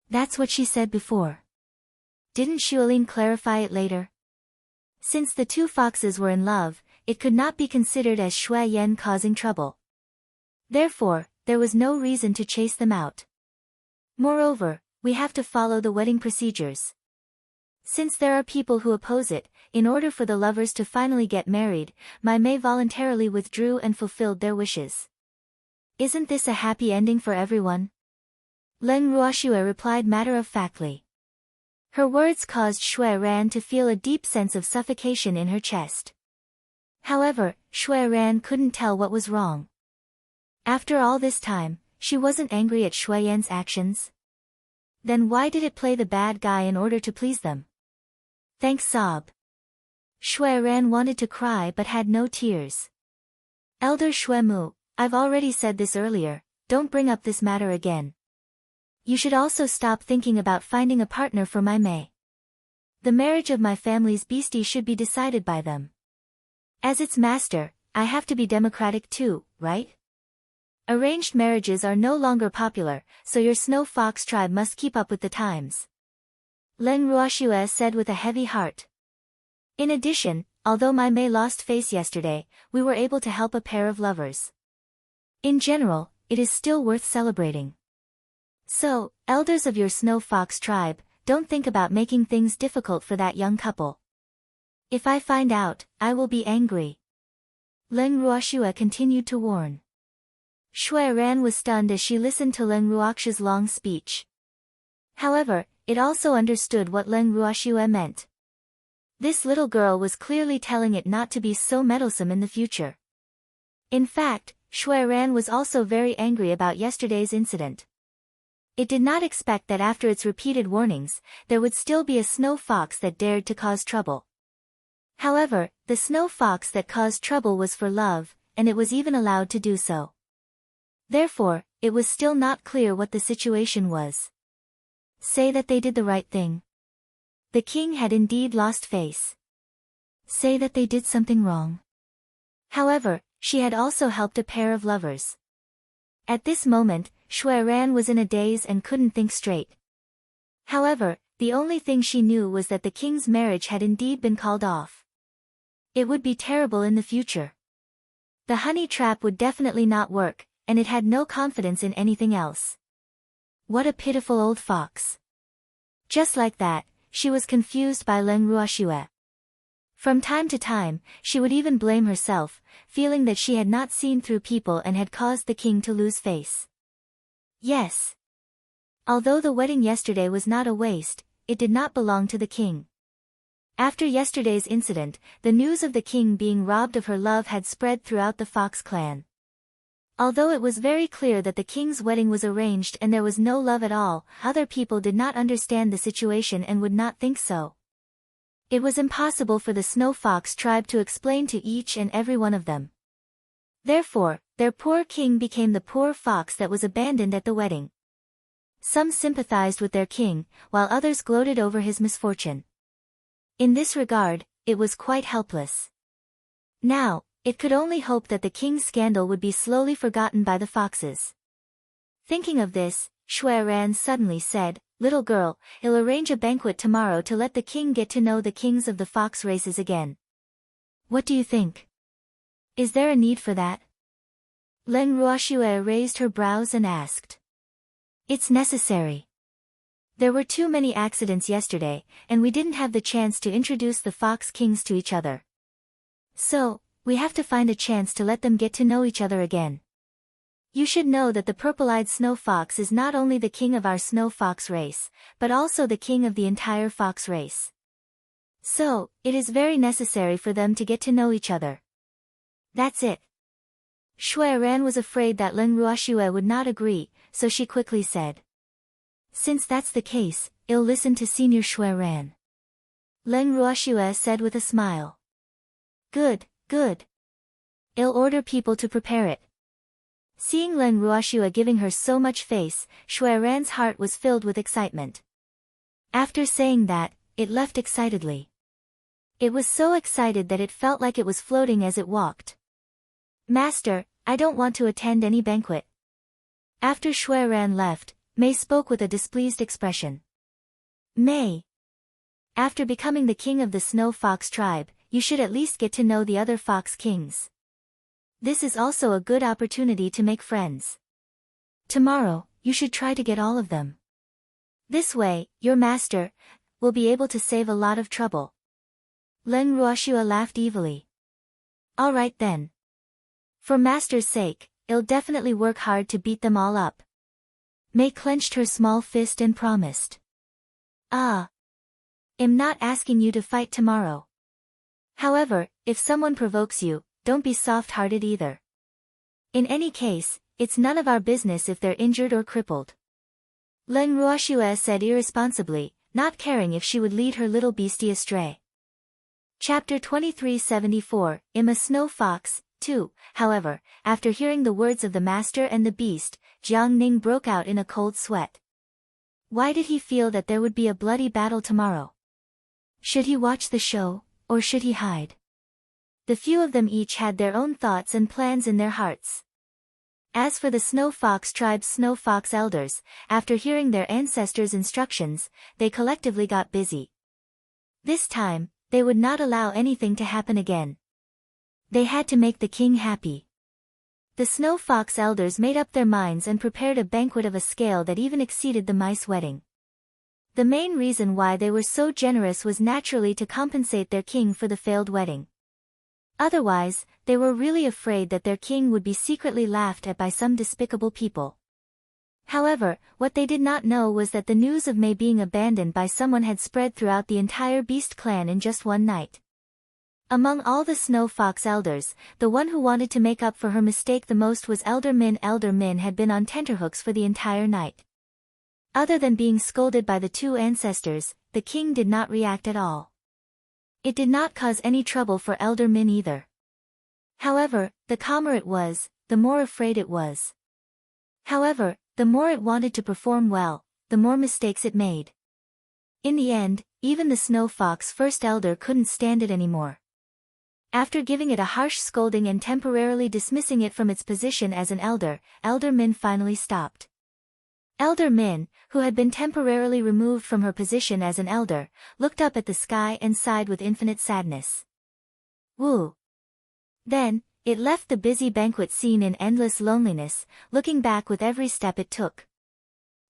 That's what she said before. Didn't Xuelin clarify it later? Since the two foxes were in love, it could not be considered as Shui Yan causing trouble. Therefore, there was no reason to chase them out. Moreover, we have to follow the wedding procedures. Since there are people who oppose it, in order for the lovers to finally get married, Mei voluntarily withdrew and fulfilled their wishes. Isn't this a happy ending for everyone? Leng Ruoxue replied matter-of-factly. Her words caused Shui Ran to feel a deep sense of suffocation in her chest. However, Shui Ran couldn't tell what was wrong. After all this time, she wasn't angry at Shui Yan's actions. Then why did it play the bad guy in order to please them? Thanks sob. Shui Ran wanted to cry but had no tears. Elder Shui Mu, I've already said this earlier, don't bring up this matter again. You should also stop thinking about finding a partner for my Mei. The marriage of my family's beastie should be decided by them. As its master, I have to be democratic too, right? Arranged marriages are no longer popular, so your Snow Fox tribe must keep up with the times. Leng Ruoxue said with a heavy heart. In addition, although my Mei lost face yesterday, we were able to help a pair of lovers. In general, it is still worth celebrating. So, elders of your Snow Fox tribe, don't think about making things difficult for that young couple. If I find out, I will be angry. Leng Ruoxue continued to warn. Shui Ran was stunned as she listened to Leng Ruoxue's long speech. However, it also understood what Leng Ruoxue meant. This little girl was clearly telling it not to be so meddlesome in the future. In fact, Shui Ran was also very angry about yesterday's incident. It did not expect that after its repeated warnings, there would still be a snow fox that dared to cause trouble. However, the snow fox that caused trouble was for love, and it was even allowed to do so. Therefore, it was still not clear what the situation was. Say that they did the right thing. The king had indeed lost face. Say that they did something wrong. However, she had also helped a pair of lovers. At this moment, Shui Ran was in a daze and couldn't think straight. However, the only thing she knew was that the king's marriage had indeed been called off. It would be terrible in the future. The honey trap would definitely not work, and it had no confidence in anything else. What a pitiful old fox. Just like that, she was confused by Leng Ruoxue. From time to time, she would even blame herself, feeling that she had not seen through people and had caused the king to lose face. Yes. Although the wedding yesterday was not a waste, it did not belong to the king. After yesterday's incident, the news of the king being robbed of her love had spread throughout the Fox clan. Although it was very clear that the king's wedding was arranged and there was no love at all, other people did not understand the situation and would not think so. It was impossible for the Snow Fox tribe to explain to each and every one of them. Therefore, their poor king became the poor fox that was abandoned at the wedding. Some sympathized with their king, while others gloated over his misfortune. In this regard, it was quite helpless. Now, it could only hope that the king's scandal would be slowly forgotten by the foxes. Thinking of this, Shui Ran suddenly said, "Little girl, I'll arrange a banquet tomorrow to let the king get to know the kings of the fox races again. What do you think? Is there a need for that?" Leng Ruoxue raised her brows and asked. "It's necessary. There were too many accidents yesterday, and we didn't have the chance to introduce the fox kings to each other. So, we have to find a chance to let them get to know each other again. You should know that the purple-eyed snow fox is not only the king of our snow fox race, but also the king of the entire fox race. So, it is very necessary for them to get to know each other. That's it." Shui Ran was afraid that Lin Ruoxue would not agree, so she quickly said. Since that's the case, I'll listen to Senior Shui Ran. Lin Ruoxue said with a smile. Good, good. I'll order people to prepare it. Seeing Lin Ruoxue giving her so much face, Shui Ran's heart was filled with excitement. After saying that, it left excitedly. It was so excited that it felt like it was floating as it walked. Master, I don't want to attend any banquet. After Shui Ran left, Mei spoke with a displeased expression. Mei. After becoming the king of the Snow Fox tribe, you should at least get to know the other fox kings. This is also a good opportunity to make friends. Tomorrow, you should try to get all of them. This way, your master will be able to save a lot of trouble. Lin Ruoxue laughed evilly. All right then. For master's sake, I'll definitely work hard to beat them all up. Mei clenched her small fist and promised. I'm not asking you to fight tomorrow. However, if someone provokes you, don't be soft-hearted either. In any case, it's none of our business if they're injured or crippled. Lin Ruoxue said irresponsibly, not caring if she would lead her little beastie astray. Chapter 2374, I'm a Snow Fox, 2. However, after hearing the words of the master and the beast, Jiang Ning broke out in a cold sweat. Why did he feel that there would be a bloody battle tomorrow? Should he watch the show, or should he hide? The few of them each had their own thoughts and plans in their hearts. As for the Snow Fox tribe's Snow Fox elders, after hearing their ancestors' instructions, they collectively got busy. This time, they would not allow anything to happen again. They had to make the king happy. The Snow Fox elders made up their minds and prepared a banquet of a scale that even exceeded the mice wedding. The main reason why they were so generous was naturally to compensate their king for the failed wedding. Otherwise, they were really afraid that their king would be secretly laughed at by some despicable people. However, what they did not know was that the news of Mei being abandoned by someone had spread throughout the entire Beast clan in just one night. Among all the Snow Fox elders, the one who wanted to make up for her mistake the most was Elder Min. Elder Min had been on tenterhooks for the entire night. Other than being scolded by the two ancestors, the king did not react at all. It did not cause any trouble for Elder Min either. However, the calmer it was, the more afraid it was. However, the more it wanted to perform well, the more mistakes it made. In the end, even the Snow Fox first elder couldn't stand it anymore. After giving it a harsh scolding and temporarily dismissing it from its position as an elder, Elder Min finally stopped. Elder Min, who had been temporarily removed from her position as an elder, looked up at the sky and sighed with infinite sadness. Woo! Then, it left the busy banquet scene in endless loneliness, looking back with every step it took.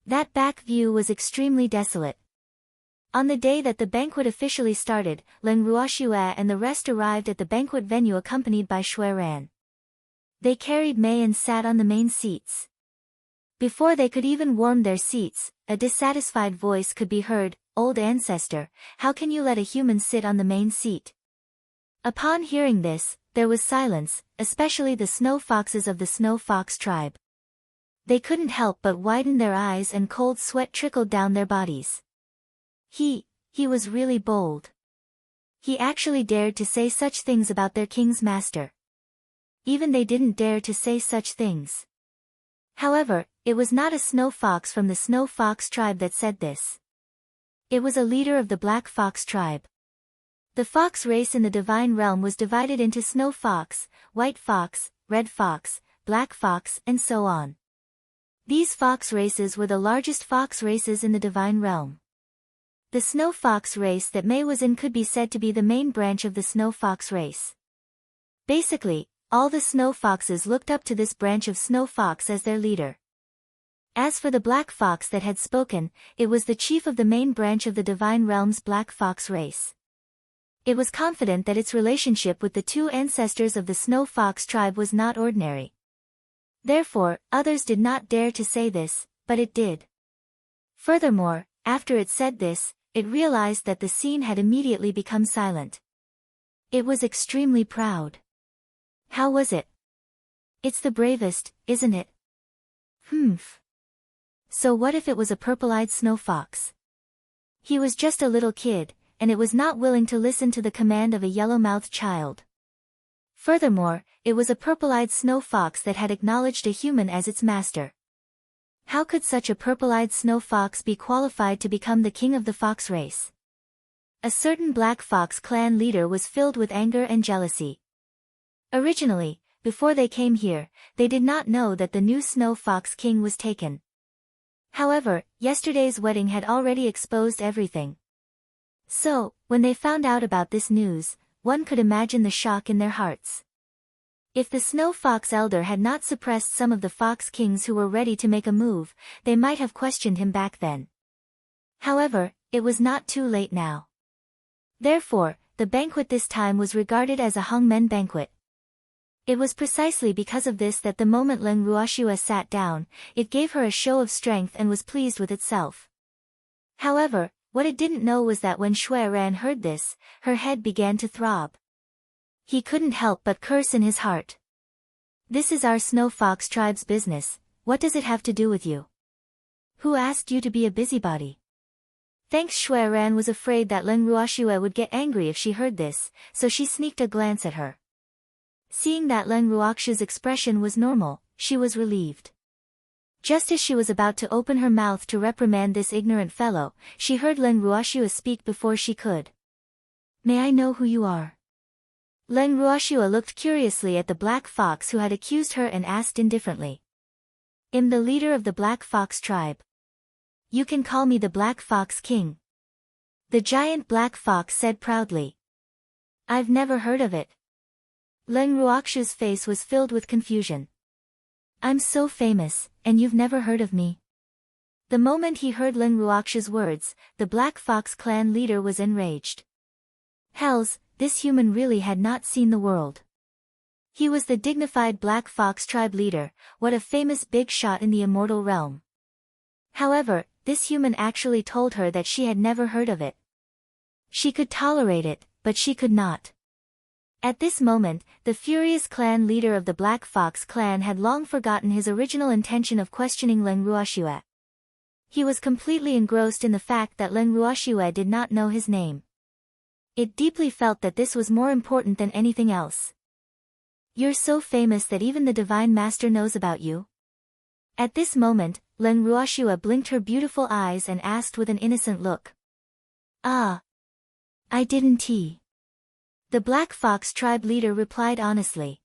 That back view was extremely desolate. On the day that the banquet officially started, Lin Ruoxue and the rest arrived at the banquet venue accompanied by Shui Ran. They carried Mei and sat on the main seats. Before they could even warm their seats, a dissatisfied voice could be heard, "Old ancestor, how can you let a human sit on the main seat?" Upon hearing this, there was silence, especially the Snow Foxes of the Snow Fox tribe. They couldn't help but widen their eyes and cold sweat trickled down their bodies. He was really bold. He actually dared to say such things about their king's master. Even they didn't dare to say such things. However, it was not a Snow Fox from the Snow Fox tribe that said this. It was a leader of the Black Fox tribe. The fox race in the divine realm was divided into Snow Fox, White Fox, Red Fox, Black Fox, and so on. These fox races were the largest fox races in the divine realm. The Snow Fox race that Mei was in could be said to be the main branch of the Snow Fox race. Basically, all the Snow Foxes looked up to this branch of Snow Fox as their leader. As for the Black Fox that had spoken, it was the chief of the main branch of the Divine Realm's Black Fox race. It was confident that its relationship with the two ancestors of the Snow Fox tribe was not ordinary. Therefore, others did not dare to say this, but it did. Furthermore, after it said this, it realized that the scene had immediately become silent. It was extremely proud. How was it? It's the bravest, isn't it? Humph. So what if it was a purple-eyed snow fox? He was just a little kid, and it was not willing to listen to the command of a yellow-mouthed child. Furthermore, it was a purple-eyed snow fox that had acknowledged a human as its master. How could such a purple-eyed snow fox be qualified to become the king of the fox race? A certain Black Fox clan leader was filled with anger and jealousy. Originally, before they came here, they did not know that the new Snow Fox King was taken. However, yesterday's wedding had already exposed everything. So, when they found out about this news, one could imagine the shock in their hearts. If the Snow Fox Elder had not suppressed some of the Fox Kings who were ready to make a move, they might have questioned him back then. However, it was not too late now. Therefore, the banquet this time was regarded as a hungmen banquet. It was precisely because of this that the moment Leng Ruoxue sat down, it gave her a show of strength and was pleased with itself. However, what it didn't know was that when Shui Ran heard this, her head began to throb. He couldn't help but curse in his heart. This is our Snow Fox tribe's business, what does it have to do with you? Who asked you to be a busybody? Thanks. Shui Ran was afraid that Leng Ruoxue would get angry if she heard this, so she sneaked a glance at her. Seeing that Leng Ruoxue's expression was normal, she was relieved. Just as she was about to open her mouth to reprimand this ignorant fellow, she heard Leng Ruoxue speak before she could. May I know who you are? Leng Ruoxue looked curiously at the Black Fox who had accused her and asked indifferently. I'm the leader of the Black Fox tribe. You can call me the Black Fox King. The giant Black Fox said proudly. I've never heard of it. Leng Ruoxue's face was filled with confusion. I'm so famous, and you've never heard of me? The moment he heard Leng Ruoxue's words, the Black Fox clan leader was enraged. Hells, this human really had not seen the world. He was the dignified Black Fox tribe leader, what a famous big shot in the immortal realm. However, this human actually told her that she had never heard of it. She could tolerate it, but she could not. At this moment, the furious clan leader of the Black Fox clan had long forgotten his original intention of questioning Leng Ruoxue. He was completely engrossed in the fact that Leng Ruoxue did not know his name. It deeply felt that this was more important than anything else. You're so famous that even the Divine Master knows about you? At this moment, Leng Ruoxue blinked her beautiful eyes and asked with an innocent look. Ah. I didn't. The Black Fox tribe leader replied honestly.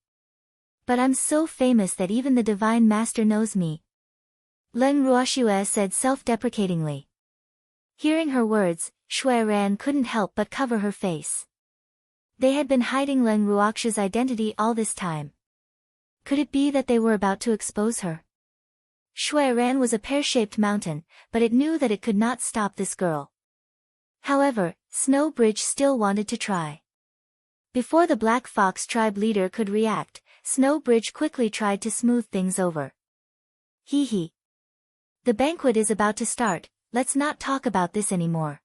But I'm so famous that even the Divine Master knows me. Leng Ruoxue said self-deprecatingly. Hearing her words, Shui Ran couldn't help but cover her face. They had been hiding Leng Ruoxue's identity all this time. Could it be that they were about to expose her? Shui Ran was a pear-shaped mountain, but it knew that it could not stop this girl. However, Snow Bridge still wanted to try. Before the Black Fox tribe leader could react, Snow Bridge quickly tried to smooth things over. Hee hee. The banquet is about to start, let's not talk about this anymore.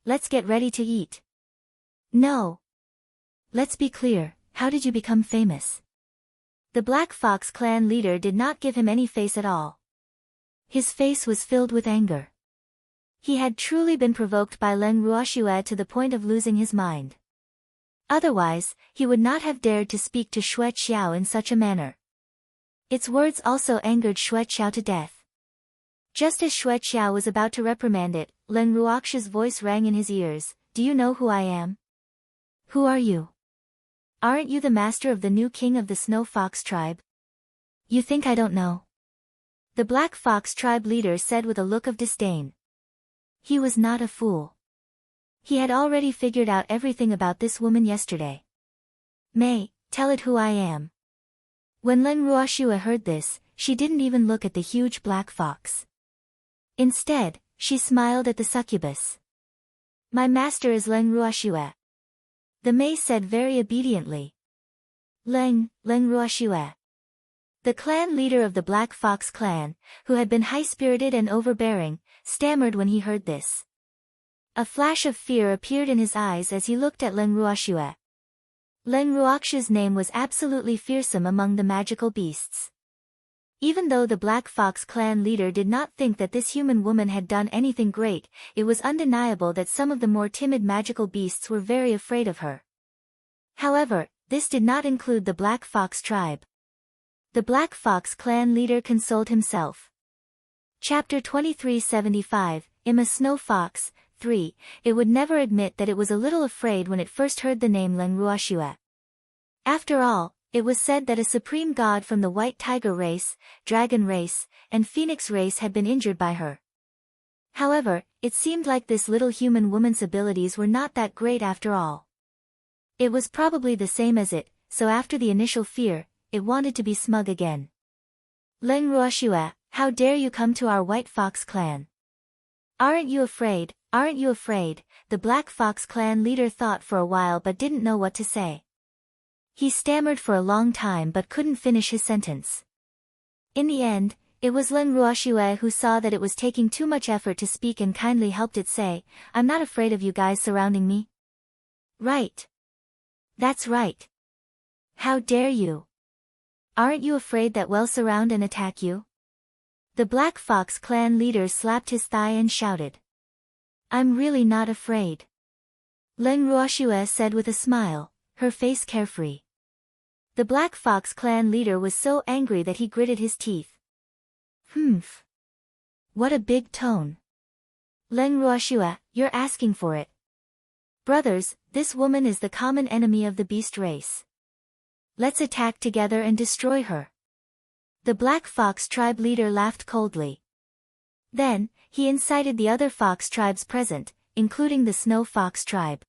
Let's get ready to eat. No. Let's be clear, how did you become famous? The Black Fox clan leader did not give him any face at all. His face was filled with anger. He had truly been provoked by Leng Ruoxue to the point of losing his mind. Otherwise, he would not have dared to speak to Xue Qiao in such a manner. Its words also angered Xue Qiao to death. Just as Xue Qiao was about to reprimand it, Leng Ruoxue's voice rang in his ears. Do you know who I am? Who are you? Aren't you the master of the new king of the Snow Fox tribe? You think I don't know? The Black Fox tribe leader said with a look of disdain. He was not a fool. He had already figured out everything about this woman yesterday. May, tell it who I am. When Leng Ruoxue heard this, she didn't even look at the huge black fox. Instead, she smiled at the succubus. My master is Leng Ruoxue. The May said very obediently. Leng Ruoxue. The clan leader of the Black Fox clan, who had been high-spirited and overbearing, stammered when he heard this. A flash of fear appeared in his eyes as he looked at Leng Ruoxue. Leng Ruoxiu's name was absolutely fearsome among the magical beasts. Even though the Black Fox clan leader did not think that this human woman had done anything great, it was undeniable that some of the more timid magical beasts were very afraid of her. However, this did not include the Black Fox tribe. The Black Fox clan leader consoled himself. Chapter 2375, Emma Snow Fox, 3, It would never admit that it was a little afraid when it first heard the name Leng Ruoxiu. After all, it was said that a supreme god from the White Tiger race, Dragon race, and Phoenix race had been injured by her. However, it seemed like this little human woman's abilities were not that great after all. It was probably the same as it, so after the initial fear, it wanted to be smug again. Leng Ruoxiu, how dare you come to our White Fox clan? Aren't you afraid, aren't you afraid? The Black Fox clan leader thought for a while but didn't know what to say. He stammered for a long time but couldn't finish his sentence. In the end, it was Leng Ruoxiu who saw that it was taking too much effort to speak and kindly helped it say, I'm not afraid of you guys surrounding me. Right. That's right. How dare you? Aren't you afraid that we'll surround and attack you? The Black Fox clan leader slapped his thigh and shouted. I'm really not afraid. Leng Ruoxiu said with a smile, her face carefree. The Black Fox clan leader was so angry that he gritted his teeth. Humph. What a big tone. Leng Ruoxiu, you're asking for it. Brothers, this woman is the common enemy of the beast race. Let's attack together and destroy her. The Black Fox tribe leader laughed coldly. Then, he incited the other fox tribes present, including the Snow Fox tribe.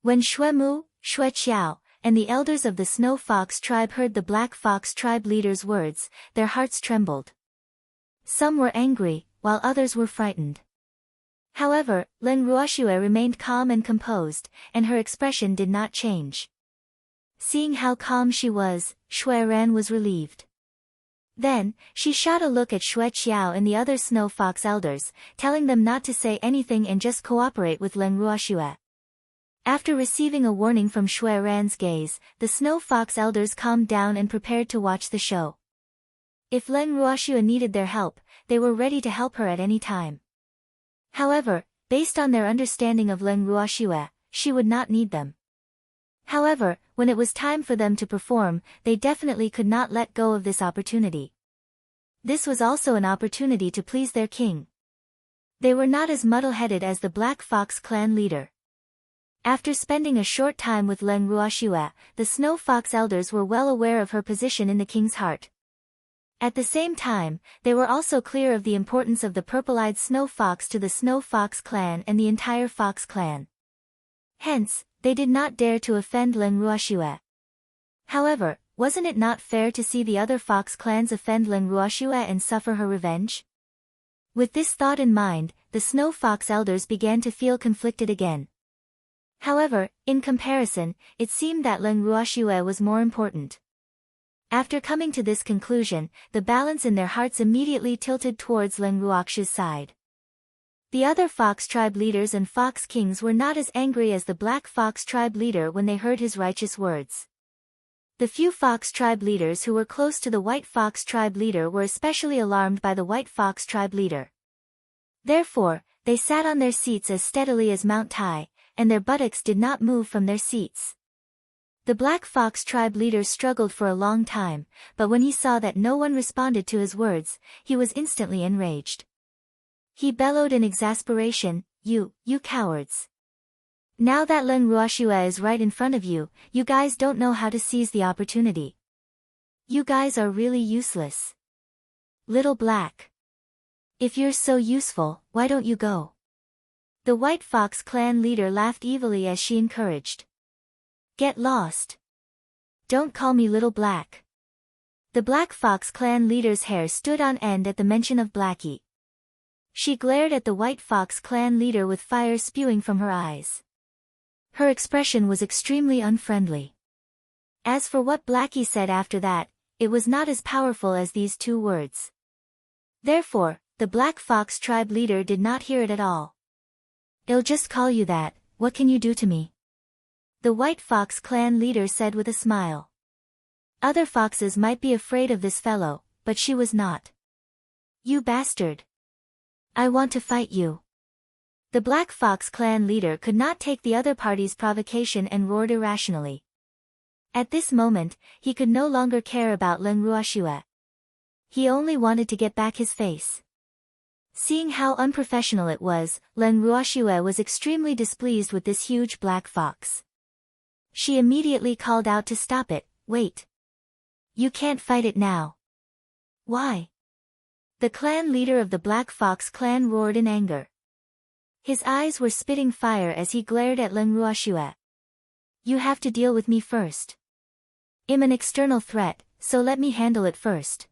When Shuemu, Xueqiao, and the elders of the Snow Fox tribe heard the Black Fox tribe leader's words, their hearts trembled. Some were angry, while others were frightened. However, Leng Ruoxiu remained calm and composed, and her expression did not change. Seeing how calm she was, Xueran was relieved. Then, she shot a look at Xueqiao and the other Snow Fox elders, telling them not to say anything and just cooperate with Leng Ruoxiu. After receiving a warning from Xueran's gaze, the Snow Fox elders calmed down and prepared to watch the show. If Leng Ruoxiu needed their help, they were ready to help her at any time. However, based on their understanding of Leng Ruoxiu, she would not need them. However, when it was time for them to perform, they definitely could not let go of this opportunity. This was also an opportunity to please their king. They were not as muddle-headed as the Black Fox clan leader. After spending a short time with Leng Ruoxiu, the Snow Fox elders were well aware of her position in the king's heart. At the same time, they were also clear of the importance of the purple-eyed Snow Fox to the Snow Fox clan and the entire Fox clan. Hence, they did not dare to offend Leng Ruoxiu. However, wasn't it not fair to see the other Fox clans offend Leng Ruoxiu and suffer her revenge? With this thought in mind, the Snow Fox elders began to feel conflicted again. However, in comparison, it seemed that Leng Ruoxiu was more important. After coming to this conclusion, the balance in their hearts immediately tilted towards Leng Ruoxiu's side. The other Fox tribe leaders and Fox kings were not as angry as the Black Fox tribe leader when they heard his righteous words. The few Fox tribe leaders who were close to the White Fox tribe leader were especially alarmed by the White Fox tribe leader. Therefore, they sat on their seats as steadily as Mount Tai, and their buttocks did not move from their seats. The Black Fox tribe leader struggled for a long time, but when he saw that no one responded to his words, he was instantly enraged. He bellowed in exasperation, You cowards! Now that Leng Ruoxiu is right in front of you, you guys don't know how to seize the opportunity. You guys are really useless. Little Black. If you're so useful, why don't you go? The White Fox clan leader laughed evilly as she encouraged. Get lost. Don't call me Little Black. The Black Fox clan leader's hair stood on end at the mention of Blackie. She glared at the White Fox clan leader with fire spewing from her eyes. Her expression was extremely unfriendly. As for what Blackie said after that, it was not as powerful as these two words. Therefore, the Black Fox tribe leader did not hear it at all. I'll just call you that, what can you do to me? the White Fox clan leader said with a smile. Other foxes might be afraid of this fellow, but she was not. You bastard! I want to fight you. The Black Fox clan leader could not take the other party's provocation and roared irrationally. At this moment, he could no longer care about Len Ruoxue. He only wanted to get back his face. Seeing how unprofessional it was, Len Ruoxue was extremely displeased with this huge black fox. She immediately called out to stop it. Wait. You can't fight it now. Why? The clan leader of the Black Fox clan roared in anger. His eyes were spitting fire as he glared at Len Ruoxue. You have to deal with me first. I'm an external threat, so let me handle it first.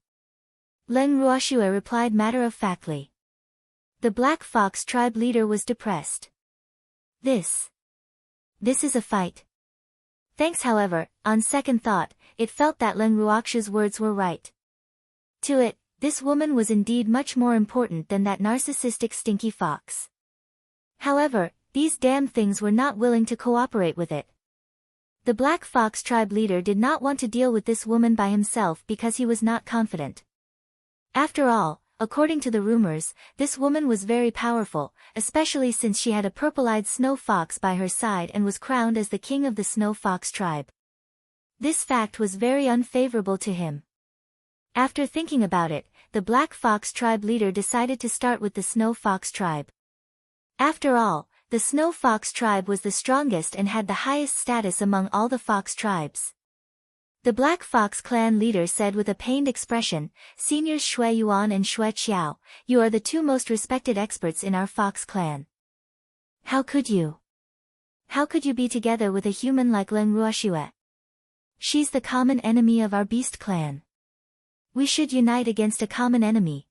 Len Ruoxue replied matter-of-factly. The Black Fox tribe leader was depressed. This is a fight. Thanks, however, on second thought, it felt that Len Ruoxue's words were right. To it, this woman was indeed much more important than that narcissistic stinky fox. However, these damn things were not willing to cooperate with it. The Black Fox tribe leader did not want to deal with this woman by himself because he was not confident. After all, according to the rumors, this woman was very powerful, especially since she had a purple-eyed snow fox by her side and was crowned as the king of the snow fox tribe. This fact was very unfavorable to him. After thinking about it, the Black Fox tribe leader decided to start with the snow fox tribe. After all, the snow fox tribe was the strongest and had the highest status among all the fox tribes. The Black Fox clan leader said with a pained expression, Seniors Xue Yuan and Xue Qiao, you are the two most respected experts in our fox clan. How could you? How could you be together with a human like Len Ruoxue? She's the common enemy of our beast clan. We should unite against a common enemy.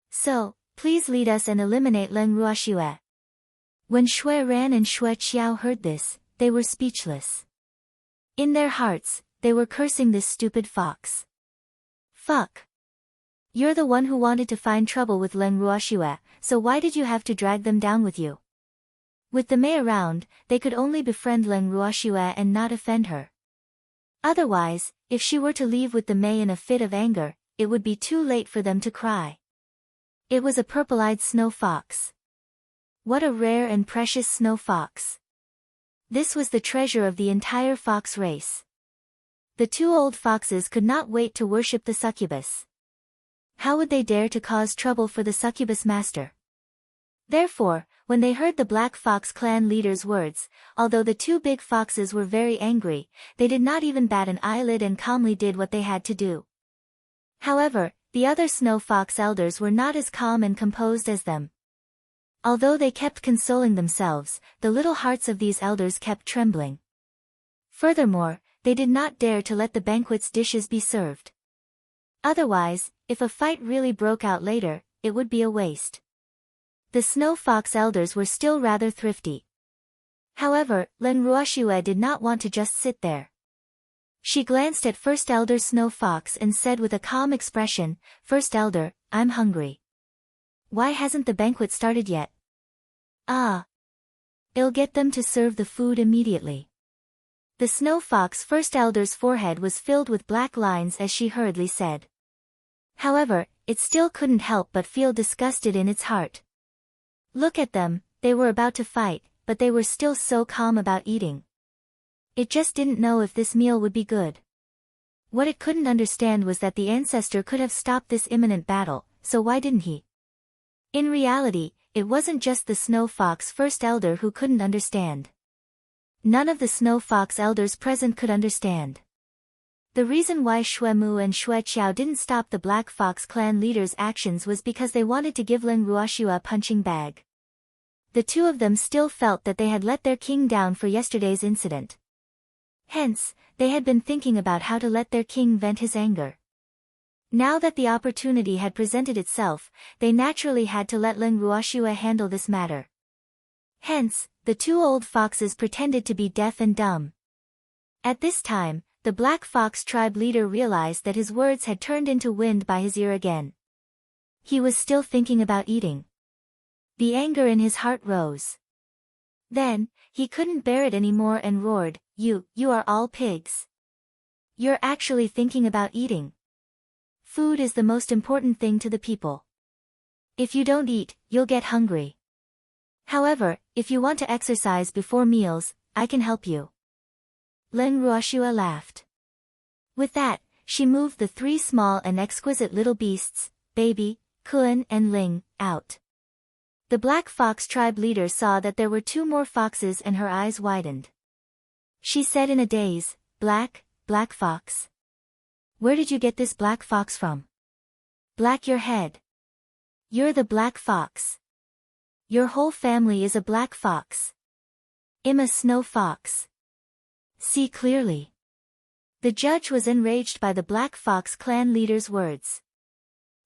So, please lead us and eliminate Len Ruoxue. When Xue Ran and Xue Qiao heard this, they were speechless. In their hearts, they were cursing this stupid fox. Fuck. You're the one who wanted to find trouble with Len Ruoxue, so why did you have to drag them down with you? With the Mei around, they could only befriend Len Ruoxue and not offend her. Otherwise, if she were to leave with the Mei in a fit of anger, it would be too late for them to cry. It was a purple-eyed snow fox. What a rare and precious snow fox. This was the treasure of the entire fox race. The two old foxes could not wait to worship the succubus. How would they dare to cause trouble for the succubus master? Therefore, when they heard the Black Fox clan leader's words, although the two big foxes were very angry, they did not even bat an eyelid and calmly did what they had to do. However, the other snow fox elders were not as calm and composed as them. Although they kept consoling themselves, the little hearts of these elders kept trembling. Furthermore, they did not dare to let the banquet's dishes be served. Otherwise, if a fight really broke out later, it would be a waste. The snow fox elders were still rather thrifty. However, Len Ruoxue did not want to just sit there. She glanced at First Elder Snow Fox and said with a calm expression, First Elder, I'm hungry. Why hasn't the banquet started yet? Ah. I'll get them to serve the food immediately. The Snow Fox First Elder's forehead was filled with black lines as she hurriedly said. However, it still couldn't help but feel disgusted in its heart. Look at them, they were about to fight, but they were still so calm about eating. It just didn't know if this meal would be good. What it couldn't understand was that the ancestor could have stopped this imminent battle, so why didn't he? In reality, it wasn't just the Snow Fox First Elder who couldn't understand. None of the Snow Fox elders present could understand. The reason why Xue Mu and Xue Qiao didn't stop the Black Fox clan leader's actions was because they wanted to give Len Ruoxue a punching bag. The two of them still felt that they had let their king down for yesterday's incident. Hence, they had been thinking about how to let their king vent his anger. Now that the opportunity had presented itself, they naturally had to let Len Ruoxue handle this matter. Hence, the two old foxes pretended to be deaf and dumb. At this time, the Black Fox tribe leader realized that his words had turned into wind by his ear again. He was still thinking about eating. The anger in his heart rose. Then, He couldn't bear it anymore and roared, You are all pigs. You're actually thinking about eating. Food is the most important thing to the people. If you don't eat, you'll get hungry. However, if you want to exercise before meals, I can help you. Len Ruoxua laughed. With that, she moved the 3 small and exquisite little beasts, Baby, Kun and Ling, out. The Black Fox tribe leader saw that there were 2 more foxes and her eyes widened. She said in a daze, Black Fox. Where did you get this black fox from? Black your head. You're the Black Fox. Your whole family is a black fox. I'm a snow fox. See clearly. The judge was enraged by the Black Fox clan leader's words.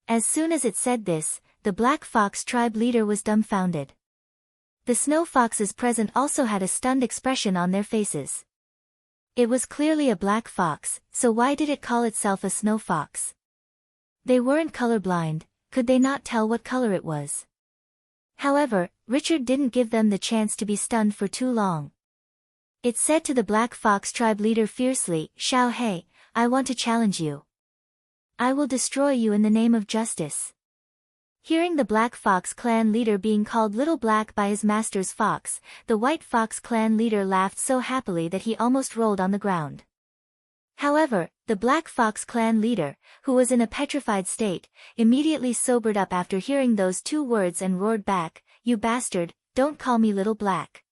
As soon as it said this, the Black Fox tribe leader was dumbfounded. The snow foxes present also had a stunned expression on their faces. It was clearly a black fox, so why did it call itself a snow fox? They weren't colorblind, could they not tell what color it was? However, Richard didn't give them the chance to be stunned for too long. It said to the Black Fox tribe leader fiercely, Xiao Hei, I want to challenge you. I will destroy you in the name of justice. Hearing the Black Fox clan leader being called Little Black by his master's fox, the White Fox clan leader laughed so happily that he almost rolled on the ground. However, the Black Fox clan leader, who was in a petrified state, immediately sobered up after hearing those 2 words and roared back, You bastard, don't call me Little Black.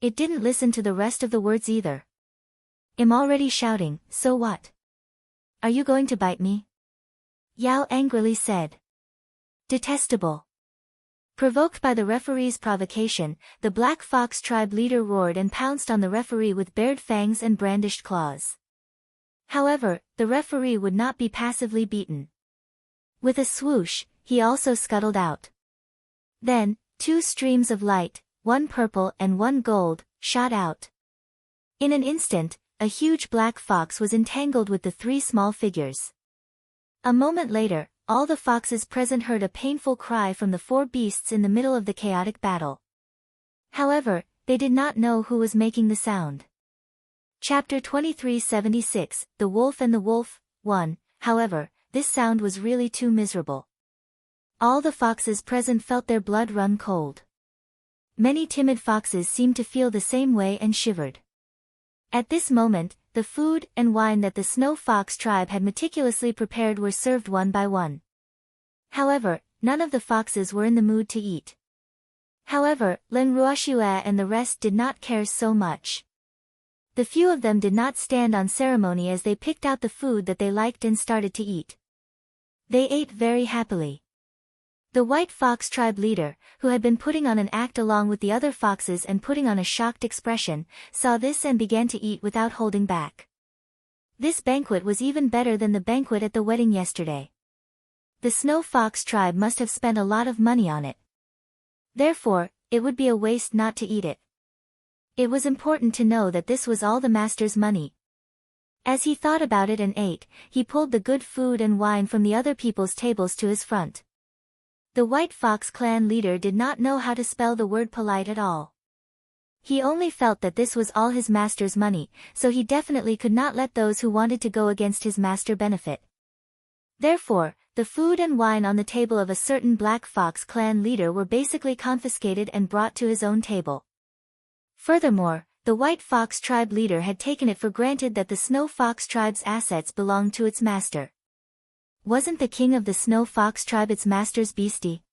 It didn't listen to the rest of the words either. I'm already shouting, so what? Are you going to bite me? Yao angrily said. Detestable. Provoked by the referee's provocation, the Black Fox tribe leader roared and pounced on the referee with bared fangs and brandished claws. However, the referee would not be passively beaten. With a swoosh, he also scuttled out. Then, 2 streams of light, 1 purple and 1 gold, shot out. In an instant, a huge black fox was entangled with the 3 small figures. A moment later, all the foxes present heard a painful cry from the 4 beasts in the middle of the chaotic battle. However, they did not know who was making the sound. Chapter 2376, The Wolf and the Wolf, 1. However, this sound was really too miserable. All the foxes present felt their blood run cold. Many timid foxes seemed to feel the same way and shivered. At this moment, the food and wine that the Snow Fox tribe had meticulously prepared were served one by one. However, none of the foxes were in the mood to eat. However, Len Ruoxua and the rest did not care so much. The few of them did not stand on ceremony as they picked out the food that they liked and started to eat. They ate very happily. The White Fox tribe leader, who had been putting on an act along with the other foxes and putting on a shocked expression, saw this and began to eat without holding back. This banquet was even better than the banquet at the wedding yesterday. The Snow Fox tribe must have spent a lot of money on it. Therefore, it would be a waste not to eat it. It was important to know that this was all the master's money. As he thought about it and ate, he pulled the good food and wine from the other people's tables to his front. The White Fox clan leader did not know how to spell the word polite at all. He only felt that this was all his master's money, so he definitely could not let those who wanted to go against his master benefit. Therefore, the food and wine on the table of a certain Black Fox clan leader were basically confiscated and brought to his own table. Furthermore, the White Fox tribe leader had taken it for granted that the Snow Fox tribe's assets belonged to its master. Wasn't the king of the Snow Fox tribe its master's beastie?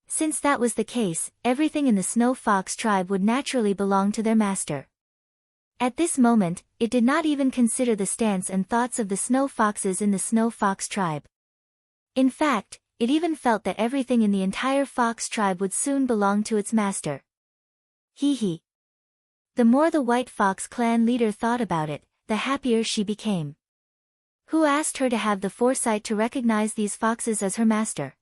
Since that was the case, everything in the Snow Fox tribe would naturally belong to their master. At this moment, it did not even consider the stance and thoughts of the Snow Foxes in the Snow Fox tribe. In fact, it even felt that everything in the entire Fox tribe would soon belong to its master. Hee hee. The more the White Fox clan leader thought about it, the happier she became. Who asked her to have the foresight to recognize these foxes as her master?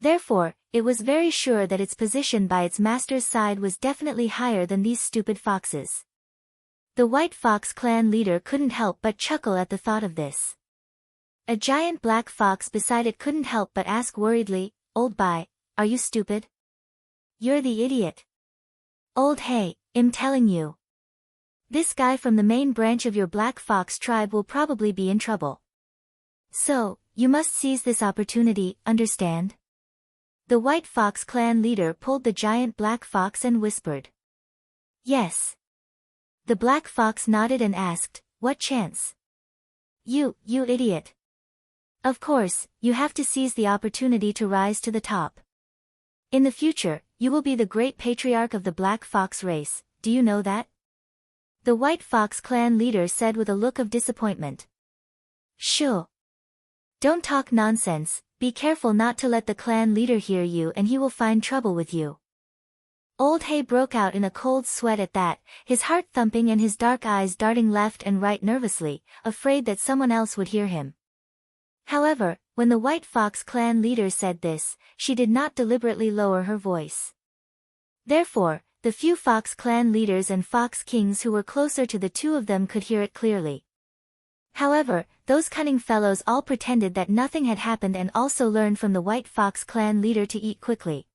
Therefore, it was very sure that its position by its master's side was definitely higher than these stupid foxes. The White Fox clan leader couldn't help but chuckle at the thought of this. A giant black fox beside it couldn't help but ask worriedly, Old Bai, are you stupid? You're the idiot. Old Hey, I'm telling you. This guy from the main branch of your Black Fox tribe will probably be in trouble. So, you must seize this opportunity, understand? The White Fox clan leader pulled the giant Black Fox and whispered. Yes. The Black Fox nodded and asked, what chance? You idiot. Of course, you have to seize the opportunity to rise to the top. In the future, you will be the great patriarch of the Black Fox race, do you know that? The White Fox clan leader said with a look of disappointment. Shoo. Don't talk nonsense, be careful not to let the clan leader hear you and he will find trouble with you. Old Hay broke out in a cold sweat at that, his heart thumping and his dark eyes darting left and right nervously, afraid that someone else would hear him. However, when the White Fox clan leader said this, she did not deliberately lower her voice. Therefore, the few Fox clan leaders and Fox kings who were closer to the two of them could hear it clearly. However, those cunning fellows all pretended that nothing had happened and also learned from the White Fox clan leader to eat quickly.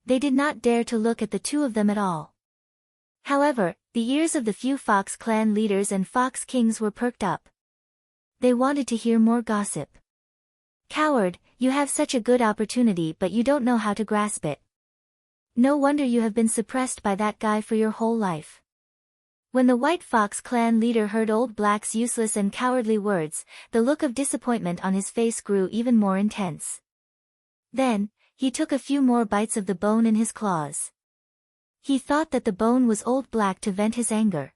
They did not dare to look at the two of them at all. However, the ears of the few Fox clan leaders and Fox kings were perked up. They wanted to hear more gossip. Coward, you have such a good opportunity but you don't know how to grasp it. No wonder you have been suppressed by that guy for your whole life. When the White Fox clan leader heard Old Black's useless and cowardly words, the look of disappointment on his face grew even more intense. Then, he took a few more bites of the bone in his claws. He thought that the bone was Old Black to vent his anger.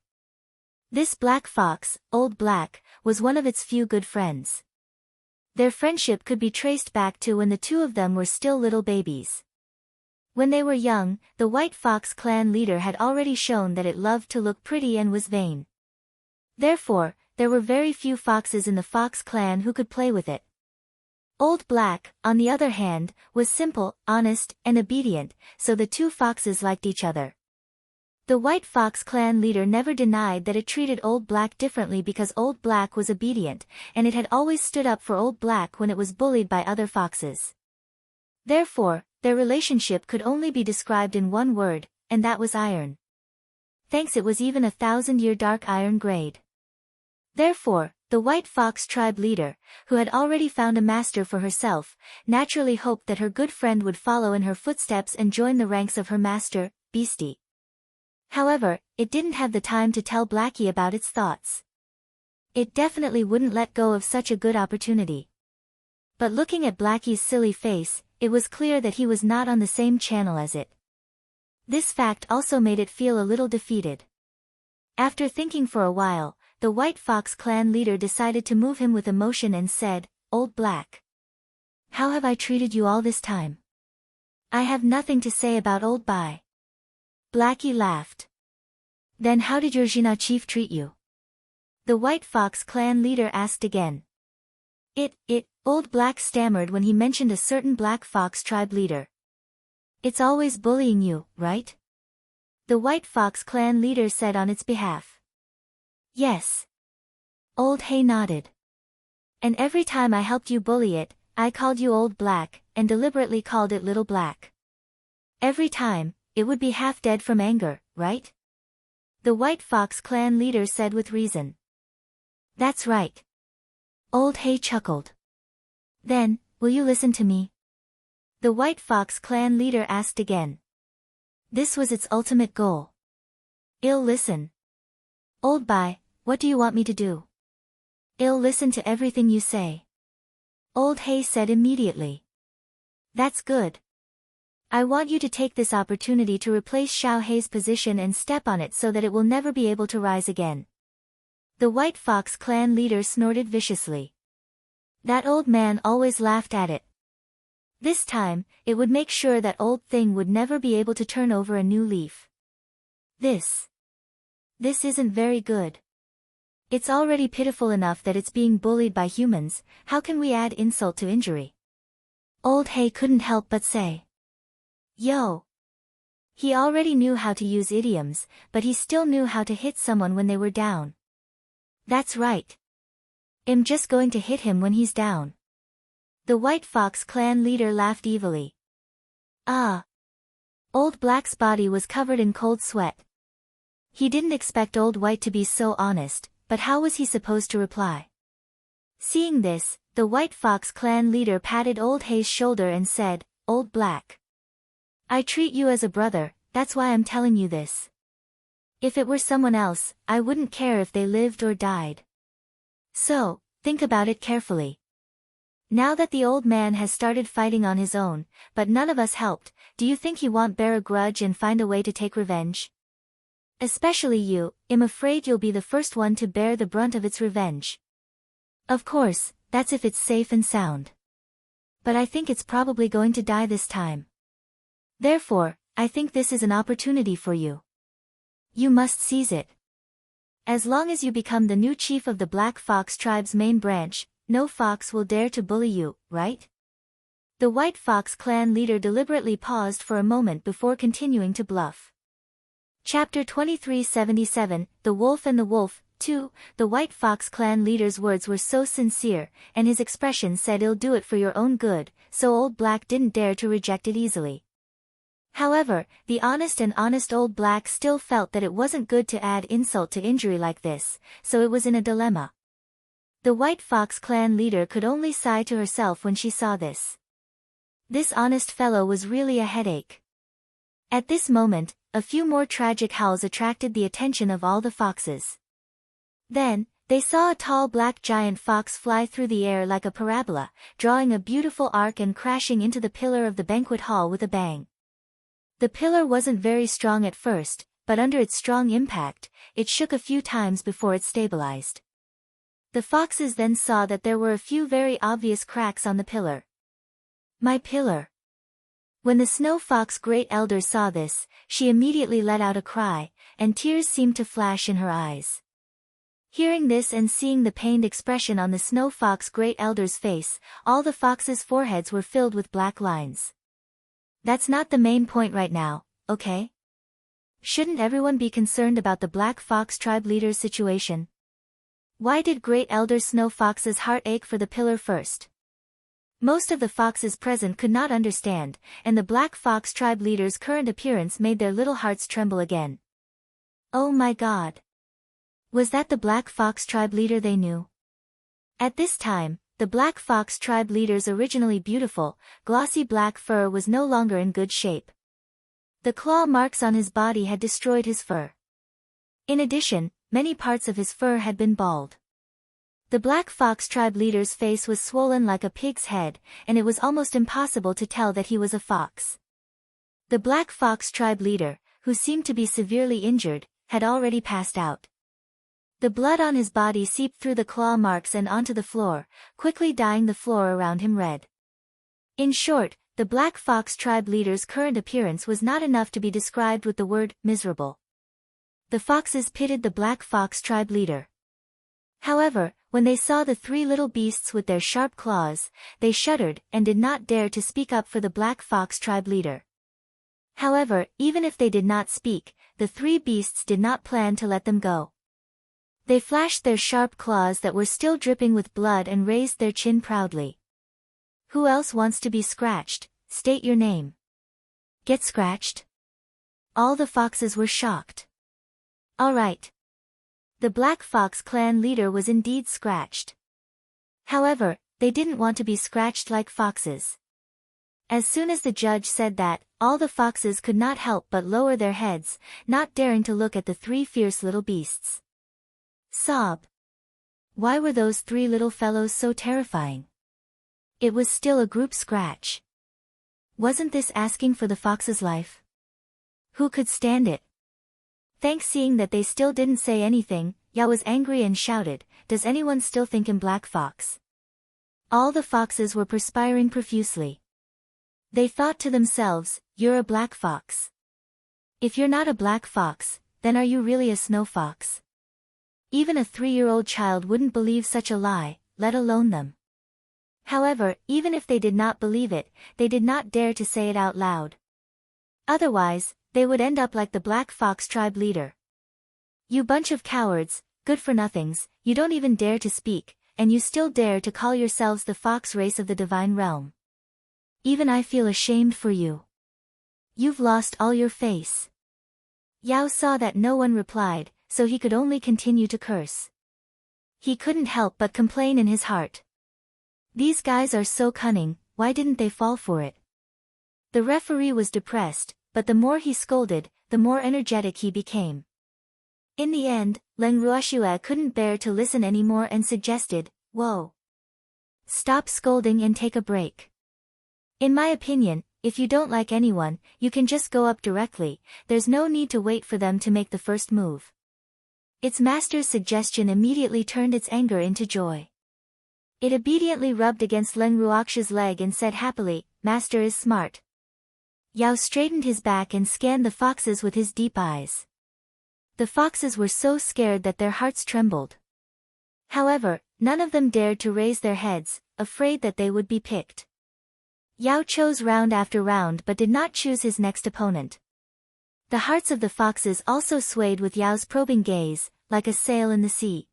This Black Fox, Old Black, was one of its few good friends. Their friendship could be traced back to when the two of them were still little babies. When they were young, the White Fox clan leader had already shown that it loved to look pretty and was vain. Therefore, there were very few foxes in the Fox clan who could play with it. Old Black, on the other hand, was simple, honest, and obedient, so the two foxes liked each other. The White Fox clan leader never denied that it treated Old Black differently because Old Black was obedient, and it had always stood up for Old Black when it was bullied by other foxes. Therefore, their relationship could only be described in one word, and that was iron. Thanks, it was even 1,000-year dark iron grade. Therefore, the White Fox tribe leader, who had already found a master for herself, naturally hoped that her good friend would follow in her footsteps and join the ranks of her master, Beastie. However, it didn't have the time to tell Blackie about its thoughts. It definitely wouldn't let go of such a good opportunity. But looking at Blackie's silly face, it was clear that he was not on the same channel as it. This fact also made it feel a little defeated. After thinking for a while, the White Fox clan leader decided to move him with emotion and said, Old Black. How have I treated you all this time? I have nothing to say about Old Bye. Blackie laughed. Then how did your Jina chief treat you? The White Fox clan leader asked again. Old Black stammered when he mentioned a certain Black Fox tribe leader. It's always bullying you, right? The White Fox clan leader said on its behalf. Yes. Old Hay nodded. And every time I helped you bully it, I called you Old Black, and deliberately called it Little Black. Every time, it would be half dead from anger, right? The White Fox clan leader said with reason. That's right. Old Hay chuckled. Then, will you listen to me? The White Fox clan leader asked again. This was its ultimate goal. I'll listen. Old Bye, what do you want me to do? I'll listen to everything you say. Old Hay said immediately. That's good. I want you to take this opportunity to replace Xiao Hei's position and step on it so that it will never be able to rise again. The White Fox clan leader snorted viciously. That old man always laughed at it. This time, it would make sure that old thing would never be able to turn over a new leaf. This isn't very good. It's already pitiful enough that it's being bullied by humans, how can we add insult to injury? Old Hay couldn't help but say. Yo! He already knew how to use idioms, but he still knew how to hit someone when they were down. That's right. I'm just going to hit him when he's down. The White Fox clan leader laughed evilly. Ah! Old Black's body was covered in cold sweat. He didn't expect Old White to be so honest, but how was he supposed to reply? Seeing this, the White Fox clan leader patted Old Hay's shoulder and said, "Old Black, I treat you as a brother, that's why I'm telling you this. If it were someone else, I wouldn't care if they lived or died. So, think about it carefully. Now that the old man has started fighting on his own, but none of us helped, do you think he won't bear a grudge and find a way to take revenge? Especially you, I'm afraid you'll be the first one to bear the brunt of its revenge. Of course, that's if it's safe and sound. But I think it's probably going to die this time. Therefore, I think this is an opportunity for you. You must seize it. As long as you become the new chief of the Black Fox tribe's main branch, no fox will dare to bully you, right?" The White Fox clan leader deliberately paused for a moment before continuing to bluff. Chapter 2377, The Wolf and the Wolf, 2. The White Fox clan leader's words were so sincere, and his expression said "I'll do it for your own good," so Old Black didn't dare to reject it easily. However, the honest Old Black still felt that it wasn't good to add insult to injury like this, so it was in a dilemma. The White Fox clan leader could only sigh to herself when she saw this. This honest fellow was really a headache. At this moment, a few more tragic howls attracted the attention of all the foxes. Then, they saw a tall black giant fox fly through the air like a parabola, drawing a beautiful arc and crashing into the pillar of the banquet hall with a bang. The pillar wasn't very strong at first, but under its strong impact, it shook a few times before it stabilized. The foxes then saw that there were a few very obvious cracks on the pillar. "My pillar!" When the Snow Fox Great Elder saw this, she immediately let out a cry, and tears seemed to flash in her eyes. Hearing this and seeing the pained expression on the Snow Fox Great Elder's face, all the foxes' foreheads were filled with black lines. That's not the main point right now, okay? Shouldn't everyone be concerned about the Black Fox tribe leader's situation? Why did Great Elder Snow Fox's heart ache for the pillar first? Most of the foxes present could not understand, and the Black Fox tribe leader's current appearance made their little hearts tremble again. Oh my God! Was that the Black Fox tribe leader they knew? At this time, the Black Fox tribe leader's originally beautiful, glossy black fur was no longer in good shape. The claw marks on his body had destroyed his fur. In addition, many parts of his fur had been bald. The Black Fox tribe leader's face was swollen like a pig's head, and it was almost impossible to tell that he was a fox. The Black Fox tribe leader, who seemed to be severely injured, had already passed out. The blood on his body seeped through the claw marks and onto the floor, quickly dyeing the floor around him red. In short, the Black Fox tribe leader's current appearance was not enough to be described with the word miserable. The foxes pitied the Black Fox tribe leader. However, when they saw the three little beasts with their sharp claws, they shuddered and did not dare to speak up for the Black Fox tribe leader. However, even if they did not speak, the three beasts did not plan to let them go. They flashed their sharp claws that were still dripping with blood and raised their chin proudly. "Who else wants to be scratched? State your name." "Get scratched?" All the foxes were shocked. All right. The Black Fox clan leader was indeed scratched. However, they didn't want to be scratched like foxes. As soon as the judge said that, all the foxes could not help but lower their heads, not daring to look at the three fierce little beasts. Sob. Why were those three little fellows so terrifying? It was still a group scratch. Wasn't this asking for the fox's life? Who could stand it? Thanks. Seeing that they still didn't say anything, Ya was angry and shouted, "Does anyone still think him Black Fox?" All the foxes were perspiring profusely. They thought to themselves, "You're a black fox. If you're not a black fox, then are you really a snow fox?" Even a 3-year-old child wouldn't believe such a lie, let alone them. However, even if they did not believe it, they did not dare to say it out loud. Otherwise, they would end up like the Black Fox tribe leader. "You bunch of cowards, good-for-nothings, you don't even dare to speak, and you still dare to call yourselves the fox race of the divine realm. Even I feel ashamed for you. You've lost all your face. Yao saw that no one replied, so he could only continue to curse. He couldn't help but complain in his heart. These guys are so cunning, why didn't they fall for it? The referee was depressed, but the more he scolded, the more energetic he became. In the end, Leng Ruoxue couldn't bear to listen anymore and suggested, "Whoa. Stop scolding and take a break. In my opinion, if you don't like anyone, you can just go up directly, there's no need to wait for them to make the first move." Its master's suggestion immediately turned its anger into joy. It obediently rubbed against Leng Ruoxue's leg and said happily, "Master is smart." Yao straightened his back and scanned the foxes with his deep eyes. The foxes were so scared that their hearts trembled. However, none of them dared to raise their heads, afraid that they would be picked. Yao chose round after round but did not choose his next opponent. The hearts of the foxes also swayed with Yao's probing gaze, like a sail in the sea.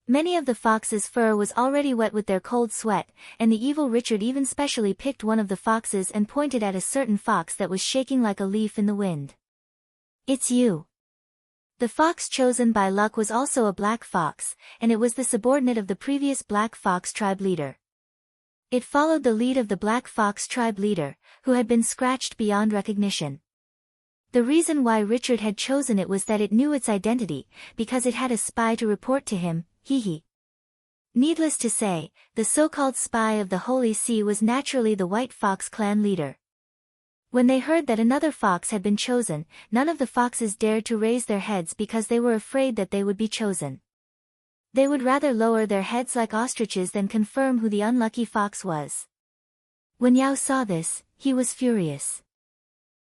Many of the foxes' fur was already wet with their cold sweat, and the evil Richard even specially picked one of the foxes and pointed at a certain fox that was shaking like a leaf in the wind. "It's you." The fox chosen by luck was also a black fox, and it was the subordinate of the previous black fox tribe leader. It followed the lead of the black fox tribe leader, who had been scratched beyond recognition. The reason why Richard had chosen it was that it knew its identity, because it had a spy to report to him, he. Needless to say, the so-called spy of the Holy See was naturally the White Fox clan leader. When they heard that another fox had been chosen, none of the foxes dared to raise their heads because they were afraid that they would be chosen. They would rather lower their heads like ostriches than confirm who the unlucky fox was. When Yao saw this, he was furious.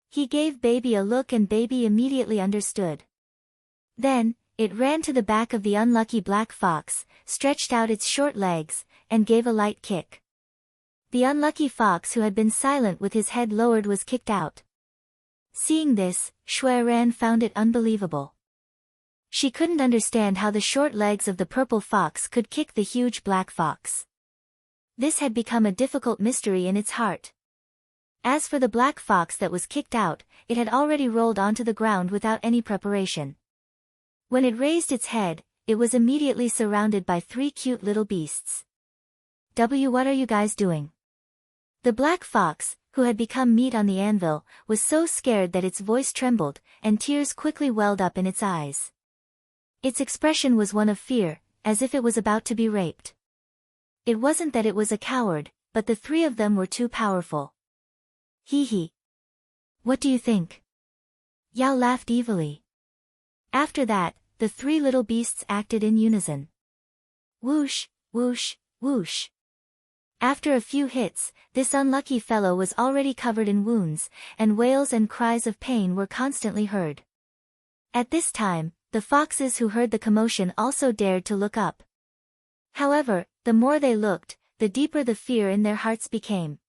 He gave Baby a look and Baby immediately understood. Then, it ran to the back of the unlucky black fox, stretched out its short legs, and gave a light kick. The unlucky fox who had been silent with his head lowered was kicked out. Seeing this, Shuiran found it unbelievable. She couldn't understand how the short legs of the purple fox could kick the huge black fox. This had become a difficult mystery in its heart. As for the black fox that was kicked out, it had already rolled onto the ground without any preparation. When it raised its head, it was immediately surrounded by 3 cute little beasts. What are you guys doing?" The black fox, who had become meat on the anvil, was so scared that its voice trembled, and tears quickly welled up in its eyes. Its expression was one of fear, as if it was about to be raped. It wasn't that it was a coward, but the 3 of them were too powerful. Hee. What do you think?" Yao laughed evilly. After that, the 3 little beasts acted in unison. Whoosh, whoosh, whoosh. After a few hits, this unlucky fellow was already covered in wounds, and wails and cries of pain were constantly heard. At this time, the foxes who heard the commotion also dared to look up. However, the more they looked, the deeper the fear in their hearts became.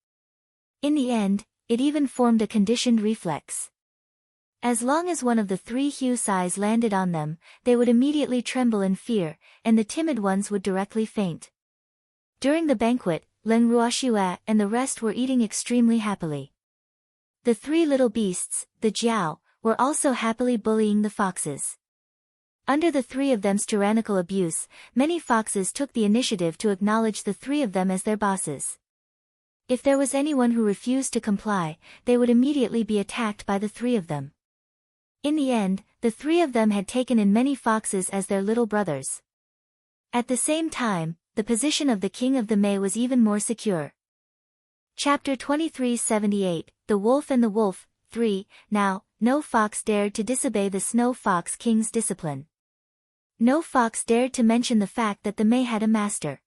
In the end, it even formed a conditioned reflex. As long as one of the 3 Hu's eyes landed on them, they would immediately tremble in fear, and the timid ones would directly faint. During the banquet, Leng Ruoxue and the rest were eating extremely happily. The 3 little beasts, the Jiao, were also happily bullying the foxes. Under the 3 of them's tyrannical abuse, many foxes took the initiative to acknowledge the 3 of them as their bosses. If there was anyone who refused to comply, they would immediately be attacked by the 3 of them. In the end, the 3 of them had taken in many foxes as their little brothers. At the same time, the position of the King of the May was even more secure. Chapter 2378, The Wolf and the Wolf, 3. Now, no fox dared to disobey the Snow Fox King's discipline. No fox dared to mention the fact that the May had a master.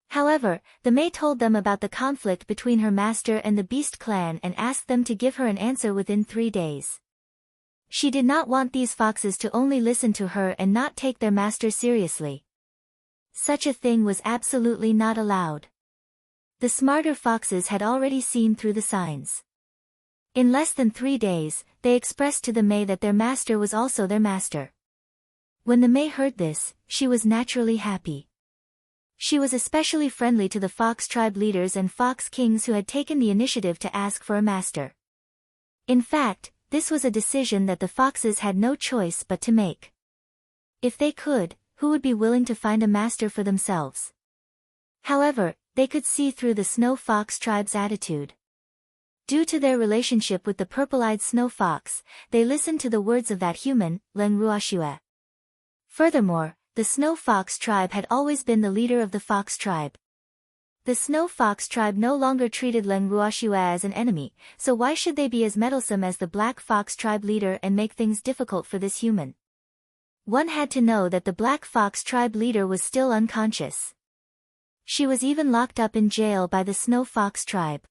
However, the May told them about the conflict between her master and the Beast clan and asked them to give her an answer within 3 days. She did not want these foxes to only listen to her and not take their master seriously. Such a thing was absolutely not allowed. The smarter foxes had already seen through the signs. In less than 3 days, they expressed to the May that their master was also their master. When the May heard this, she was naturally happy. She was especially friendly to the fox tribe leaders and fox kings who had taken the initiative to ask for a master. In fact, this was a decision that the foxes had no choice but to make. If they could, who would be willing to find a master for themselves? However, they could see through the snow fox tribe's attitude. Due to their relationship with the purple-eyed snow fox, they listened to the words of that human, Leng Ruoxue. Furthermore, the snow fox tribe had always been the leader of the fox tribe. The snow fox tribe no longer treated Leng Ruoxue as an enemy, so why should they be as meddlesome as the black fox tribe leader and make things difficult for this human? One had to know that the black fox tribe leader was still unconscious. She was even locked up in jail by the snow fox tribe.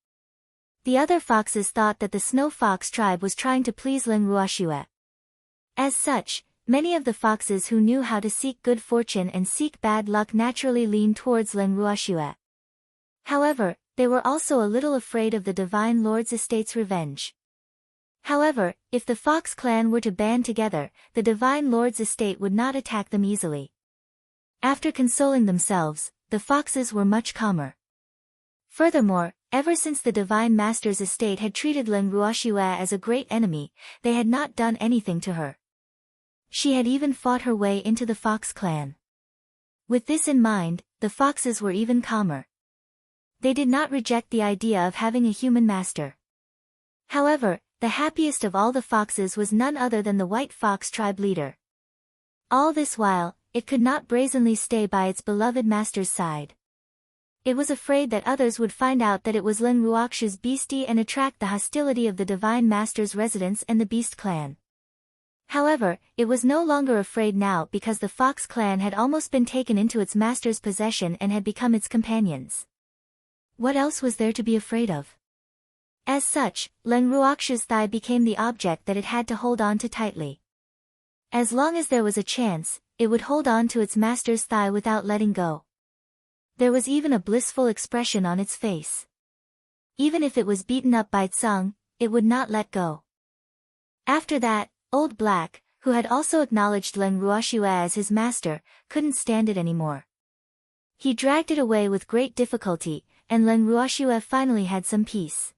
The other foxes thought that the snow fox tribe was trying to please Leng Ruoxue. As such, many of the foxes who knew how to seek good fortune and seek bad luck naturally leaned towards Leng Ruoxue. However, they were also a little afraid of the Divine Lord's estate's revenge. However, if the Fox clan were to band together, the Divine Lord's estate would not attack them easily. After consoling themselves, the foxes were much calmer. Furthermore, ever since the Divine Master's estate had treated Leng Ruoxue as a great enemy, they had not done anything to her. She had even fought her way into the Fox clan. With this in mind, the foxes were even calmer. They did not reject the idea of having a human master. However, the happiest of all the foxes was none other than the white fox tribe leader. All this while, it could not brazenly stay by its beloved master's side. It was afraid that others would find out that it was Leng Ruoxue's beastie and attract the hostility of the Divine Master's residents and the Beast clan. However, it was no longer afraid now because the Fox clan had almost been taken into its master's possession and had become its companions. What else was there to be afraid of? As such, Leng Ruoxue's thigh became the object that it had to hold on to tightly. As long as there was a chance, it would hold on to its master's thigh without letting go. There was even a blissful expression on its face. Even if it was beaten up by Tsung, it would not let go. After that, Old Black, who had also acknowledged Leng Ruoxue as his master, couldn't stand it anymore. He dragged it away with great difficulty, and Leng Ruoxue finally had some peace.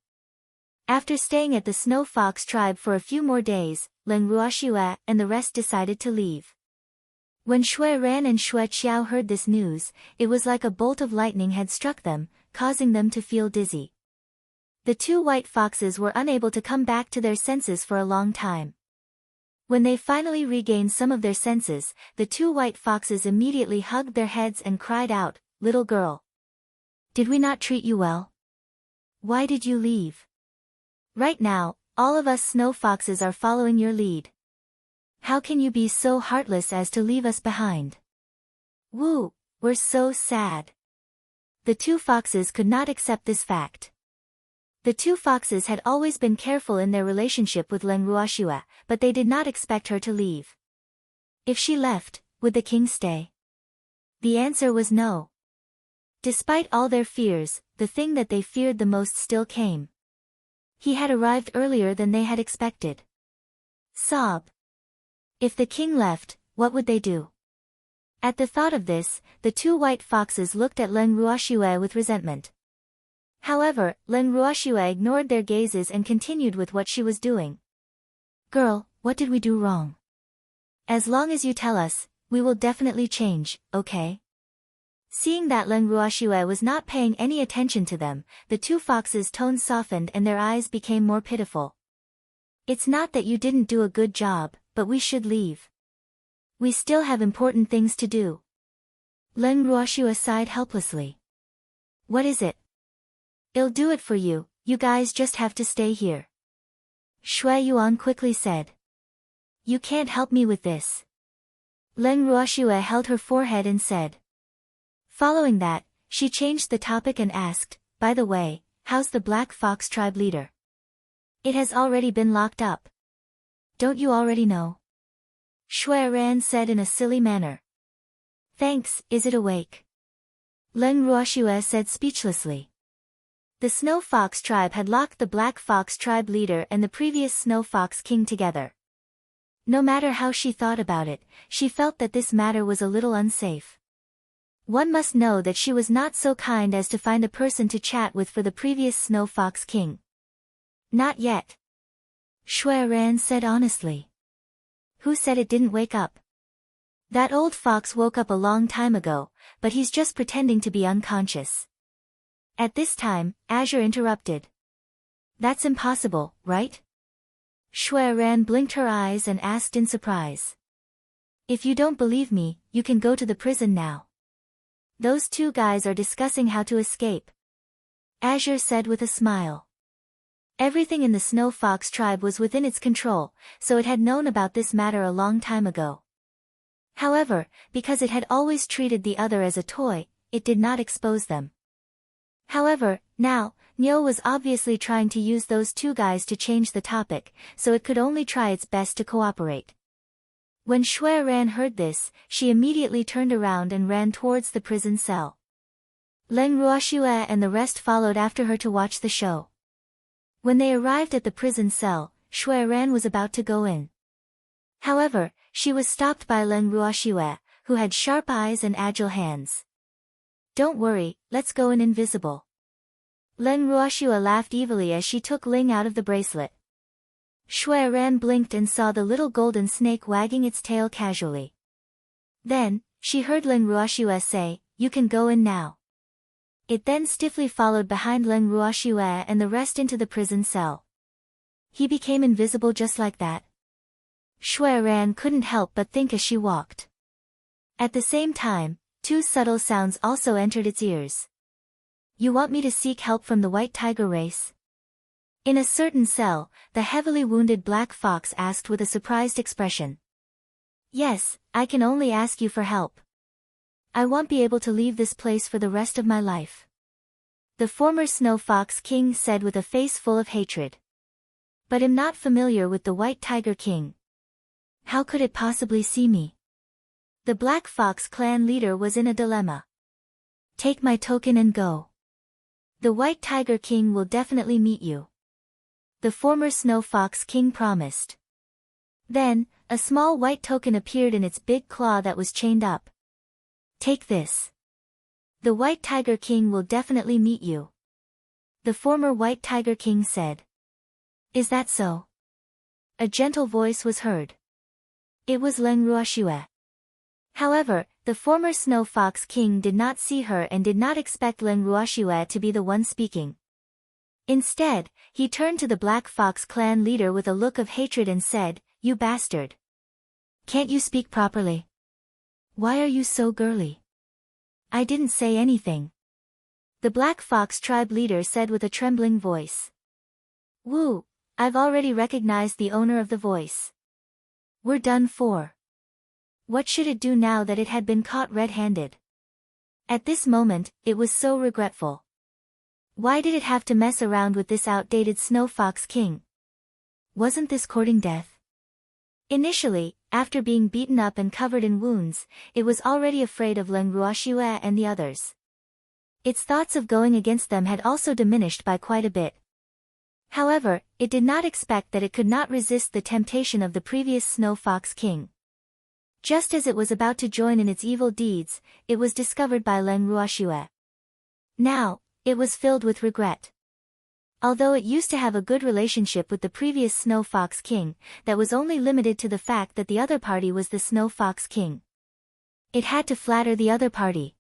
After staying at the Snow Fox tribe for a few more days, Leng Ruoxue and the rest decided to leave. When Shui Ran and Shui Qiao heard this news, it was like a bolt of lightning had struck them, causing them to feel dizzy. The two white foxes were unable to come back to their senses for a long time. When they finally regained some of their senses, the two white foxes immediately hugged their heads and cried out, "Little girl! Did we not treat you well? Why did you leave? Right now, all of us snow foxes are following your lead. How can you be so heartless as to leave us behind? Woo, we're so sad." The two foxes could not accept this fact. The two foxes had always been careful in their relationship with Leng Ruoxue, but they did not expect her to leave. If she left, would the king stay? The answer was no. Despite all their fears, the thing that they feared the most still came. He had arrived earlier than they had expected. Sob. If the king left, what would they do? At the thought of this, the two white foxes looked at Leng Ruoxue with resentment. However, Leng Ruoxue ignored their gazes and continued with what she was doing. "Girl, what did we do wrong? As long as you tell us, we will definitely change, okay?" Seeing that Leng Ruoxue was not paying any attention to them, the two foxes' tones softened and their eyes became more pitiful. "It's not that you didn't do a good job, but we should leave. We still have important things to do." Leng Ruoxue sighed helplessly. "What is it?" "I'll do it for you, you guys just have to stay here." Shui Yuan quickly said. "You can't help me with this." Leng Ruoxue held her forehead and said. Following that, she changed the topic and asked, "By the way, how's the Black Fox tribe leader?" "It has already been locked up." "Don't you already know?" Shui Ran said in a silly manner. "Thanks, is it awake?" Leng Ruoxue said speechlessly. The Snow Fox tribe had locked the Black Fox tribe leader and the previous Snow Fox king together. No matter how she thought about it, she felt that this matter was a little unsafe. One must know that she was not so kind as to find a person to chat with for the previous Snow Fox king. Not yet. Shui Ran said honestly. Who said it didn't wake up? That old fox woke up a long time ago, but he's just pretending to be unconscious. At this time, Azure interrupted. That's impossible, right? Shui Ran blinked her eyes and asked in surprise. If you don't believe me, you can go to the prison now. Those two guys are discussing how to escape. Azure said with a smile. Everything in the Snow Fox tribe was within its control, so it had known about this matter a long time ago. However, because it had always treated the other as a toy, it did not expose them. However, now, Nyo was obviously trying to use those two guys to change the topic, so it could only try its best to cooperate. When Shui Ran heard this, she immediately turned around and ran towards the prison cell. Leng Ruoxue and the rest followed after her to watch the show. When they arrived at the prison cell, Shui Ran was about to go in. However, she was stopped by Leng Ruoxue, who had sharp eyes and agile hands. Don't worry, let's go in invisible. Leng Ruoxue laughed evilly as she took Ling out of the bracelet. Shui Ran blinked and saw the little golden snake wagging its tail casually. Then, she heard Leng Ruoxue say, "You can go in now." It then stiffly followed behind Leng Ruoxue and the rest into the prison cell. He became invisible just like that. Shui Ran couldn't help but think as she walked. At the same time, two subtle sounds also entered its ears. You want me to seek help from the White Tiger race? In a certain cell, the heavily wounded black fox asked with a surprised expression. Yes, I can only ask you for help. I won't be able to leave this place for the rest of my life. The former Snow Fox King said with a face full of hatred. But I'm not familiar with the White Tiger King. How could it possibly see me? The Black Fox clan leader was in a dilemma. Take my token and go. The White Tiger King will definitely meet you. The former Snow Fox King promised. Then, a small white token appeared in its big claw that was chained up. Take this. The White Tiger King will definitely meet you. The former White Tiger King said. Is that so? A gentle voice was heard. It was Leng Ruoxue. However, the former Snow Fox King did not see her and did not expect Leng Ruoxue to be the one speaking. Instead, he turned to the Black Fox clan leader with a look of hatred and said, You bastard. Can't you speak properly? Why are you so girly? I didn't say anything. The Black Fox tribe leader said with a trembling voice. Woo, I've already recognized the owner of the voice. We're done for. What should it do now that it had been caught red-handed? At this moment, it was so regretful. Why did it have to mess around with this outdated Snow Fox King? Wasn't this courting death? Initially, after being beaten up and covered in wounds, it was already afraid of Leng Ruoxue and the others. Its thoughts of going against them had also diminished by quite a bit. However, it did not expect that it could not resist the temptation of the previous Snow Fox King. Just as it was about to join in its evil deeds, it was discovered by Leng Ruoxue. Now, it was filled with regret. Although it used to have a good relationship with the previous Snow Fox King, that was only limited to the fact that the other party was the Snow Fox King. It had to flatter the other party.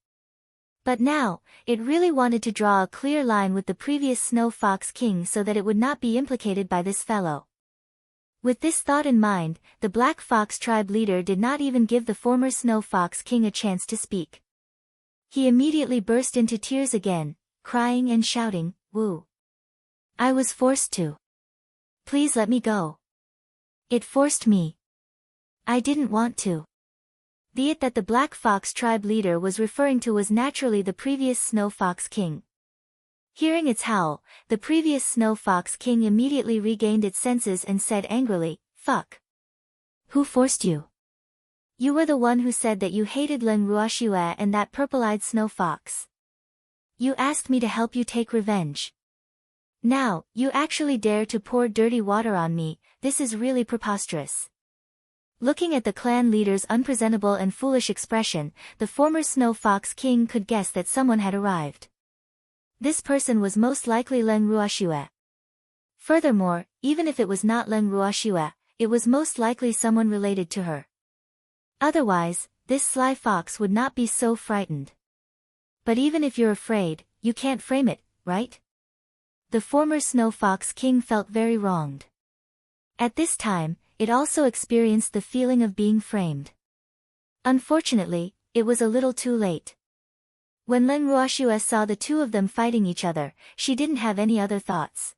But now, it really wanted to draw a clear line with the previous Snow Fox King so that it would not be implicated by this fellow. With this thought in mind, the Black Fox tribe leader did not even give the former Snow Fox King a chance to speak. He immediately burst into tears again, crying and shouting, Woo! I was forced to. Please let me go. It forced me. I didn't want to. The it that the Black Fox tribe leader was referring to was naturally the previous Snow Fox King. Hearing its howl, the previous Snow Fox King immediately regained its senses and said angrily, Fuck. Who forced you? You were the one who said that you hated Leng Ruoxue and that purple-eyed Snow Fox. You asked me to help you take revenge. Now, you actually dare to pour dirty water on me. This is really preposterous. Looking at the clan leader's unpresentable and foolish expression, the former Snow Fox King could guess that someone had arrived. This person was most likely Leng Ruoxue. Furthermore, even if it was not Len Ruoxue, it was most likely someone related to her. Otherwise, this sly fox would not be so frightened. But even if you're afraid, you can't frame it, right? The former Snow Fox King felt very wronged. At this time, it also experienced the feeling of being framed. Unfortunately, it was a little too late. When Len Ruoxue saw the two of them fighting each other, she didn't have any other thoughts.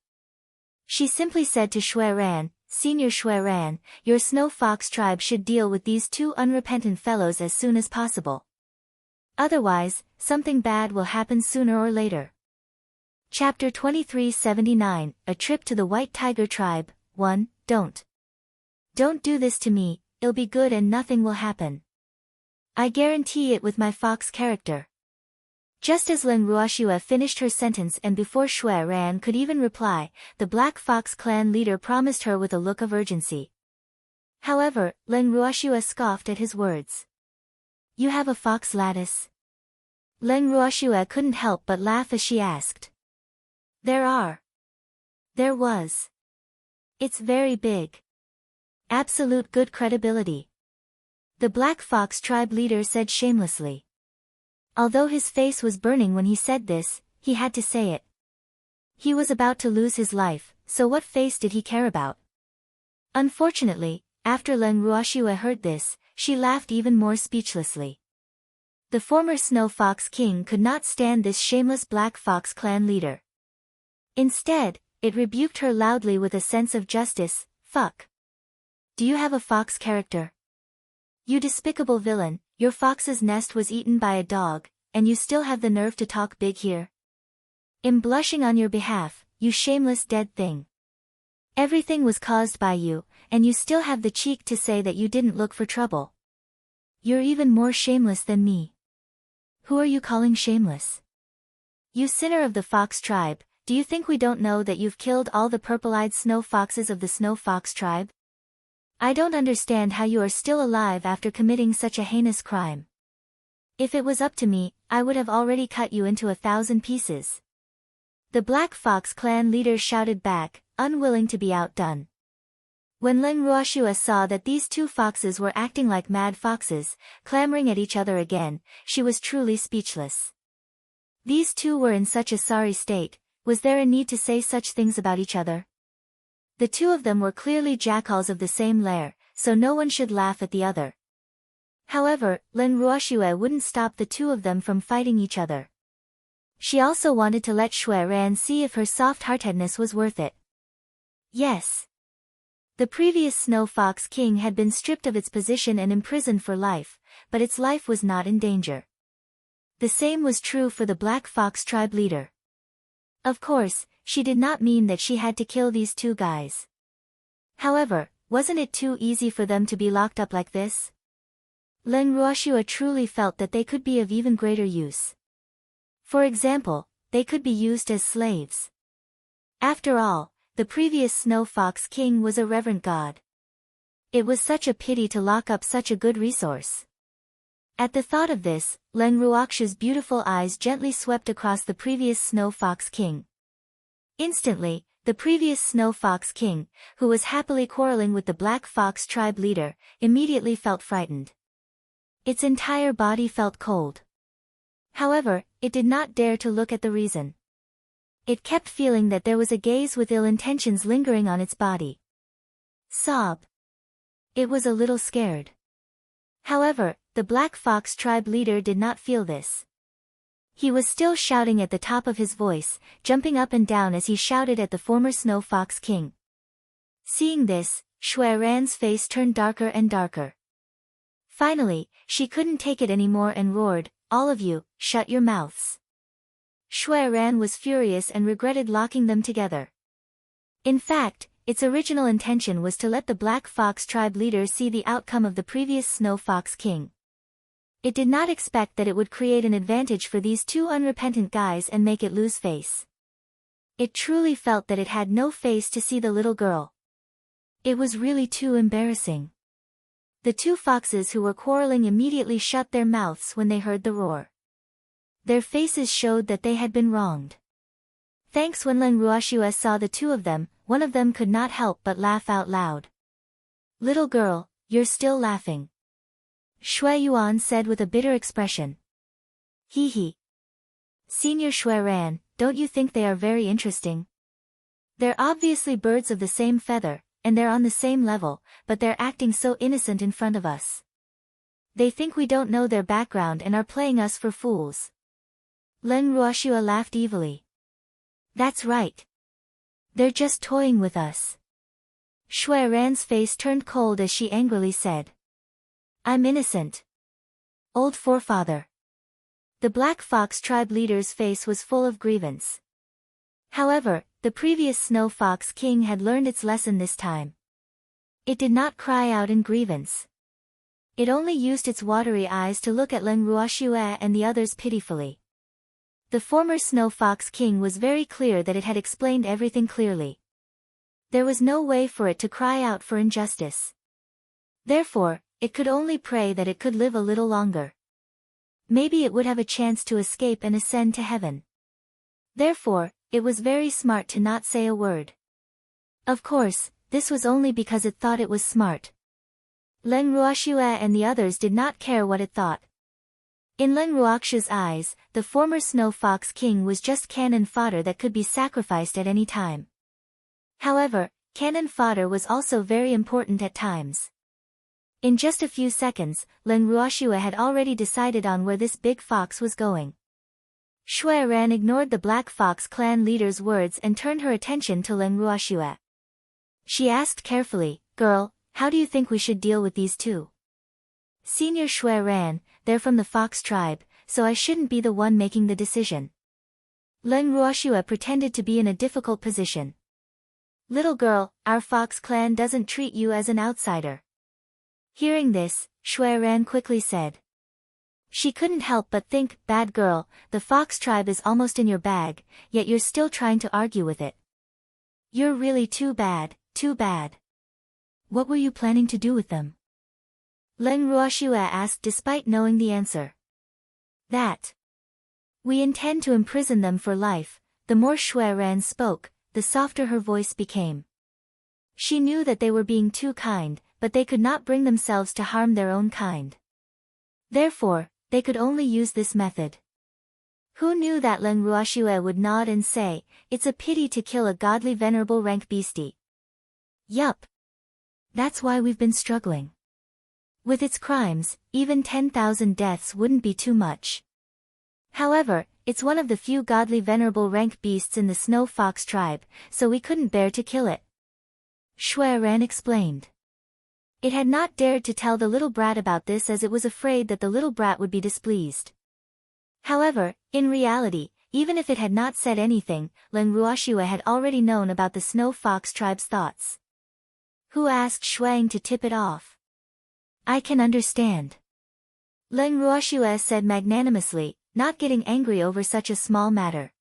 She simply said to Shui Ran, "Senior Shui Ran, your Snow Fox tribe should deal with these two unrepentant fellows as soon as possible. Otherwise, something bad will happen sooner or later." Chapter 2379, A Trip to the White Tiger Tribe, 1, Don't do this to me, it'll be good and nothing will happen. I guarantee it with my fox character. Just as Len Ruoxue finished her sentence and before Shui Ran could even reply, the Black Fox clan leader promised her with a look of urgency. However, Len Ruoxue scoffed at his words. "You have a fox lattice?" Len Ruoxue couldn't help but laugh as she asked. There was. It's very big. Absolute good credibility. The Black Fox tribe leader said shamelessly. Although his face was burning when he said this, he had to say it. He was about to lose his life, so what face did he care about? Unfortunately, after Len Ruoxue heard this, she laughed even more speechlessly. The former Snow Fox King could not stand this shameless Black Fox clan leader. Instead, it rebuked her loudly with a sense of justice. "Fuck. Do you have a fox character? You despicable villain, your fox's nest was eaten by a dog, and you still have the nerve to talk big here? I'm blushing on your behalf, you shameless dead thing. Everything was caused by you, and you still have the cheek to say that you didn't look for trouble. You're even more shameless than me. Who are you calling shameless? You sinner of the fox tribe, do you think we don't know that you've killed all the purple-eyed snow foxes of the Snow Fox tribe? I don't understand how you are still alive after committing such a heinous crime. If it was up to me, I would have already cut you into 1,000 pieces." The Black Fox clan leader shouted back, unwilling to be outdone. When Len Ruoxue saw that these two foxes were acting like mad foxes, clamoring at each other again, she was truly speechless. These two were in such a sorry state. Was there a need to say such things about each other? The two of them were clearly jackals of the same lair, so no one should laugh at the other. However, Len Ruoxue wouldn't stop the two of them from fighting each other. She also wanted to let Shui Ran see if her soft-heartedness was worth it. Yes. The previous Snow Fox King had been stripped of its position and imprisoned for life, but its life was not in danger. The same was true for the Black Fox tribe leader. Of course, she did not mean that she had to kill these two guys. However, wasn't it too easy for them to be locked up like this? Len Ruoxue truly felt that they could be of even greater use. For example, they could be used as slaves. After all, the previous Snow Fox King was a reverent god. It was such a pity to lock up such a good resource. At the thought of this, Len Ruoxue's beautiful eyes gently swept across the previous Snow Fox King. Instantly, the previous Snow Fox King, who was happily quarreling with the Black Fox tribe leader, immediately felt frightened. Its entire body felt cold. However, it did not dare to look at the reason. It kept feeling that there was a gaze with ill intentions lingering on its body. Sob. It was a little scared. However, the Black Fox tribe leader did not feel this. He was still shouting at the top of his voice, jumping up and down as he shouted at the former Snow Fox King. Seeing this, Shui Ran's face turned darker and darker. Finally, she couldn't take it anymore and roared, "All of you, shut your mouths." Shui Ran was furious and regretted locking them together. In fact, its original intention was to let the Black Fox tribe leader see the outcome of the previous Snow Fox King. It did not expect that it would create an advantage for these two unrepentant guys and make it lose face. It truly felt that it had no face to see the little girl. It was really too embarrassing. The two foxes who were quarreling immediately shut their mouths when they heard the roar. Their faces showed that they had been wronged. Thanks when Len Ruoxue saw the two of them, one of them could not help but laugh out loud. Little girl, you're still laughing. Shui Yuan said with a bitter expression. Hee hee. Senior Shui Ran, don't you think they are very interesting? They're obviously birds of the same feather, and they're on the same level, but they're acting so innocent in front of us. They think we don't know their background and are playing us for fools. Len Ruoxua laughed evilly. That's right. They're just toying with us. Shui Ran's face turned cold as she angrily said. I'm innocent. Old forefather. The Black Fox tribe leader's face was full of grievance. However, the previous Snow Fox King had learned its lesson this time. It did not cry out in grievance. It only used its watery eyes to look at Len Ruoxua and the others pitifully. The former Snow Fox King was very clear that it had explained everything clearly. There was no way for it to cry out for injustice. Therefore, it could only pray that it could live a little longer. Maybe it would have a chance to escape and ascend to heaven. Therefore, it was very smart to not say a word. Of course, this was only because it thought it was smart. Len Ruoxua and the others did not care what it thought. In Len Ruoxua's eyes, the former Snow Fox King was just cannon fodder that could be sacrificed at any time. However, cannon fodder was also very important at times. In just a few seconds, Len Ruoxua had already decided on where this big fox was going. Shui Ran ignored the Black Fox clan leader's words and turned her attention to Len Ruoxua. She asked carefully, Girl, how do you think we should deal with these two? Senior Shui Ran, they're from the Fox tribe, so I shouldn't be the one making the decision. Len Ruoxua pretended to be in a difficult position. Little girl, our Fox clan doesn't treat you as an outsider. Hearing this, Shui Ran quickly said. She couldn't help but think, bad girl, the Fox tribe is almost in your bag, yet you're still trying to argue with it. You're really too bad, too bad. What were you planning to do with them? Len Ruoxua asked despite knowing the answer. That. We intend to imprison them for life. The more Shui Ran spoke, the softer her voice became. She knew that they were being too kind, but they could not bring themselves to harm their own kind. Therefore, they could only use this method. Who knew that Len Ruoxua would nod and say, it's a pity to kill a godly venerable rank beastie. Yup. That's why we've been struggling. With its crimes, even 10,000 deaths wouldn't be too much. However, it's one of the few godly venerable rank beasts in the Snow Fox tribe, so we couldn't bear to kill it. Shui Ran explained. It had not dared to tell the little brat about this as it was afraid that the little brat would be displeased. However, in reality, even if it had not said anything, Len Ruoxua had already known about the Snow Fox tribe's thoughts. Who asked Shuang to tip it off? I can understand. Len Ruoxua said magnanimously, not getting angry over such a small matter.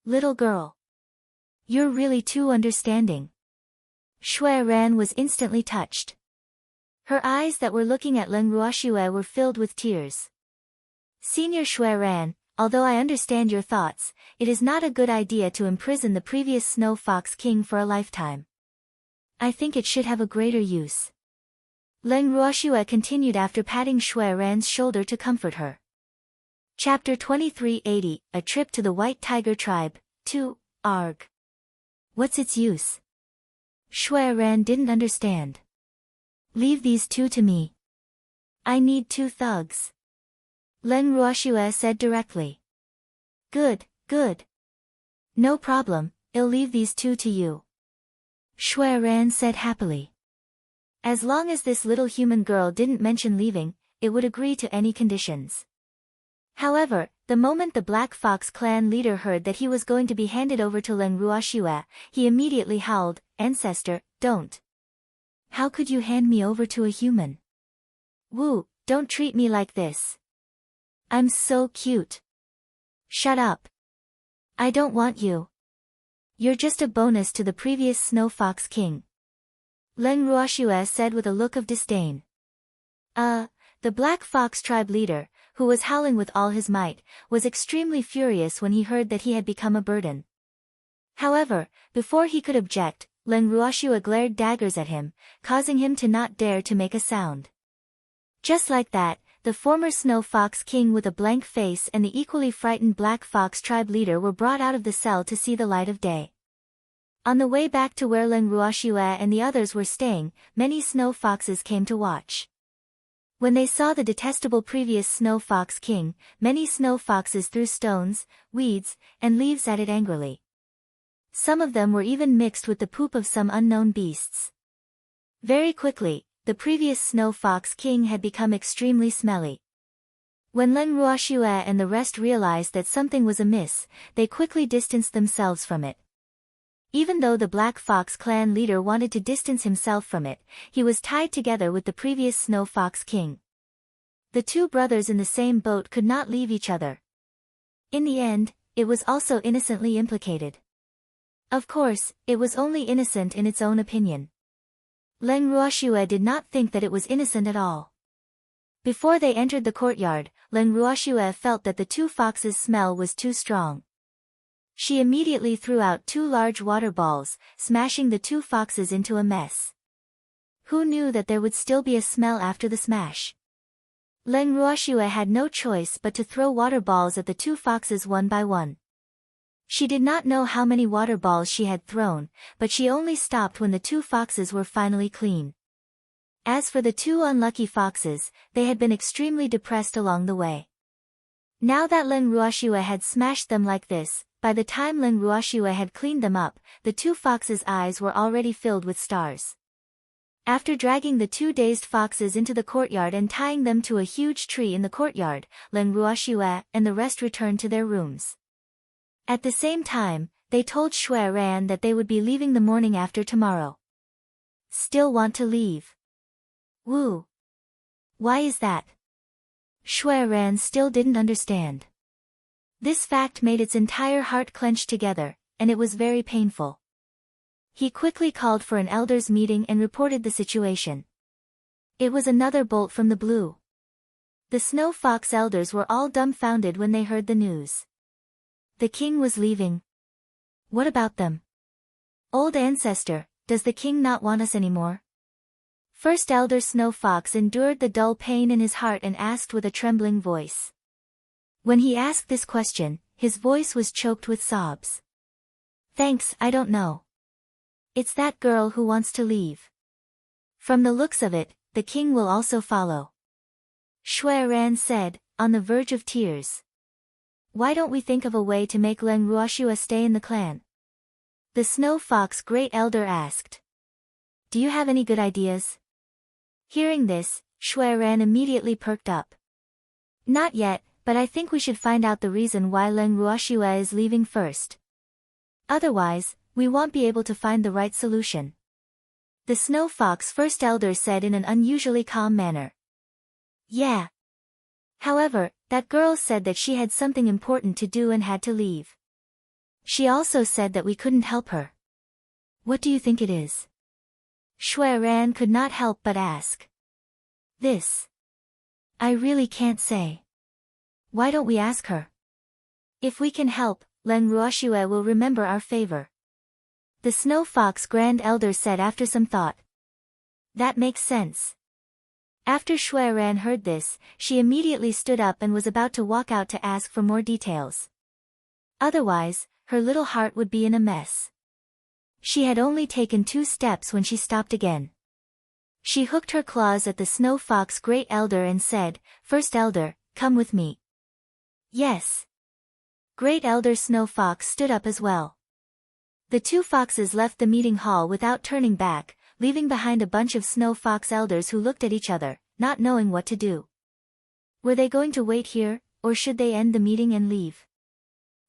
Little girl. You're really too understanding. Shui Ran was instantly touched. Her eyes that were looking at Len Ruoxua were filled with tears. Senior Shui Ran, although I understand your thoughts, it is not a good idea to imprison the previous Snow Fox King for a lifetime. I think it should have a greater use. Len Ruoxua continued after patting Shui Ran's shoulder to comfort her. Chapter 2380, A Trip to the White Tiger Tribe, 2, Arg. What's its use? Shui Ran didn't understand. Leave these two to me. I need 2 thugs. Len Ruoxua said directly. Good, good. No problem, I'll leave these 2 to you. Shui Ran said happily. As long as this little human girl didn't mention leaving, it would agree to any conditions. However, the moment the Black Fox clan leader heard that he was going to be handed over to Len Ruoxua, he immediately howled, Ancestor, don't. How could you hand me over to a human? Woo, don't treat me like this. I'm so cute. Shut up. I don't want you. You're just a bonus to the previous Snow Fox King. Len Ruoxua said with a look of disdain. The Black Fox tribe leader, who was howling with all his might, was extremely furious when he heard that he had become a burden. However, before he could object, Len Ruoshua glared daggers at him, causing him to not dare to make a sound. Just like that, the former Snow Fox King with a blank face and the equally frightened Black Fox tribe leader were brought out of the cell to see the light of day. On the way back to where Len Ruoshua and the others were staying, many snow foxes came to watch. When they saw the detestable previous Snow Fox King, many snow foxes threw stones, weeds, and leaves at it angrily. Some of them were even mixed with the poop of some unknown beasts. Very quickly, the previous Snow Fox King had become extremely smelly. When Len Ruoshua and the rest realized that something was amiss, they quickly distanced themselves from it. Even though the Black Fox clan leader wanted to distance himself from it, he was tied together with the previous Snow Fox King. The two brothers in the same boat could not leave each other. In the end, it was also innocently implicated. Of course, it was only innocent in its own opinion. Len Ruoshua did not think that it was innocent at all. Before they entered the courtyard, Len Ruoshua felt that the two foxes' smell was too strong. She immediately threw out 2 large water balls, smashing the 2 foxes into a mess. Who knew that there would still be a smell after the smash? Len Ruoshua had no choice but to throw water balls at the 2 foxes one by one. She did not know how many water balls she had thrown, but she only stopped when the 2 foxes were finally clean. As for the 2 unlucky foxes, they had been extremely depressed along the way. Now that Len Ruoshua had smashed them like this, by the time Len Ruoshua had cleaned them up, the 2 foxes' eyes were already filled with stars. After dragging the 2 dazed foxes into the courtyard and tying them to a huge tree in the courtyard, Len Ruoshua and the rest returned to their rooms. At the same time, they told Shui Ran that they would be leaving the morning after tomorrow. Still want to leave? Woo! Why is that? Shui Ran still didn't understand. This fact made its entire heart clench together, and it was very painful. He quickly called for an elders' meeting and reported the situation. It was another bolt from the blue. The Snow Fox elders were all dumbfounded when they heard the news. The king was leaving. What about them? Old ancestor, does the king not want us anymore? First Elder Snow Fox endured the dull pain in his heart and asked with a trembling voice. When he asked this question, his voice was choked with sobs. Thanks, I don't know. It's that girl who wants to leave. From the looks of it, the king will also follow. Shui Ran said, on the verge of tears. Why don't we think of a way to make Len Ruoshua stay in the clan? The Snow Fox Great Elder asked. Do you have any good ideas? Hearing this, Shui Ran immediately perked up. Not yet, but I think we should find out the reason why Len Ruoshua is leaving first. Otherwise, we won't be able to find the right solution. The Snow Fox First Elder said in an unusually calm manner. Yeah. However, that girl said that she had something important to do and had to leave. She also said that we couldn't help her. What do you think it is? Shui Ran could not help but ask. This. I really can't say. Why don't we ask her? If we can help, Len Ruoshua will remember our favor. The Snow Fox Grand Elder said after some thought. That makes sense. After Shui Ran heard this, she immediately stood up and was about to walk out to ask for more details. Otherwise, her little heart would be in a mess. She had only taken 2 steps when she stopped again. She hooked her claws at the Snow Fox Great Elder and said, First Elder, come with me. Yes. Great Elder Snow Fox stood up as well. The 2 foxes left the meeting hall without turning back, leaving behind a bunch of Snow Fox elders who looked at each other, not knowing what to do. Were they going to wait here, or should they end the meeting and leave?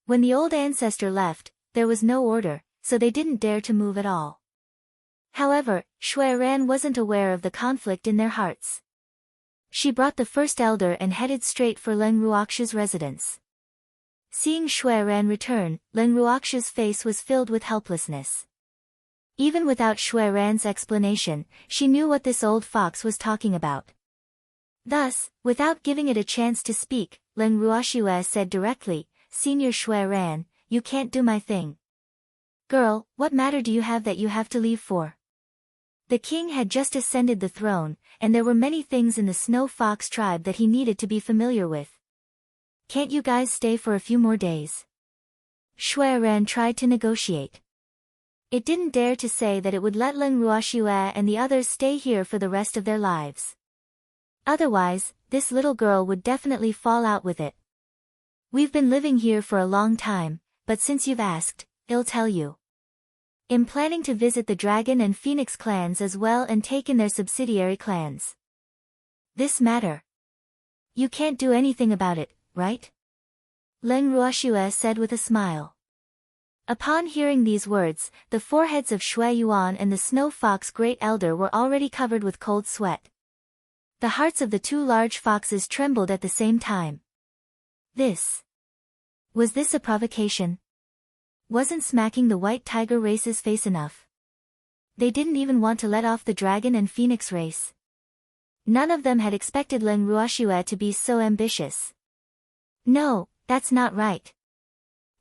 When the old ancestor left, there was no order, so they didn't dare to move at all. However, Shui Ran wasn't aware of the conflict in their hearts. She brought the First Elder and headed straight for Len Ruokshu's residence. Seeing Shui Ran return, Len Ruokshu's face was filled with helplessness. Even without Shui Ran's explanation, she knew what this old fox was talking about. Thus, without giving it a chance to speak, Len Ruoshua said directly, Senior Shui Ran, you can't do my thing. Girl, what matter do you have that you have to leave for? The king had just ascended the throne, and there were many things in the Snow Fox tribe that he needed to be familiar with. Can't you guys stay for a few more days? Shui Ran tried to negotiate. It didn't dare to say that it would let Leng Ruoxue and the others stay here for the rest of their lives. Otherwise, this little girl would definitely fall out with it. We've been living here for a long time, but since you've asked, I'll tell you. I'm planning to visit the Dragon and Phoenix clans as well and take in their subsidiary clans. This matter. You can't do anything about it, right? Leng Ruoxue said with a smile. Upon hearing these words, the foreheads of Shui Yuan and the Snow Fox Great Elder were already covered with cold sweat. The hearts of the two large foxes trembled at the same time. Was this a provocation? Wasn't smacking the white tiger race's face enough? They didn't even want to let off the Dragon and Phoenix race. None of them had expected Leng Ruoxue to be so ambitious. No, that's not right.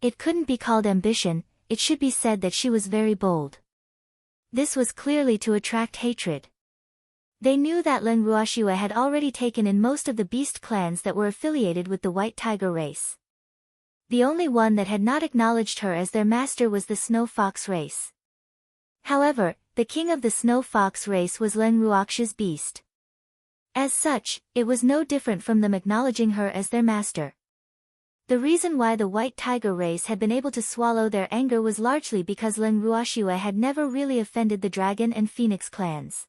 It couldn't be called ambition, it should be said that she was very bold. This was clearly to attract hatred. They knew that Leng Ruoxue had already taken in most of the beast clans that were affiliated with the White Tiger race. The only one that had not acknowledged her as their master was the Snow Fox race. However, the king of the Snow Fox race was Leng Ruoxue's beast. As such, it was no different from them acknowledging her as their master. The reason why the White Tiger race had been able to swallow their anger was largely because Leng Ruoxue had never really offended the Dragon and Phoenix clans.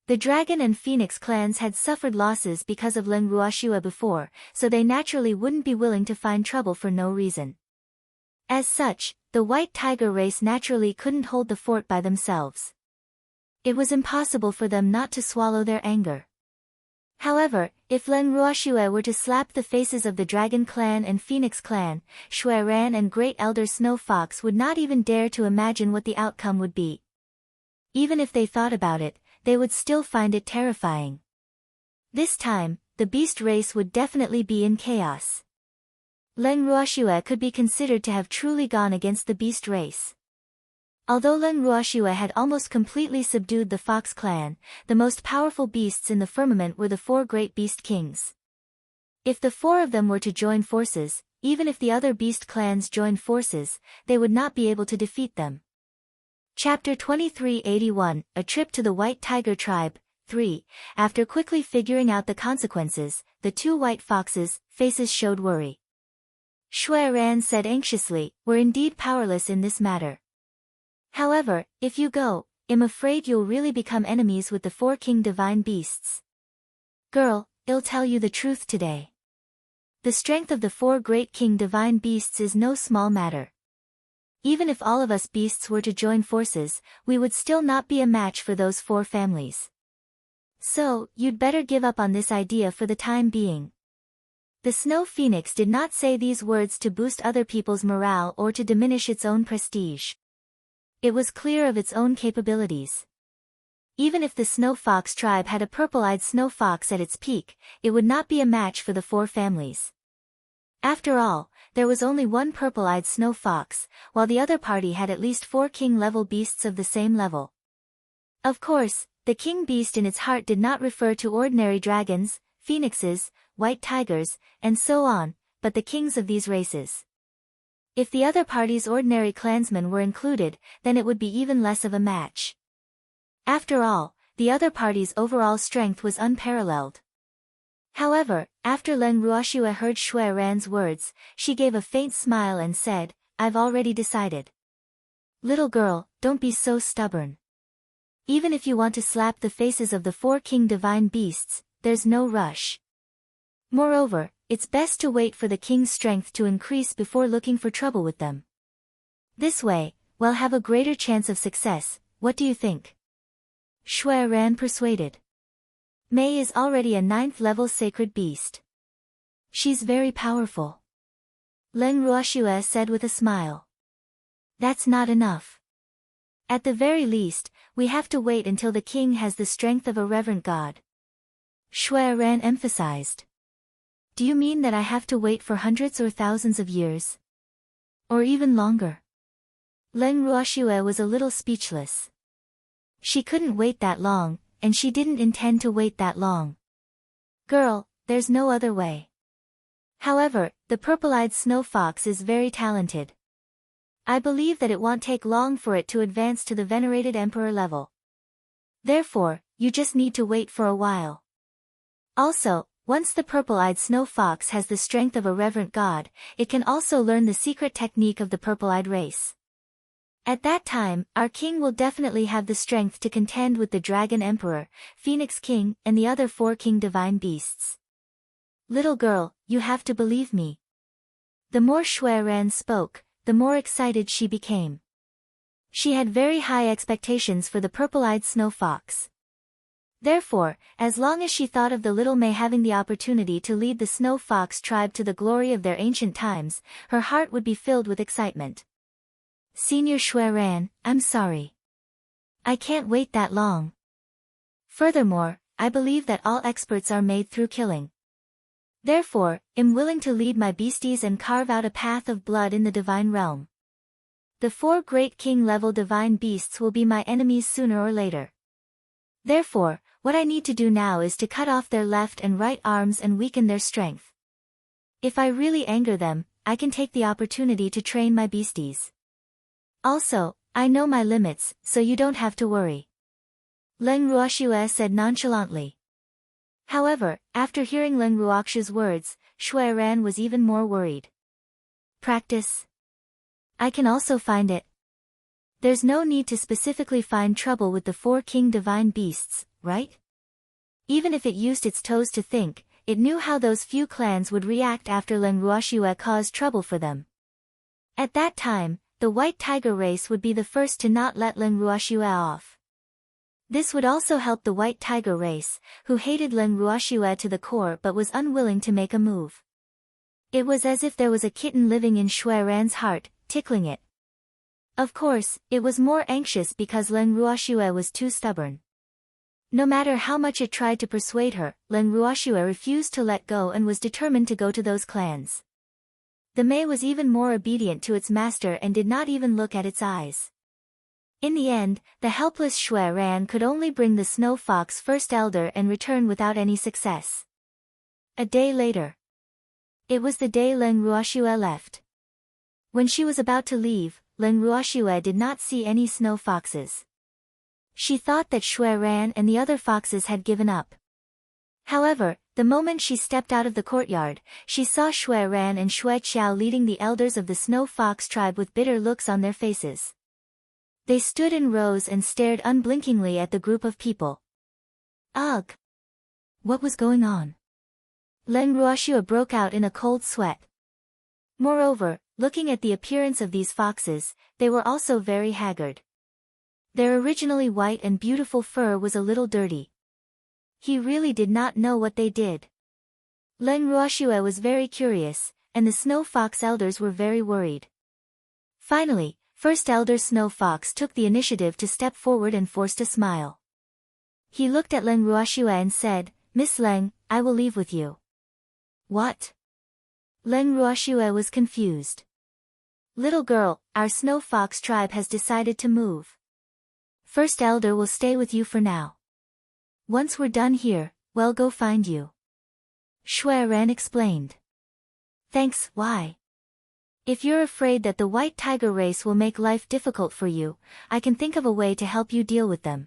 The Dragon and Phoenix clans had suffered losses because of Leng Ruoxue before, so they naturally wouldn't be willing to find trouble for no reason. As such, the White Tiger race naturally couldn't hold the fort by themselves. It was impossible for them not to swallow their anger. However, if Leng Ruoxue were to slap the faces of the Dragon clan and Phoenix clan, Shui Ran and Great Elder Snow Fox would not even dare to imagine what the outcome would be. Even if they thought about it, they would still find it terrifying. This time, the beast race would definitely be in chaos. Leng Ruoxue could be considered to have truly gone against the beast race. Although Leng Ruoxue had almost completely subdued the Fox clan, the most powerful beasts in the firmament were the four great beast kings. If the four of them were to join forces, even if the other beast clans joined forces, they would not be able to defeat them. Chapter 2381, A Trip to the White Tiger Tribe, 3. After quickly figuring out the consequences, the two white foxes' faces showed worry. Shui Ran said anxiously, "We're indeed powerless in this matter. However, if you go, I'm afraid you'll really become enemies with the four king divine beasts. Girl, I'll tell you the truth today. The strength of the four great king divine beasts is no small matter. Even if all of us beasts were to join forces, we would still not be a match for those four families. So, you'd better give up on this idea for the time being." The Snow Phoenix did not say these words to boost other people's morale or to diminish its own prestige. It was clear of its own capabilities. Even if the Snow Fox tribe had a purple-eyed snow fox at its peak, it would not be a match for the four families. After all, there was only one purple-eyed snow fox, while the other party had at least four king-level beasts of the same level. Of course, the king beast in its heart did not refer to ordinary dragons, phoenixes, white tigers, and so on, but the kings of these races. If the other party's ordinary clansmen were included, then it would be even less of a match. After all, the other party's overall strength was unparalleled. However, after Leng Ruoxue heard Shui Ran's words, she gave a faint smile and said, "I've already decided. Little girl, don't be so stubborn. Even if you want to slap the faces of the four king divine beasts, there's no rush. Moreover, it's best to wait for the king's strength to increase before looking for trouble with them. This way, we'll have a greater chance of success. What do you think?" Shui Ran persuaded. Mei is already a 9th-level sacred beast. She's very powerful. Leng Ruoxue said with a smile. That's not enough. At the very least, we have to wait until the king has the strength of a reverent god. Shui Ran emphasized. Do you mean that I have to wait for hundreds or thousands of years? Or even longer? Leng Ruoxue was a little speechless. She couldn't wait that long, and she didn't intend to wait that long. Girl, there's no other way. However, the purple-eyed snow fox is very talented. I believe that it won't take long for it to advance to the venerated emperor level. Therefore, you just need to wait for a while. Also, once the purple-eyed snow fox has the strength of a reverent god, it can also learn the secret technique of the purple-eyed race. At that time, our king will definitely have the strength to contend with the Dragon Emperor, Phoenix King, and the other 4 king divine beasts. Little girl, you have to believe me. The more Shui Ran spoke, the more excited she became. She had very high expectations for the purple-eyed snow fox. Therefore, as long as she thought of the little Mei having the opportunity to lead the snow fox tribe to the glory of their ancient times, her heart would be filled with excitement. Senior Shui Ran, I'm sorry. I can't wait that long. Furthermore, I believe that all experts are made through killing. Therefore, I'm willing to lead my beasties and carve out a path of blood in the divine realm. The 4 great king-level divine beasts will be my enemies sooner or later. Therefore, what I need to do now is to cut off their left and right arms and weaken their strength. If I really anger them, I can take the opportunity to train my beasties. Also, I know my limits, so you don't have to worry. Leng Ruoxue said nonchalantly. However, after hearing Leng Ruoxue's words, Shui Ran was even more worried. Practice. I can also find it. There's no need to specifically find trouble with the 4 king divine beasts, right? Even if it used its toes to think, it knew how those few clans would react after Leng Ruoxue caused trouble for them. At that time, the white tiger race would be the first to not let Leng Ruoxue off. This would also help the white tiger race, who hated Leng Ruoxue to the core but was unwilling to make a move. It was as if there was a kitten living in Shui Ran's heart, tickling it. Of course, it was more anxious because Leng Ruoxue was too stubborn. No matter how much it tried to persuade her, Leng Ruoxue refused to let go and was determined to go to those clans. The Mei was even more obedient to its master and did not even look at its eyes. In the end, the helpless Shui Ran could only bring the snow fox first elder and return without any success. A day later. It was the day Leng Ruoxue left. When she was about to leave, Leng Ruoxue did not see any snow foxes. She thought that Shui Ran and the other foxes had given up. However, the moment she stepped out of the courtyard, she saw Shui Ran and Shui Qiao leading the elders of the snow fox tribe with bitter looks on their faces. They stood in rows and stared unblinkingly at the group of people. Ugh! What was going on? Leng Ruoxue broke out in a cold sweat. Moreover, looking at the appearance of these foxes, they were also very haggard. Their originally white and beautiful fur was a little dirty. He really did not know what they did. Leng Ruoxue was very curious, and the snow fox elders were very worried. Finally, First Elder Snow Fox took the initiative to step forward and forced a smile. He looked at Leng Ruoxue and said, "Miss Leng, I will leave with you." What? Leng Ruoxue was confused. Little girl, our snow fox tribe has decided to move. First Elder will stay with you for now. Once we're done here, we'll go find you. Shui Ran explained. Thanks, why? If you're afraid that the white tiger race will make life difficult for you, I can think of a way to help you deal with them.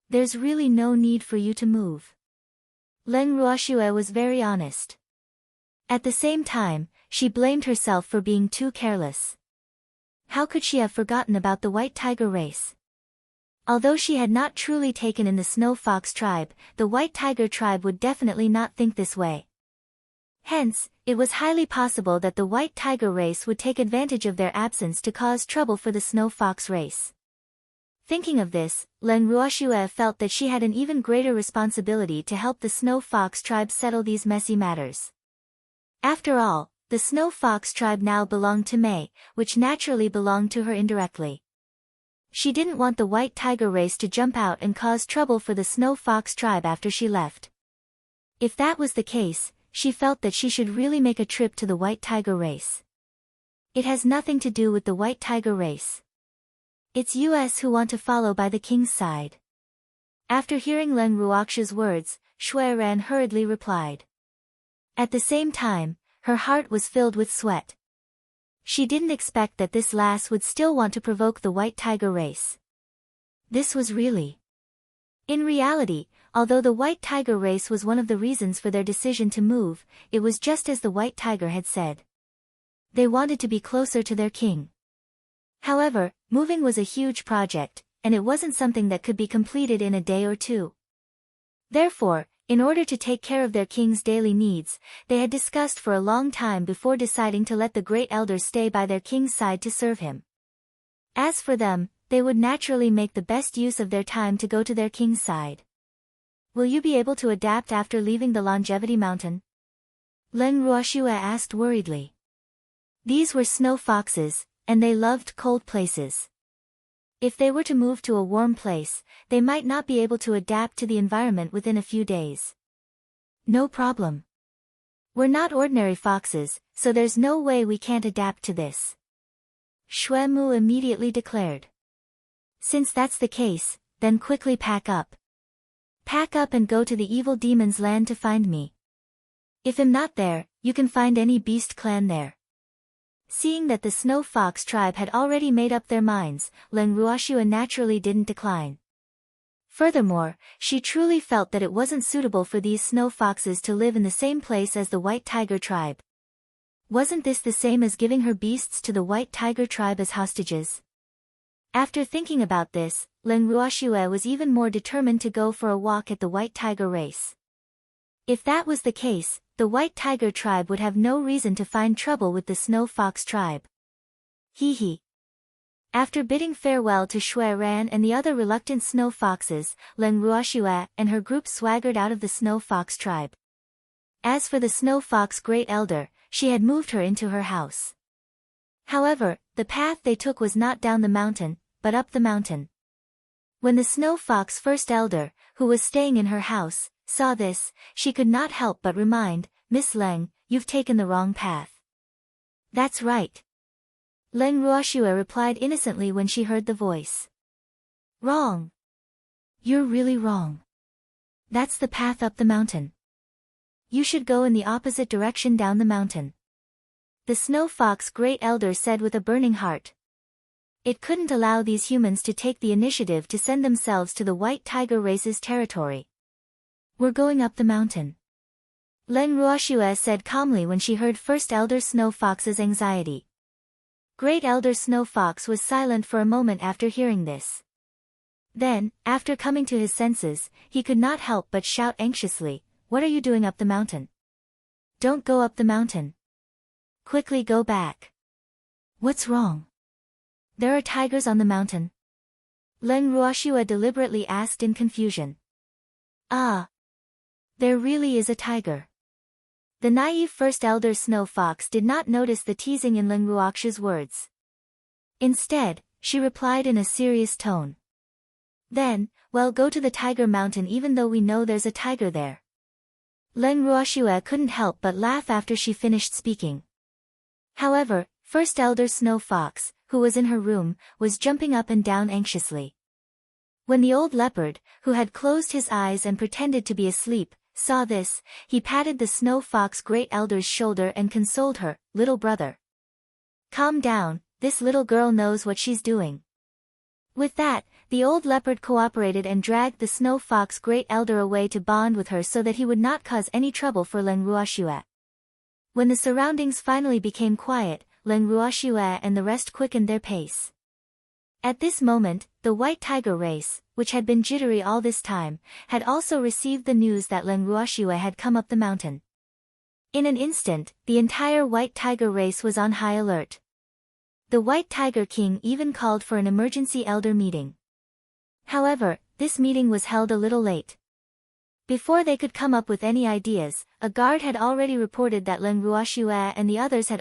There's really no need for you to move. Leng Ruoxue was very honest. At the same time, she blamed herself for being too careless. How could she have forgotten about the white tiger race? Although she had not truly taken in the snow fox tribe, the white tiger tribe would definitely not think this way. Hence, it was highly possible that the white tiger race would take advantage of their absence to cause trouble for the snow fox race. Thinking of this, Leng Ruoxue felt that she had an even greater responsibility to help the snow fox tribe settle these messy matters. After all, the snow fox tribe now belonged to Mei, which naturally belonged to her indirectly. She didn't want the white tiger race to jump out and cause trouble for the snow fox tribe after she left. If that was the case, she felt that she should really make a trip to the white tiger race. It has nothing to do with the white tiger race. It's us who want to follow by the king's side. After hearing Leng Ruoxiu's words, Shui Ran hurriedly replied. At the same time, her heart was filled with sweat. She didn't expect that this lass would still want to provoke the white tiger race. This was really. In reality, although the white tiger race was one of the reasons for their decision to move, it was just as the white tiger had said. They wanted to be closer to their king. However, moving was a huge project, and it wasn't something that could be completed in a day or two. Therefore, in order to take care of their king's daily needs, they had discussed for a long time before deciding to let the great elder stay by their king's side to serve him. As for them, they would naturally make the best use of their time to go to their king's side. Will you be able to adapt after leaving the Longevity Mountain? Leng Ruoxiu asked worriedly. These were snow foxes, and they loved cold places. If they were to move to a warm place, they might not be able to adapt to the environment within a few days. No problem. We're not ordinary foxes, so there's no way we can't adapt to this. Shui Mu immediately declared. Since that's the case, then quickly pack up. Pack up and go to the evil demon's land to find me. If I'm not there, you can find any beast clan there. Seeing that the Snow Fox tribe had already made up their minds, Leng Ruoxiu naturally didn't decline. Furthermore, she truly felt that it wasn't suitable for these snow foxes to live in the same place as the White Tiger tribe. Wasn't this the same as giving her beasts to the White Tiger tribe as hostages? After thinking about this, Leng Ruoxiu was even more determined to go for a walk at the White Tiger race. If that was the case, the White Tiger tribe would have no reason to find trouble with the Snow Fox tribe. Hee hee. After bidding farewell to Shui Ran and the other reluctant snow foxes, Leng Ruoxiu and her group swaggered out of the Snow Fox tribe. As for the Snow Fox Great Elder, she had moved her into her house. However, the path they took was not down the mountain, but up the mountain. When the Snow Fox First Elder, who was staying in her house, saw this, she could not help but remind, Miss Leng, you've taken the wrong path. That's right. Leng Ruoxiu replied innocently when she heard the voice. Wrong. You're really wrong. That's the path up the mountain. You should go in the opposite direction down the mountain. The Snow Fox Great Elder said with a burning heart. It couldn't allow these humans to take the initiative to send themselves to the White Tiger race's territory. We're going up the mountain. Leng Ruoxiu said calmly when she heard First Elder Snow Fox's anxiety. Great Elder Snow Fox was silent for a moment after hearing this. Then, after coming to his senses, he could not help but shout anxiously, What are you doing up the mountain? Don't go up the mountain. Quickly go back. What's wrong? There are tigers on the mountain. Leng Ruoxiu deliberately asked in confusion. Ah. There really is a tiger. The naive First Elder Snow Fox did not notice the teasing in Leng Ruoxiu's words. Instead, she replied in a serious tone. Then, well, go to the Tiger Mountain even though we know there's a tiger there. Leng Ruoxiu couldn't help but laugh after she finished speaking. However, First Elder Snow Fox, who was in her room, was jumping up and down anxiously. When the old leopard, who had closed his eyes and pretended to be asleep, saw this, he patted the Snow Fox Great Elder's shoulder and consoled her, Little brother. Calm down, this little girl knows what she's doing. With that, the old leopard cooperated and dragged the Snow Fox Great Elder away to bond with her so that he would not cause any trouble for Leng Ruoxiu. When the surroundings finally became quiet, Leng Ruoxiu and the rest quickened their pace. At this moment, the White Tiger race, which had been jittery all this time, had also received the news that Leng Ruoxiu had come up the mountain. In an instant, the entire White Tiger race was on high alert. The White Tiger King even called for an emergency elder meeting. However, this meeting was held a little late. Before they could come up with any ideas, a guard had already reported that Leng Ruoxiu and the others had